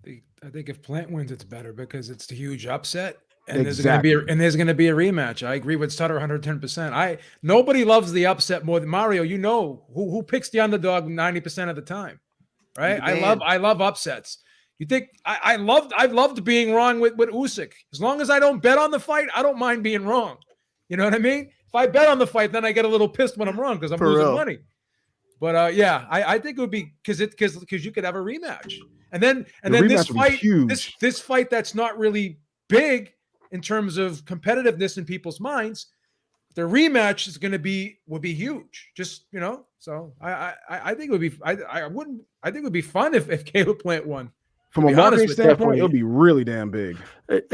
I think if Plant wins, it's better because it's a huge upset. And there's going to be a rematch. I agree with Sutter 110%. Nobody loves the upset more than Mario. You know who picks the underdog 90% of the time, right? I love upsets. You think I've loved being wrong with Usyk. As long as I don't bet on the fight, I don't mind being wrong. You know what I mean? If I bet on the fight, then I get a little pissed when I'm wrong because I'm losing money. But I think it would be because you could have a rematch, and then this fight that's not really big in terms of competitiveness in people's minds, the rematch would be huge. Just, you know, so I think it would be I think it would be fun if Caleb Plant won. From a marketing standpoint, it would be really damn big.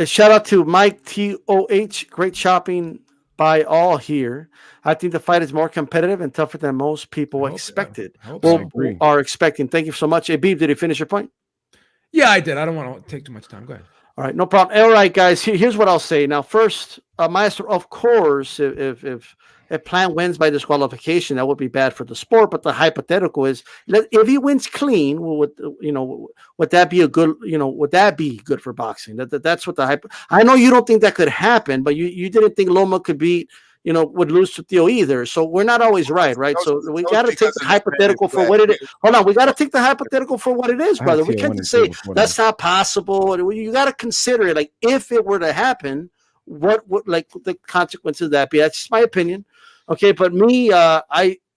Shout out to Mike TOH. Great shopping by all here. I think the fight is more competitive and tougher than most people expected. Are expecting. Thank you so much. Abib, did you finish your point? Yeah, I did. I don't want to take too much time. Go ahead. All right, no problem. All right, guys. Here's what I'll say. Now, first, Maestro, of course, if Plant wins by disqualification, that would be bad for the sport. But the hypothetical is, if he wins clean, would that be would that be good for boxing? That's what the I know you don't think that could happen, but you didn't think Loma could beat, would lose to Theo either. So we're not always right? So we got to take the hypothetical for what it is. Hold on, we got to take the hypothetical for what it is, brother. We can't say that's not possible. You got to consider it. Like, if it were to happen, what would the consequences of that be? That's just my opinion. Okay, but me,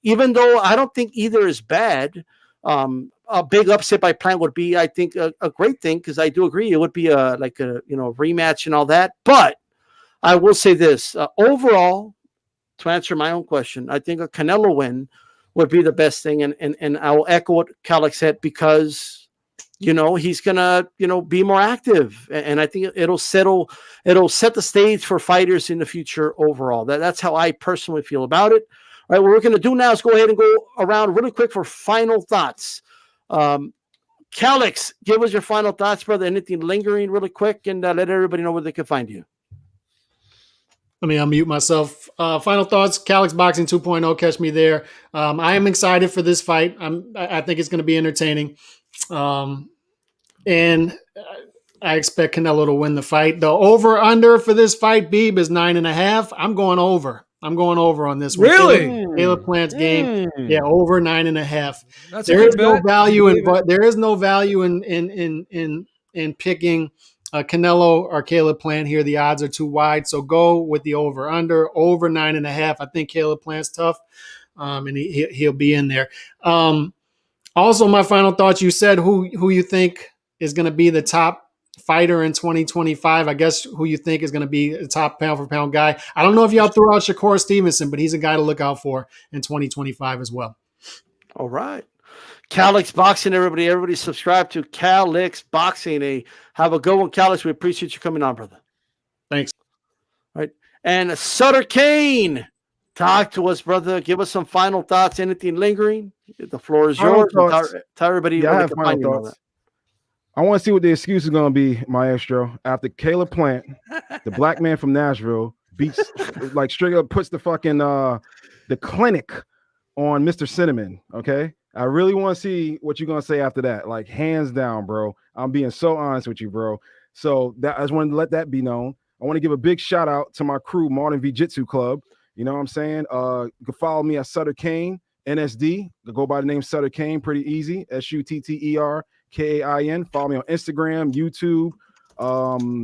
even though I don't think either is bad, a big upset by Plant would be, I think, a great thing, because I do agree it would be a rematch and all that. But I will say this, overall, to answer my own question, I think a Canelo win would be the best thing, and I will echo what Khalek said, because he's gonna be more active, and I think it'll set the stage for fighters in the future overall. That's how I personally feel about it. All right, what we're gonna do now is go ahead and go around really quick for final thoughts. Calix, give us your final thoughts, brother. Anything lingering really quick, and let everybody know where they can find you. Let me unmute myself. Final thoughts, Calix Boxing 2.0. Catch me there. I am excited for this fight. I think it's going to be entertaining. And I expect Canelo to win the fight. The over-under for this fight, Beeb, is 9.5. I'm going over. I'm going over on this one. Really? Caleb Plant's game. Yeah, over 9.5. That's There a is good no bet. value I believe it. there is no value in picking Canelo or Caleb Plant here. The odds are too wide. So go with the over 9.5. I think Caleb Plant's tough. And he'll be in there. Also, my final thoughts, you said who you think is going to be the top fighter in 2025. I guess who you think is going to be the top pound for pound guy. I don't know if y'all threw out Shakur Stevenson, but he's a guy to look out for in 2025 as well. All right. Calix Boxing, everybody subscribe to Calix Boxing. Have a good one, Calix. We appreciate you coming on, brother. Thanks. All right. And Sutter Kane, talk to us, brother. Give us some final thoughts. Anything lingering? The floor is yours. Tell everybody Yeah, I where have they can final find you on thoughts. that. I want to see what the excuse is going to be, Maestro. After Caleb Plant, the black man from Nashville, beats, like straight up puts the fucking the clinic on Mr. Cinnamon. Okay, I really want to see what you're going to say after that. Like, hands down, bro. I'm being so honest with you, bro. So that I just wanted to let that be known. I want to give a big shout out to my crew, Modern Jiu-Jitsu Club. You know what I'm saying? You can follow me at Sutter Kane, NSD. Go by the name Sutter Kane, pretty easy. SUTTER. KAIN. Follow me on Instagram, YouTube,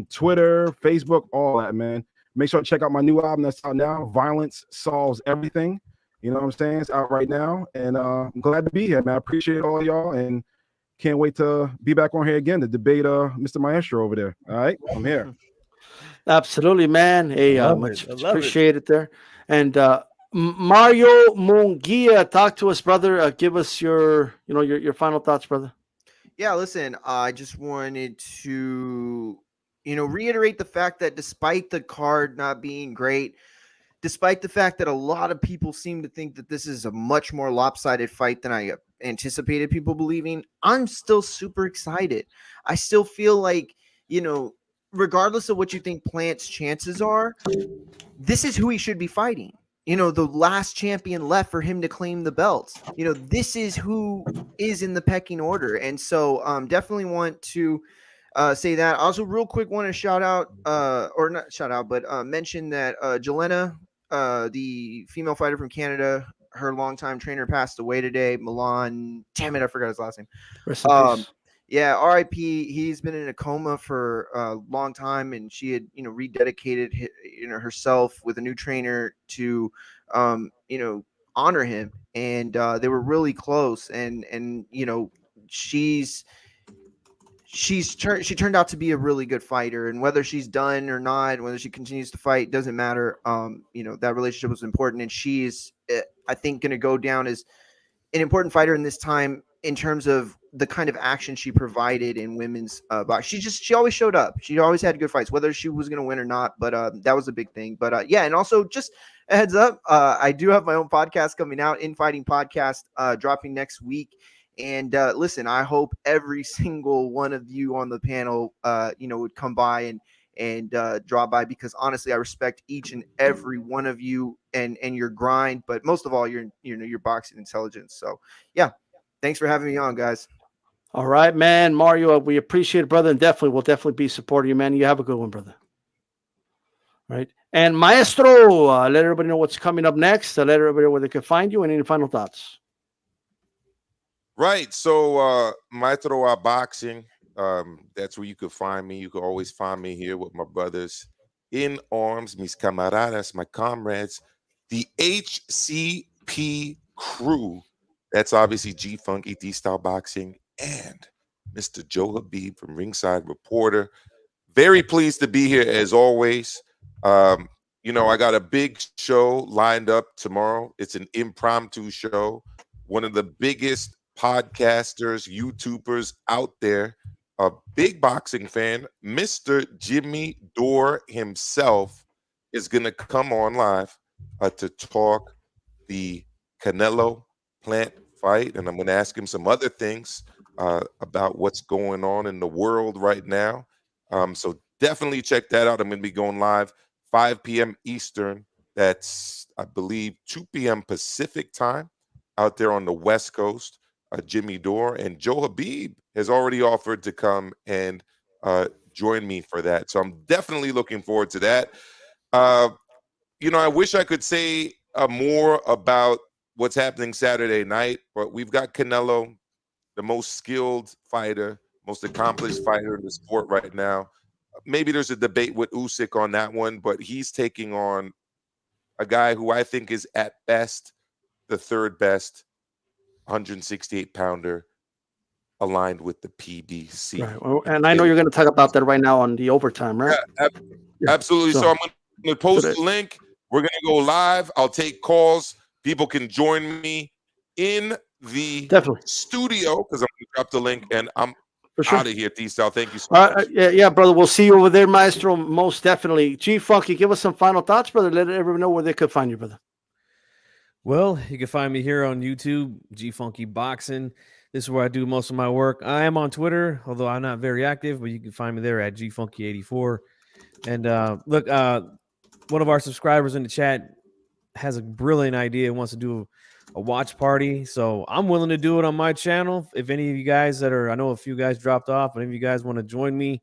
Twitter, Facebook, all that, man. Make sure to check out my new album that's out now, Violence Solves Everything. You know what I'm saying? It's out right now. And I'm glad to be here, man. I appreciate all y'all and can't wait to be back on here again to debate Mr. Maestro over there. All right, I'm here. Absolutely, man. Hey, much appreciated there. And Mario Munguia, talk to us, brother. Give us your final thoughts, brother. Yeah, listen, I just wanted to, reiterate the fact that despite the card not being great, despite the fact that a lot of people seem to think that this is a much more lopsided fight than I anticipated people believing, I'm still super excited. I still feel like, regardless of what you think Plant's chances are, this is who he should be fighting. The last champion left for him to claim the belt. This is who is in the pecking order. And so definitely want to say that. Also, real quick, want to shout out, or not shout out, but mention that Jelena, the female fighter from Canada, her longtime trainer passed away today. Milan, damn it, I forgot his last name. Rest in peace. Yeah, RIP. He's been in a coma for a long time, and she had, rededicated, herself with a new trainer to, honor him. And they were really close. And she turned out to be a really good fighter. And whether she's done or not, whether she continues to fight, doesn't matter. That relationship was important, and she's, I think, going to go down as an important fighter in this time in terms of the kind of action she provided in women's boxing. She always showed up. She always had good fights, whether she was going to win or not. But that was a big thing. But yeah, and also just a heads up, I do have my own podcast coming out, Infighting Podcast, dropping next week. And listen, I hope every single one of you on the panel, would come by and drop by, because honestly, I respect each and every one of you and your grind, but most of all, your boxing intelligence. So yeah, thanks for having me on, guys. All right, man. Mario, we appreciate it, brother, and we'll definitely be supporting you, man. You have a good one, brother. All right. And Maestro, let everybody know what's coming up next. Let everybody know where they can find you, and any final thoughts. Right. So Maestro Boxing, that's where you could find me. You could always find me here with my brothers in arms, mis camaradas, my comrades, the HCP crew. That's obviously G Funky, Dstyleboxing, and Mr. Joe Habib from Ringside Reporter. Very pleased to be here as always. I got a big show lined up tomorrow. It's an impromptu show. One of the biggest podcasters, YouTubers out there, a big boxing fan, Mr. Jimmy Dore himself, is going to come on live to talk the Canelo Plant fight, and I'm going to ask him some other things. about what's going on in the world right now. So definitely check that out. I'm going to be going live 5 p.m. Eastern. That's, I believe, 2 p.m. Pacific time out there on the West Coast. Jimmy Dore and Joe Habib has already offered to come and join me for that. So I'm definitely looking forward to that. I wish I could say more about what's happening Saturday night, but we've got Canelo, the most skilled fighter, most accomplished fighter in the sport right now. Maybe there's a debate with Usyk on that one, but he's taking on a guy who I think is at best the third best 168-pounder aligned with the PBC. Right. Well, and I know you're going to talk about that right now on the overtime, right? Yeah, absolutely. So I'm going to post the link. We're going to go live. I'll take calls. People can join me in the studio because I'm going to drop the link, and I'm out of here, D-Style. Thank you so much. Yeah, brother. We'll see you over there, Maestro. Most definitely. G-Funky, give us some final thoughts, brother. Let everyone know where they could find you, brother. Well, you can find me here on YouTube, G-Funky Boxing. This is where I do most of my work. I am on Twitter, although I'm not very active, but you can find me there at GFunky84. And look, one of our subscribers in the chat has a brilliant idea and wants to do a watch party. So I'm willing to do it on my channel. If any of you guys I know a few guys dropped off, but if you guys want to join me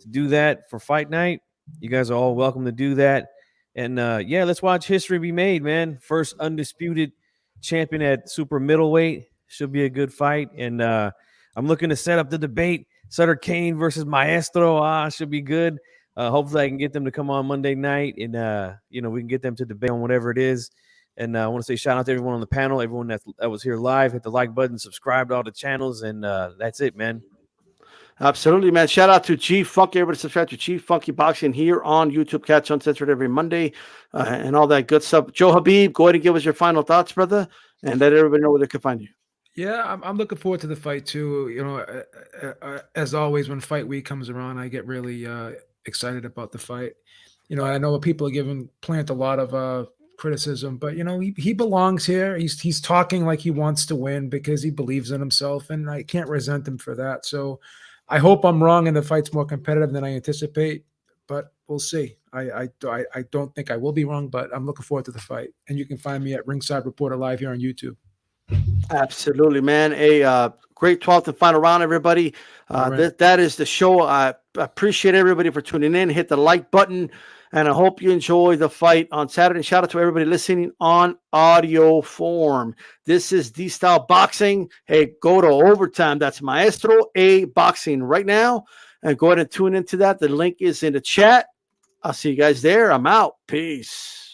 to do that for fight night, you guys are all welcome to do that. And yeah, let's watch history be made, man. First undisputed champion at super middleweight. Should be a good fight. And I'm looking to set up the debate. Sutter Kane versus Maestro. Should be good. Hopefully I can get them to come on Monday night and, we can get them to debate on whatever it is. And I want to say shout out to everyone on the panel, everyone that was here live. Hit the like button, subscribe to all the channels, and that's it, man. Absolutely, man. Shout out to G-Funky. Everybody subscribe to G-Funky Boxing here on YouTube. Catch Uncensored every Monday and all that good stuff. Joe Habib, go ahead and give us your final thoughts, brother, and let everybody know where they can find you. Yeah, I'm looking forward to the fight too. As always, when fight week comes around, I get really excited about the fight. I know people are Plant a lot of criticism, but he belongs here. He's talking like he wants to win because he believes in himself, and I can't resent him for that. So I hope I'm wrong and the fight's more competitive than I anticipate, but we'll see. I don't think I will be wrong, but I'm looking forward to the fight. And you can find me at Ringside Reporter Live here on YouTube. Absolutely, man. A great 12th and final round, everybody. Right. That is the show. I appreciate everybody for tuning in. Hit the like button, and I hope you enjoy the fight on Saturday. Shout out to everybody listening on audio form. This is Dstyleboxing. Hey, go to overtime. That's Maestro A Boxing right now, and go ahead and tune into that. The link is in the chat. I'll see you guys there. I'm out. Peace.